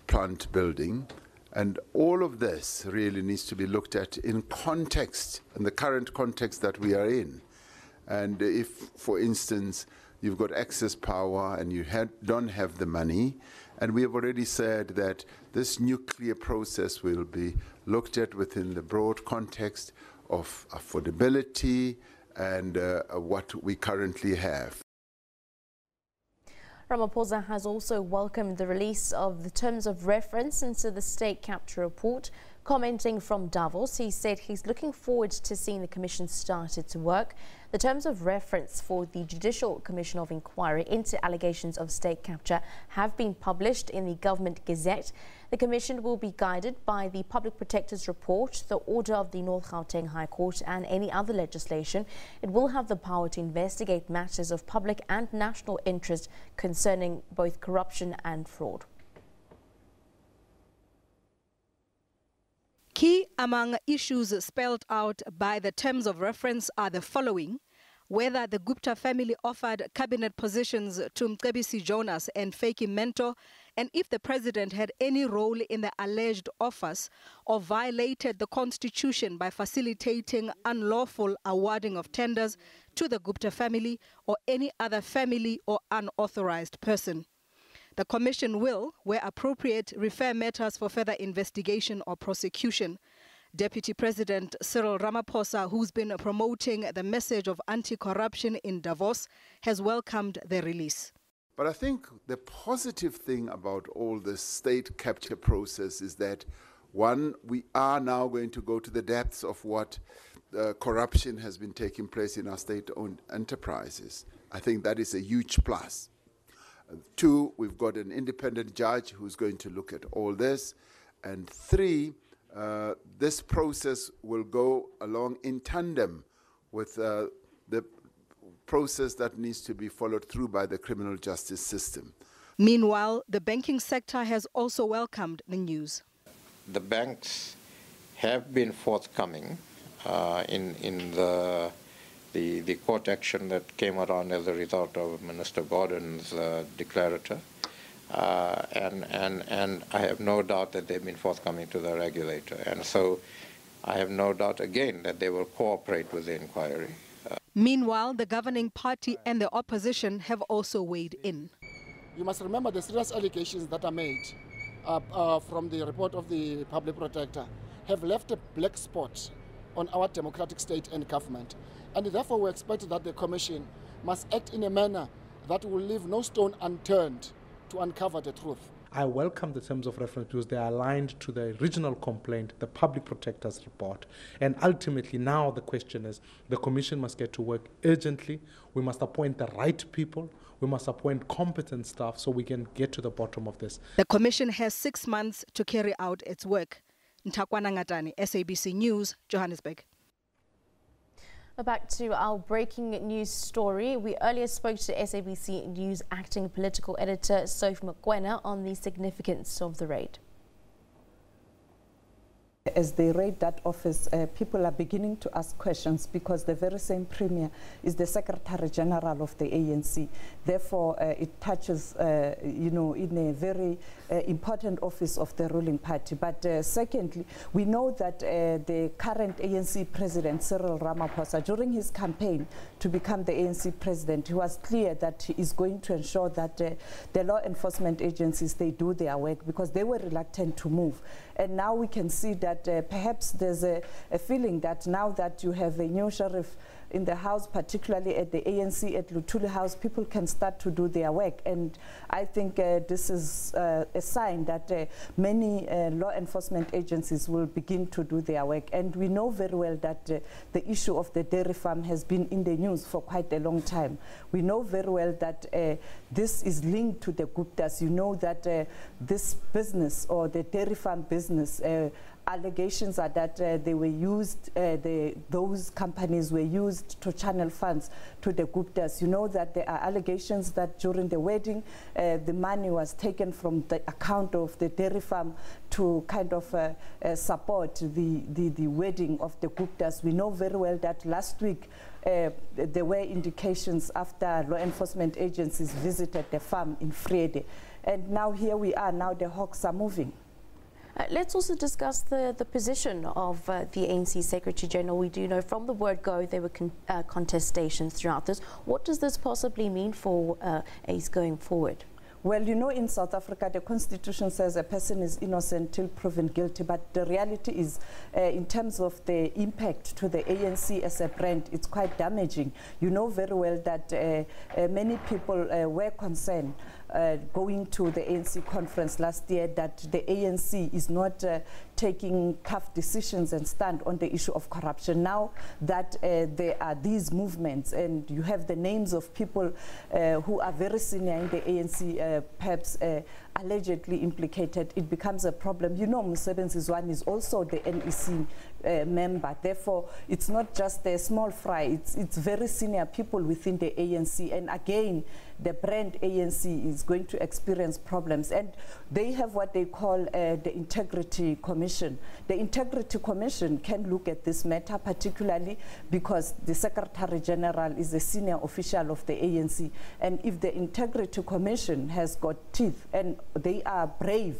S15: plant building. And all of this really needs to be looked at in context, in the current context that we are in. And if, for instance, you've got excess power and you don't have the money, and we have already said that this nuclear process will be looked at within the broad context of affordability and what we currently have.
S1: Ramaphosa has also welcomed the release of the terms of reference into the state capture report. Commenting from Davos, he said he's looking forward to seeing the commission started to work. The terms of reference for the Judicial Commission of Inquiry into allegations of state capture have been published in the Government Gazette. The commission will be guided by the Public Protector's report, the order of the North Gauteng High Court and any other legislation. It will have the power to investigate matters of public and national interest concerning both corruption and fraud.
S2: Key among issues spelled out by the terms of reference are the following: whether the Gupta family offered cabinet positions to Mcebisi Jonas and Feki Mento, and if the president had any role in the alleged offers or violated the constitution by facilitating unlawful awarding of tenders to the Gupta family or any other family or unauthorized person. The commission will, where appropriate, refer matters for further investigation or prosecution. Deputy President Cyril Ramaphosa, who's been promoting the message of anti-corruption in Davos, has welcomed the release.
S15: But I think the positive thing about all this state capture process is that, one, we are now going to go to the depths of what corruption has been taking place in our state-owned enterprises. I think that is a huge plus. Two, we've got an independent judge who's going to look at all this. And three, this process will go along in tandem with the process that needs to be followed through by the criminal justice system.
S2: Meanwhile, the banking sector has also welcomed the news.
S6: The banks have been forthcoming in the court action that came around as a result of Minister Gordon's declarator. And I have no doubt that they've been forthcoming to the regulator. And so I have no doubt again that they will cooperate with the inquiry.
S2: Meanwhile, the governing party and the opposition have also weighed in.
S8: You must remember the serious allegations that are made from the report of the Public Protector have left a black spot on our democratic state and government. And therefore we expect that the Commission must act in a manner that will leave no stone unturned to uncover the truth.
S24: I welcome the terms of reference because they are aligned to the original complaint, the Public Protector's report. And ultimately now the question is, the Commission must get to work urgently. We must appoint the right people. We must appoint competent staff so we can get to the bottom of this.
S2: The Commission has 6 months to carry out its work. Ntakwana Ngatani, SABC News, Johannesburg.
S1: Back to our breaking news story. We earlier spoke to SABC News acting political editor Sophie Mokoena on the significance of the raid.
S14: As they raid that office, people are beginning to ask questions because the very same premier is the Secretary General of the ANC. Therefore, it touches, in a very important office of the ruling party. But secondly, we know that the current ANC president, Cyril Ramaphosa, during his campaign to become the ANC president, he was clear that he is going to ensure that the law enforcement agencies, they do their work because they were reluctant to move. And now we can see that perhaps there's a feeling that now that you have a new sheriff in the house, particularly at the ANC at Luthuli House, people can start to do their work. And I think this is a sign that many law enforcement agencies will begin to do their work. And we know very well that the issue of the dairy farm has been in the news for quite a long time. We know very well that this is linked to the Guptas. You know that this business, or the dairy farm business, allegations are that they were used, those companies were used to channel funds to the Guptas. You know that there are allegations that during the wedding, the money was taken from the account of the dairy farm to kind of support the wedding of the Guptas. We know very well that last week there were indications after law enforcement agencies visited the farm in Vrede. And now here we are, now the hawks are moving.
S1: Let's also discuss the position of the ANC Secretary General. We do know from the word go there were contestations throughout this. What does this possibly mean for ACE going forward?
S14: Well, you know, in South Africa, the Constitution says a person is innocent till proven guilty, but the reality is, in terms of the impact to the ANC as a brand, it's quite damaging. You know very well that many people were concerned going to the ANC conference last year that the ANC is not taking tough decisions and stand on the issue of corruption. Now that there are these movements and you have the names of people who are very senior in the ANC, perhaps allegedly implicated, it becomes a problem. You know, Msebenzi Zwane is also the NEC member. Therefore, it's not just a small fry, it's very senior people within the ANC. And again, the brand ANC is going to experience problems. And they have what they call the Integrity Commission. The Integrity Commission can look at this matter, particularly because the Secretary General is a senior official of the ANC. And if the Integrity Commission has got teeth and they are brave,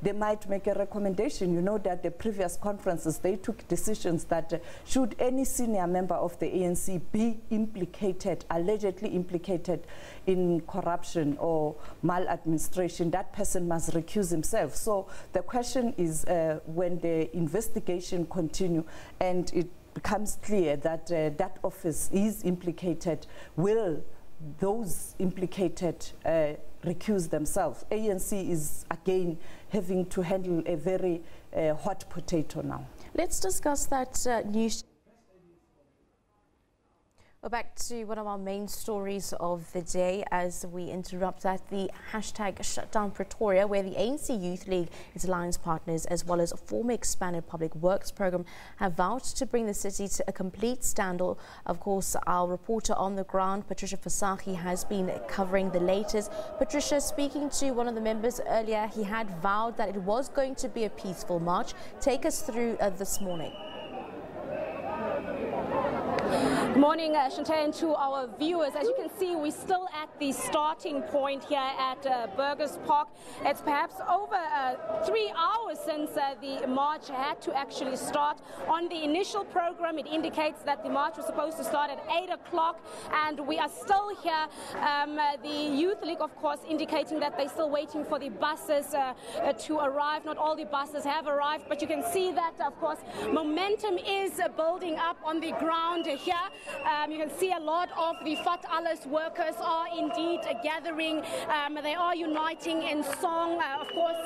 S14: they might make a recommendation. You know that the previous conferences, they took decisions that should any senior member of the ANC be implicated, allegedly implicated in corruption or maladministration, that person must recuse himself. So the question is, when the investigation continue and it becomes clear that that office is implicated, will those implicated recuse themselves? ANC is again having to handle a very hot potato now.
S1: Let's discuss that news. We're back to one of our main stories of the day as we interrupt at the hashtag Shutdown Pretoria, where the ANC Youth League, its alliance partners, as well as a former expanded public works program, have vowed to bring the city to a complete standstill. Of course, our reporter on the ground, Patricia Fasaki, has been covering the latest. Patricia, speaking to one of the members earlier, he had vowed that it was going to be a peaceful march. Take us through this morning.
S3: Good morning, Shantae, and to our viewers. As you can see, we're still at the starting point here at Burgers Park. It's perhaps over 3 hours since the march had to actually start. On the initial program, it indicates that the march was supposed to start at 8 o'clock, and we are still here. The Youth League, of course, indicating that they're still waiting for the buses to arrive. Not all the buses have arrived, but you can see that, of course, momentum is building up on the ground here. You can see a lot of the Fat Alles workers are indeed gathering. They are uniting in song. Of course,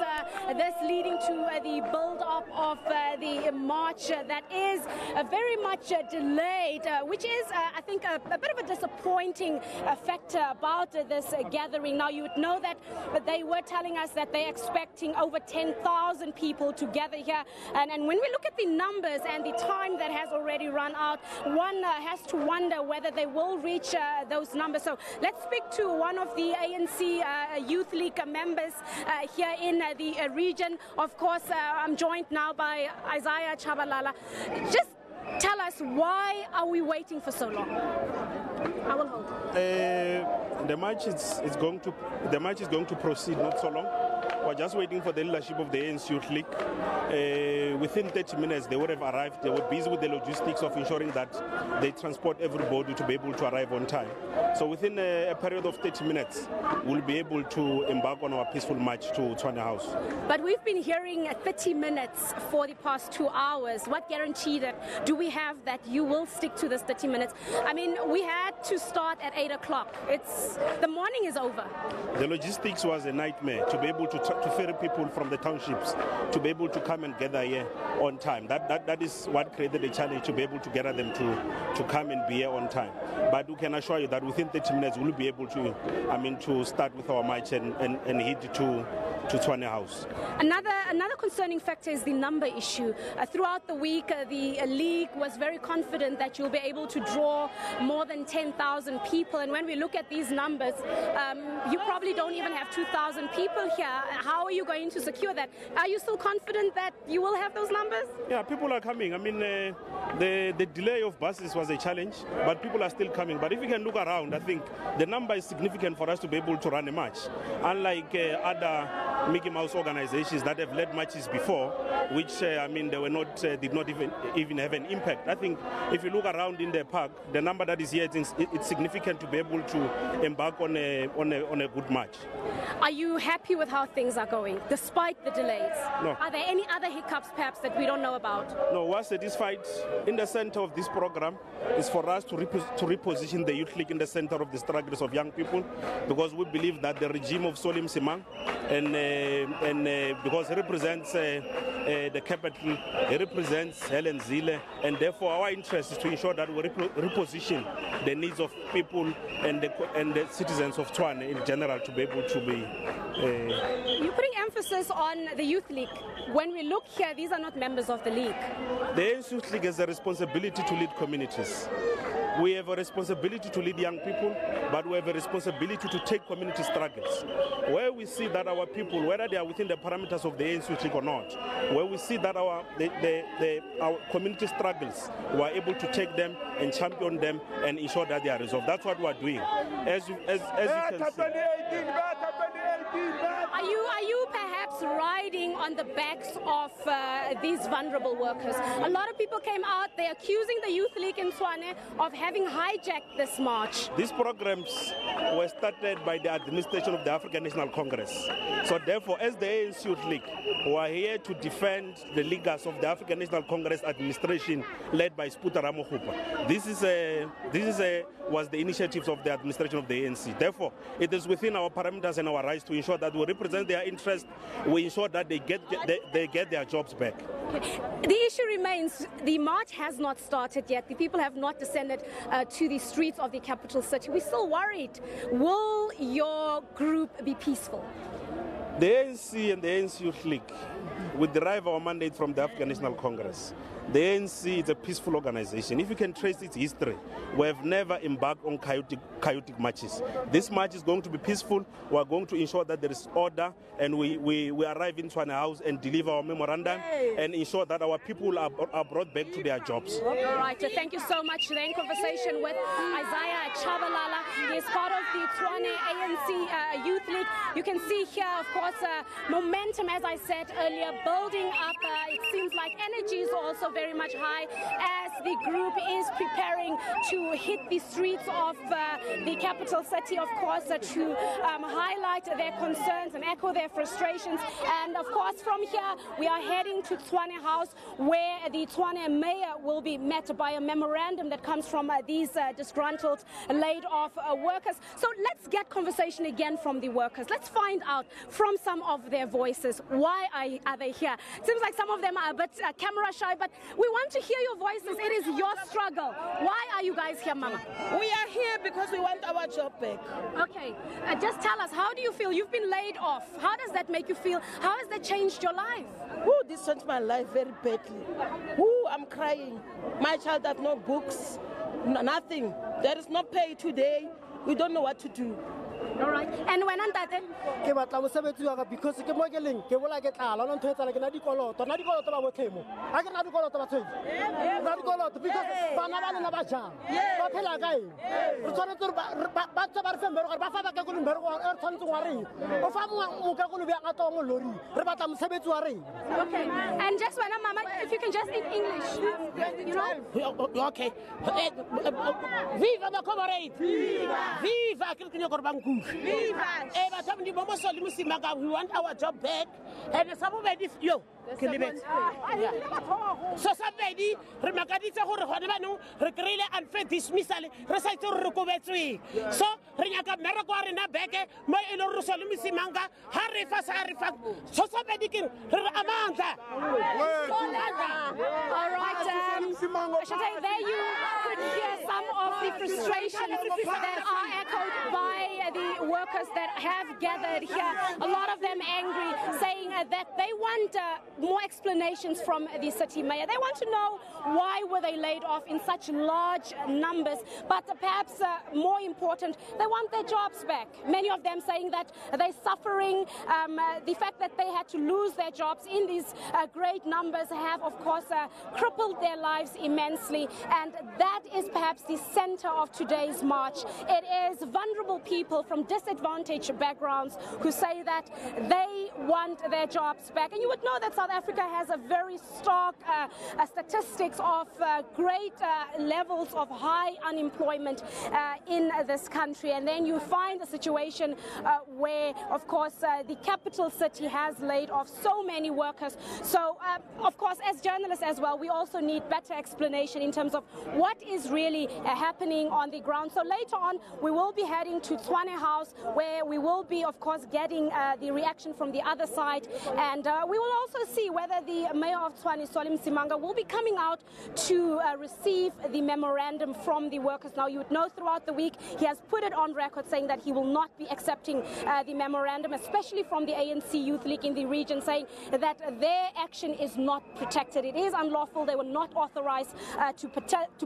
S3: this leading to the build-up of the march that is very much delayed, which is, I think, a bit of a disappointing factor about this gathering. Now, you would know that they were telling us that they're expecting over 10,000 people to gather here. And when we look at the numbers and the time that has already run out, one has to wonder whether they will reach those numbers. So let's speak to one of the ANC Youth League members here in the region. Of course, I'm joined now by Isaiah Chabalala. Just tell us, why are we waiting for so long? I will hold.
S10: The march is going to proceed not so long.
S4: We're just waiting for the leadership of the ANC Youth League. Within 30 minutes, they would have arrived. They were busy with the logistics of ensuring that they transport everybody to be able to arrive on time. So within a period of 30 minutes, we'll be able to embark on our peaceful march to Tshwane House.
S3: But we've been hearing 30 minutes for the past 2 hours. What guarantee do we have that you will stick to this 30 minutes? I mean, we had to start at 8 o'clock. The morning is over.
S4: The logistics was a nightmare to be able to ferry people from the townships to be able to come and gather here on time. That is what created a challenge, to be able to gather them to come and be here on time. But we can assure you that within 30 minutes we'll be able to start with our march and head to Tshwane House.
S3: Another concerning factor is the number issue. Throughout the week, the league was very confident that you'll be able to draw more than 10,000 people. And when we look at these numbers, you probably don't even have 2,000 people here. How are you going to secure that? Are you still confident that you will have those numbers?
S4: Yeah, people are coming. I mean, the delay of buses was a challenge, but people are still coming. But if you can look around, I think the number is significant for us to be able to run a march. Unlike other Mickey Mouse organizations that have led marches before, which they were not, did not even have an impact. I think if you look around in the park, the number that is here, it's significant to be able to embark on a good march.
S3: Are you happy with how things are going, despite the delays?
S4: No.
S3: Are there any other hiccups, perhaps, that we don't know about?
S4: No, we're satisfied. In the center of this program is for us to reposition the Youth League in the center of the struggles of young people, because we believe that the regime of Solim Simang, and because he represents the capital, he represents Helen Zille, and therefore our interest is to ensure that we reposition the needs of people and the citizens of Tshwane in general to be able to be.
S3: You're putting emphasis on the Youth League. When we look here, these are not members of the league.
S4: The ANC Youth League has a responsibility to lead communities. We have a responsibility to lead young people, but we have a responsibility to take community struggles. Where we see that our people, whether they are within the parameters of the ANC Youth League or not, where we see that our community struggles, we are able to take them and champion them and ensure that they are resolved. That's what we are doing. As you can see.
S3: Are you perhaps riding on the backs of these vulnerable workers? A lot of people came out, they're accusing the Youth League in Tshwane of having hijacked this march.
S4: These programs were started by the administration of the African National Congress. So therefore, as the ANC Youth League, we are here to defend the leaders of the African National Congress administration led by Sputa Ramaphosa. This was the initiatives of the administration of the ANC. Therefore, it is within our parameters and our rights to ensure that we represent their interests, we ensure that they get their jobs back.
S3: Okay. The issue remains, the march has not started yet. The people have not descended to the streets of the capital city. We're still worried. Will your group be peaceful?
S4: The ANC and the ANC Youth League, we derive our mandate from the African National Congress. The ANC is a peaceful organization. If you can trace its history, we have never embarked on chaotic marches. This march is going to be peaceful. We are going to ensure that there is order, and we arrive in Tshwane House and deliver our memorandum and ensure that our people are brought back to their jobs.
S3: All right, thank you so much. Then conversation with Isaiah Chabalala. He is part of the Tshwane ANC Youth League. You can see here, of course, momentum, as I said earlier, building up. It seems like energy is also very much high as the group is preparing to hit the streets of the capital city, of course, to highlight their concerns and echo their frustrations. And of course, from here, we are heading to Tshwane House, where the Tshwane mayor will be met by a memorandum that comes from these disgruntled, laid-off workers. So let's get conversation again from the workers. Let's find out from some of their voices, why are they here? Seems like some of them are a bit camera shy, but we want to hear your voices. It is your struggle. Why are you guys here, Mama?
S10: We are here because we want our job back.
S3: Okay, just tell us, how do you feel? You've been laid off. How does that make you feel? How has that changed your life?
S10: This changed my life very badly. I'm crying. My child has no books, nothing. There is no pay today. We don't know what to do.
S3: All right. And when I'm that,
S10: ke batla mosebetsi wa ka because ke mo ke leng ke bola ke tlala lo ntho etsa ke na dikoloto ba botlhemo a ke na dikoloto ba tshwedi na dikoloto because bana ba lena ba jang ba phela ka eng re tshwanetse ba tsa ba re fembere gore ba fa ba ke go lembere go re tshwanetse wa reng o fa mo ka go le bya ngata mo lori re batla mosebetsi wa reng.
S3: Okay. And just when mama, if you can just in English, you know.
S10: Okay. Viva the comrade! Viva! Viva! Viva! We want our job back. And somebody, yo, so somebody, Remakadita, Hodemanu, Recrele and Fed dismissal, Recite Rukovetri. So, Rinaka Maraguarina Beke, my Elorusalumisi manga, Harifas Harifak, so somebody can Amanda.
S3: All right, Shante, there you could hear some of the frustrations that are echoed by the workers that have gathered here. A lot of them angry, saying that they want more explanations from the city mayor. They want to know why were they laid off in such large numbers, but perhaps more important, they want their jobs back. Many of them saying that they're suffering. The fact that they had to lose their jobs in these great numbers have, of course, crippled their lives immensely, and that is perhaps the center of today's march. It is vulnerable people from disadvantaged backgrounds who say that they want their jobs back. And you would know that South Africa has a very stark statistics of great levels of high unemployment in this country. And then you find a situation where, of course, the capital city has laid off so many workers. So, of course, as journalists as well, we also need better explanation in terms of what is really happening on the ground. So later on, we will be heading to Tshwane House, where we will be, of course, getting the reaction from the other side. And we will also see whether the mayor of Tshwane, Solim Simanga, will be coming out to receive the memorandum from the workers. Now, you would know throughout the week, he has put it on record saying that he will not be accepting the memorandum, especially from the ANC Youth League in the region, saying that their action is not protected. It is unlawful. They were not authorized to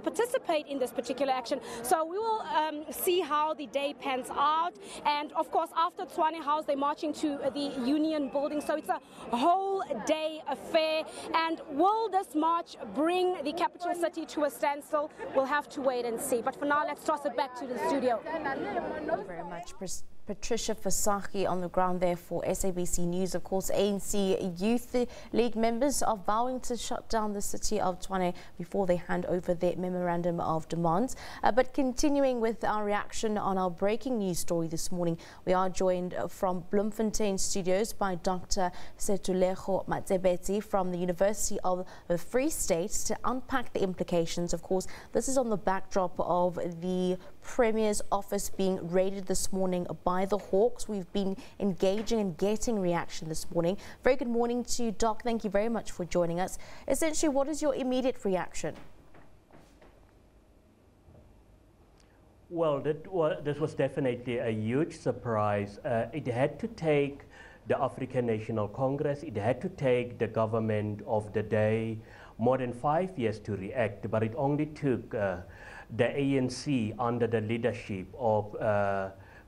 S3: participate in this particular action. So we will see how the day pans out. And of course, after Tshwane House, they're marching to the Union Building. So it's a whole day affair. And will this march bring the capital city to a standstill? We'll have to wait and see. But for now, let's toss it back to the studio.
S1: Thank you very much, Patricia Fasaki on the ground there for SABC News. Of course, ANC Youth League members are vowing to shut down the city of Tshwane before they hand over their memorandum of demands. But continuing with our reaction on our breaking news story this morning, we are joined from Bloemfontein studios by Dr. Setulego Matsebetsi from the University of the Free State to unpack the implications. Of course, this is on the backdrop of the Premier's office being raided this morning by the Hawks. We've been engaging and getting reaction this morning. Very good morning to you, Doc. Thank you very much for joining us. Essentially, what is your immediate reaction?
S5: Well, this was definitely a huge surprise. It had to take the African National Congress, it had to take the government of the day more than 5 years to react, but it only took the ANC under the leadership of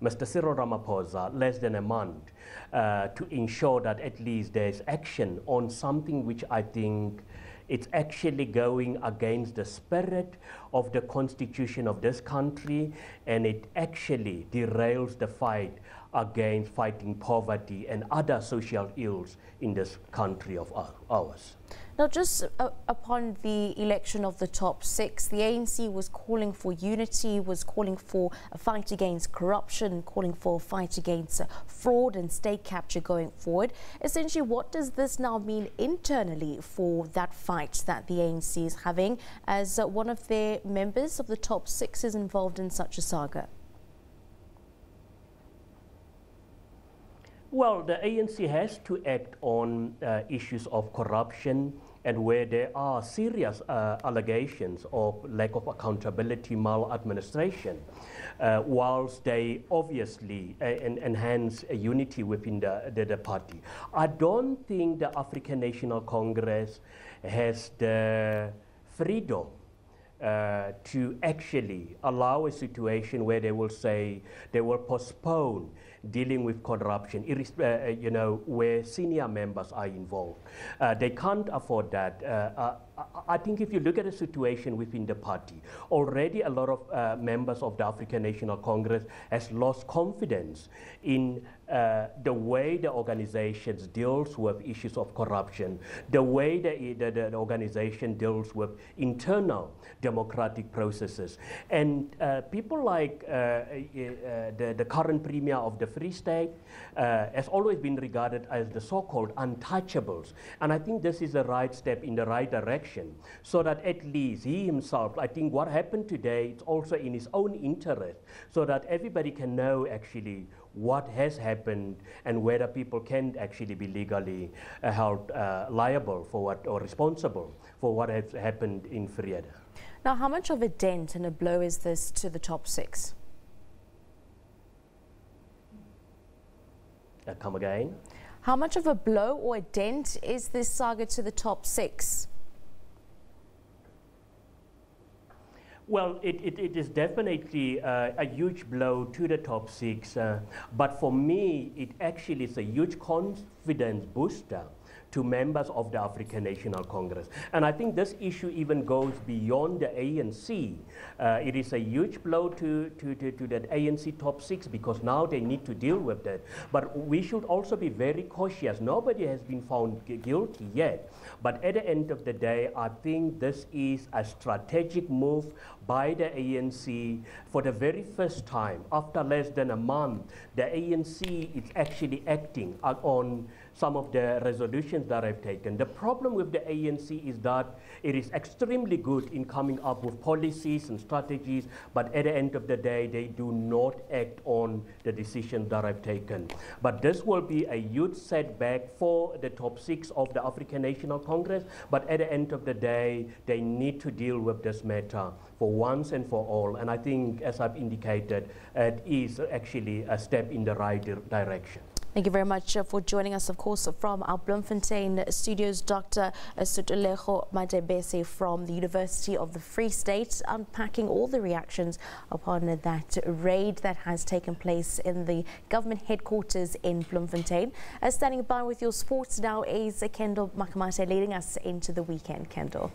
S5: Mr. Cyril Ramaphosa less than a month to ensure that at least there's action on something which I think it's actually going against the spirit of the constitution of this country, and it actually derails the fight against fighting poverty and other social ills in this country of ours.
S1: Now, just upon the election of the top six, the ANC was calling for unity, was calling for a fight against corruption, calling for a fight against fraud and state capture going forward. Essentially, what does this now mean internally for that fight that the ANC is having, as one of their members of the top six is involved in such a saga?
S5: Well, the ANC has to act on issues of corruption, and where there are serious allegations of lack of accountability, maladministration, whilst they obviously enhance unity within the party. I don't think the African National Congress has the freedom to actually allow a situation where they will say they will postpone dealing with corruption, you know, where senior members are involved. They can't afford that. I think if you look at the situation within the party, already a lot of members of the African National Congress has lost confidence in the way the organizations deals with issues of corruption, the way the organization deals with internal democratic processes. And people like the current Premier of the Free State has always been regarded as the so-called untouchables. And I think this is the right step in the right direction, so that at least he himself, I think what happened today, it's also in his own interest, so that everybody can know actually what has happened and whether people can actually be legally held liable for what, or responsible for what has happened in Frieda.
S1: Now, how much of a dent and a blow is this to the top six?
S5: Come again?
S1: How much of a blow or a dent is this saga to the top six?
S5: Well, it is definitely a huge blow to the top six, but for me, it actually is a huge confidence booster to members of the African National Congress. And I think this issue even goes beyond the ANC. It is a huge blow to that ANC top six, because now they need to deal with that. But we should also be very cautious. Nobody has been found guilty yet. But at the end of the day, I think this is a strategic move by the ANC. For the very first time, after less than a month, the ANC is actually acting on some of the resolutions that I've taken. The problem with the ANC is that it is extremely good in coming up with policies and strategies, but at the end of the day, they do not act on the decisions that I've taken. But this will be a huge setback for the top six of the African National Congress, but at the end of the day, they need to deal with this matter for once and for all. And I think, as I've indicated, it is actually a step in the right direction.
S1: Thank you very much for joining us, of course, from our Bloemfontein studios, Dr. Sutulego Madebese from the University of the Free State, unpacking all the reactions upon that raid that has taken place in the government headquarters in Bloemfontein. Standing by with your sports now is Kendall Makamate, leading us into the weekend. Kendall.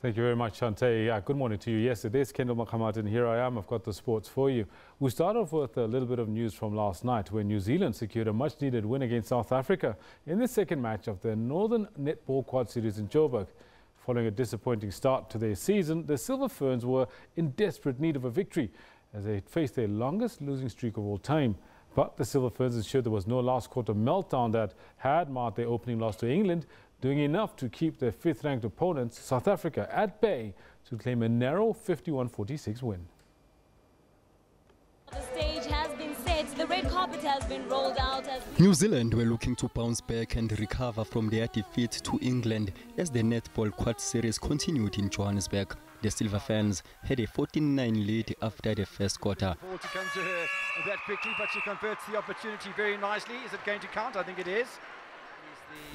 S7: Thank you very much, Shante. Good morning to you. Yes, it is Kendall Makamat, and here I am. I've got the sports for you. We start off with a little bit of news from last night, where New Zealand secured a much-needed win against South Africa in the second match of the Northern Netball Quad Series in Joburg. Following a disappointing start to their season, the Silver Ferns were in desperate need of a victory as they faced their longest losing streak of all time. But the Silver Ferns ensured there was no last quarter meltdown that had marked their opening loss to England, doing enough to keep their fifth-ranked opponents, South Africa, at bay to claim a narrow 51-46 win.
S12: The stage has been set, the red carpet has been rolled out.
S16: New Zealand were looking to bounce back and recover from their defeat to England as the Netball Quad Series continued in Johannesburg. The Silver Ferns had a 14-9 lead after the first quarter.
S17: Ball to come to her that quickly, but she converts the opportunity very nicely. Is it going to count? I think it is.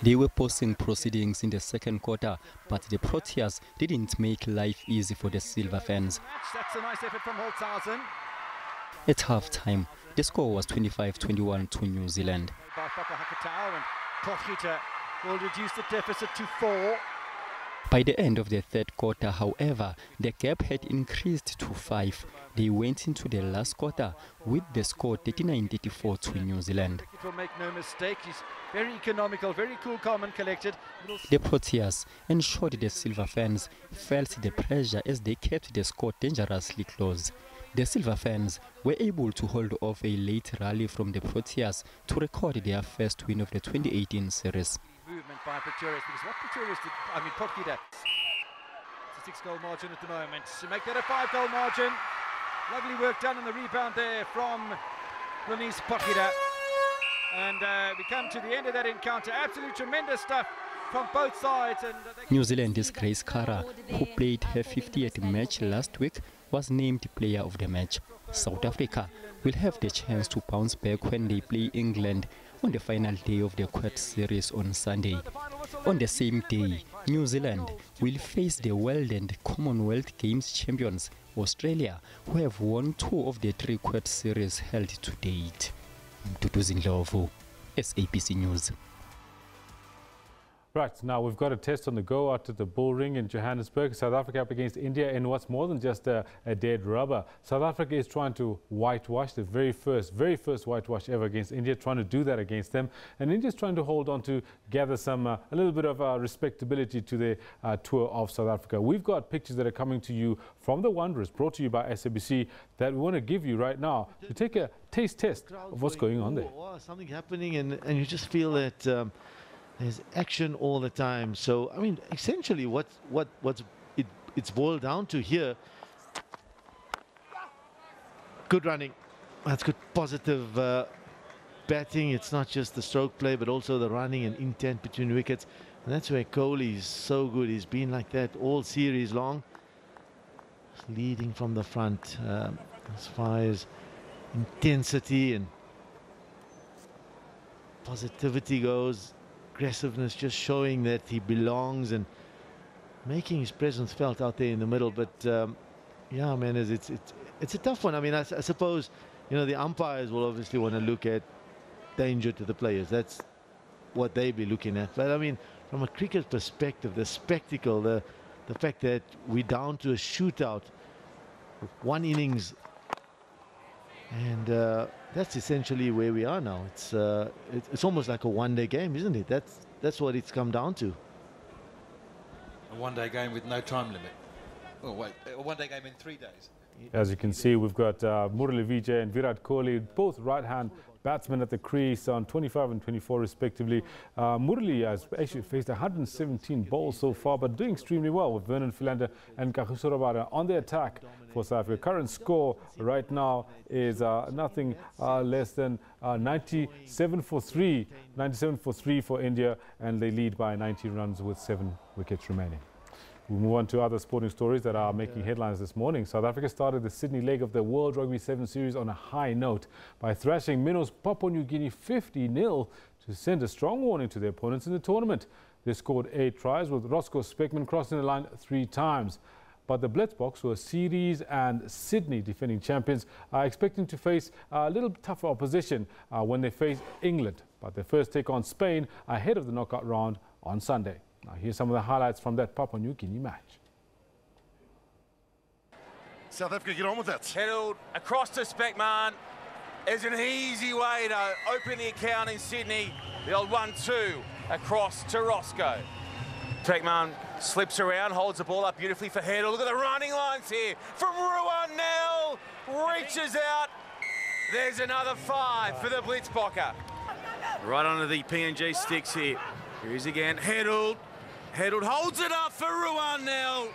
S16: They were posting proceedings in the second quarter, but the Proteas didn't make life easy for the Silver Ferns.
S17: That's a nice effort from Holtzhausen.
S16: At half-time, the score was 25-21 to New Zealand.
S17: By Hakatau, and Potgieter will reduce the deficit to 4.
S16: By the end of the third quarter, however, the gap had increased to 5. They went into the last quarter with the score 39-34 to New Zealand.
S17: It will make no mistake. He's very economical, very cool, calm and collected.
S16: The Proteas ensured the Silver Ferns felt the pressure as they kept the score dangerously close. The Silver Ferns were able to hold off a late rally from the Proteas to record their first win of the 2018 series.
S17: Movement by Pretoria, because what Pretoria did, I mean, Potgieter. It's a 6-goal margin at the moment. To make that a 5-goal margin. Lovely work done on the rebound there from Lenise Potgieter. And we come to the end of that encounter. Absolutely tremendous stuff from both sides. And
S16: New Zealand's Grace Kara, who played her 50th match last week, was named player of the match. South Africa will have the chance to bounce back when they play England on the final day of the Quad Series on Sunday. On the same day, New Zealand will face the World and Commonwealth Games champions, Australia, who have won 2 of the 3 Quad Series held to date. Tutu Zindlovu, SABC News.
S7: Right, now we've got a test on the go out at the Bull Ring in Johannesburg. South Africa up against India in what's more than just a dead rubber. South Africa is trying to whitewash, the very first whitewash ever against India, trying to do that against them. And India's trying to hold on to gather some, a little bit of respectability to their tour of South Africa. We've got pictures that are coming to you from the Wanderers, brought to you by SABC, that we want to give you right now to take a taste test of what's going on there.
S9: Something happening, and you just feel that there's action all the time. So I mean, essentially, it's boiled down to here. Good running. That's good, positive batting. It's not just the stroke play, but also the running and intent between wickets. And that's where Kohli's so good. He's been like that all series long, leading from the front as far as intensity and positivity goes. Aggressiveness, just showing that he belongs and making his presence felt out there in the middle. But yeah, man, it's a tough one. I mean, I suppose, you know, the umpires will obviously want to look at danger to the players. That's what they be looking at. But I mean, from a cricket perspective, the spectacle, the fact that we're down to a shootout with 1 innings, and that's essentially where we are now. It's almost like a one-day game, isn't it? That's what it's come down to.
S17: A one-day game with no time limit. Oh wait, a one-day game in 3 days.
S7: As you can see, we've got Murali Vijay and Virat Kohli, both right-hand batsmen at the crease on 25 and 24 respectively. Murali has actually faced 117 balls so far, but doing extremely well with Vernon Philander and Kagiso Rabada on the attack for South Africa. Current score right now is nothing less than 97 for 3 for India, and they lead by 90 runs with 7 wickets remaining. We move on to other sporting stories that are making headlines this morning. South Africa started the Sydney leg of the World Rugby 7 Series on a high note by thrashing Minnows Papua New Guinea 50-0 to send a strong warning to their opponents in the tournament. They scored 8 tries, with Roscoe Speckman crossing the line 3 times. But the Blitzboks, who are Series and Sydney defending champions, are expecting to face a little tougher opposition when they face England. But they first take on Spain ahead of the knockout round on Sunday. Now, here's some of the highlights from that Papua New Guinea match.
S11: South Africa get on with that.
S18: Headed across to Speckman is an easy way to open the account in Sydney. The old 1-2 across to Roscoe. Speckman slips around, holds the ball up beautifully for Heddle. Look at the running lines here from Ruan Nel. Reaches out. There's another 5 for the Blitzbokker. Right onto the PNG sticks here. Here he is again. Heddle. Heddle holds it up for Ruan Nel.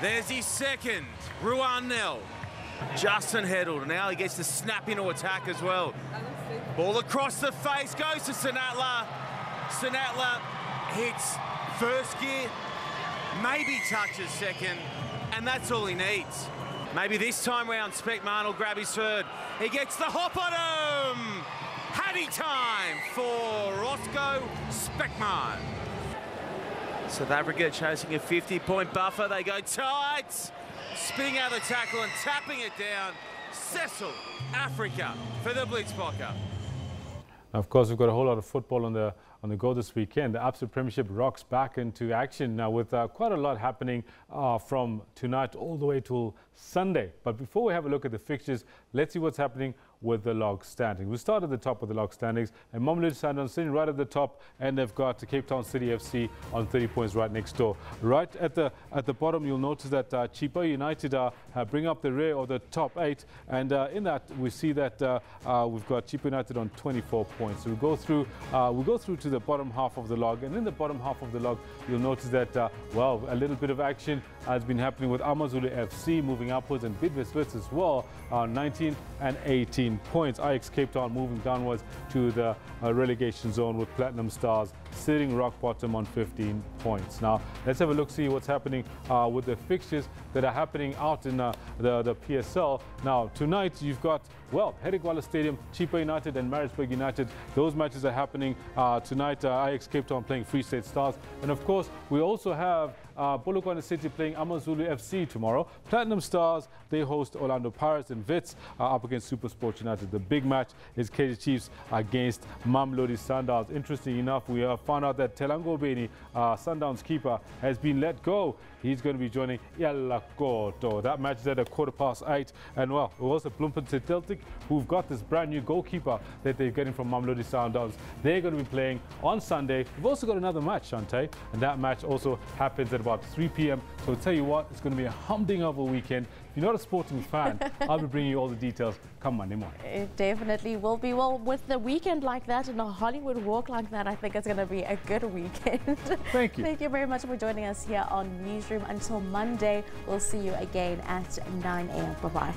S18: There's his second. Ruan Nel. Justin Heddle. Now he gets to snap into attack as well. Ball across the face goes to Sinatla. Sinatla hits first gear, maybe touches second, and that's all he needs. Maybe this time round Speckman will grab his third. He gets the hop on him. Hattie time for Roscoe Speckman. South Africa chasing a 50-point buffer. They go tight, spinning out the tackle and tapping it down. Cecil, Africa for the Blitzbokker.
S7: Of course, we've got a whole lot of football on the go this weekend. The Absolute Premiership rocks back into action now with quite a lot happening from tonight all the way till Sunday. But before we have a look at the fixtures, let's see what's happening with the log standings. We start at the top of the log standings, and Mamelodi Sundowns sitting right at the top, and they've got the Cape Town City FC on 30 points right next door. Right at the bottom, you'll notice that Chipa United bring up the rear of the top 8, and in that we see that we've got Chipa United on 24 points. So we'll go through to the bottom half of the log, and in the bottom half of the log, you'll notice that well, a little bit of action has been happening with AmaZulu FC moving upwards, and Bidvest Wits as well, 19 and 18. 15 points. Ajax Cape Town moving downwards to the relegation zone with Platinum Stars sitting rock bottom on 15 points. Now, let's have a look, see what's happening with the fixtures that are happening out in the PSL. Now, tonight you've got, well, Hedegwala Stadium, Chipa United and Maritzburg United. Those matches are happening tonight. Ajax Cape Town playing Free State Stars. And of course, we also have Polokwane City playing Amazulu FC tomorrow. Platinum Stars, they host Orlando Pirates, and Wits up against Super Sport United. The big match is Kaizer Chiefs against Mamelodi Sundowns. Interesting enough, we have found out that Telango Beni, Sundowns keeper, has been let go. He's going to be joining Yalakoto. That match is at 8:15. And well, it was Bloemfontein Celtic who've got this brand new goalkeeper that they're getting from Mamelodi Sundowns. They're going to be playing on Sunday. We've also got another match, Shante, and that match also happens at about 3 p.m. So I'll tell you what, it's going to be a humdinger of a weekend. If you're not a sporting fan, I'll be bringing you all the details come Monday morning.
S1: It definitely will be. Well, with the weekend like that and a Hollywood walk like that, I think it's going to be a good weekend.
S7: Thank you.
S1: Thank you very much for joining us here on Newsroom. Until Monday, we'll see you again at 9 a.m. Bye-bye.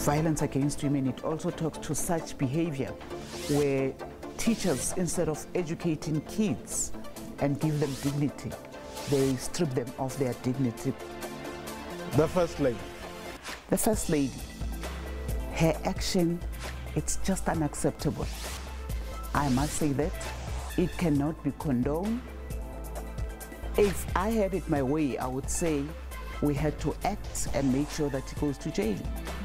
S13: Violence against women, it also talks to such behavior where teachers, instead of educating kids and give them dignity, they strip them of their dignity.
S24: The First Lady.
S13: The First Lady, her action, it's just unacceptable. I must say that it cannot be condoned. If I had it my way, I would say we had to act and make sure that he goes to jail.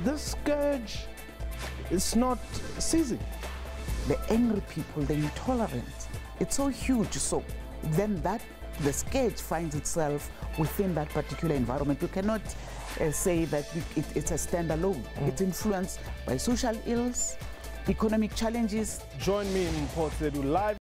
S24: This scourge is not ceasing.
S13: The angry people, the intolerant, it's so huge. So then the scourge finds itself within that particular environment. You cannot say that it's a standalone. It's influenced by social ills, economic challenges.
S24: Join me in Port Said live.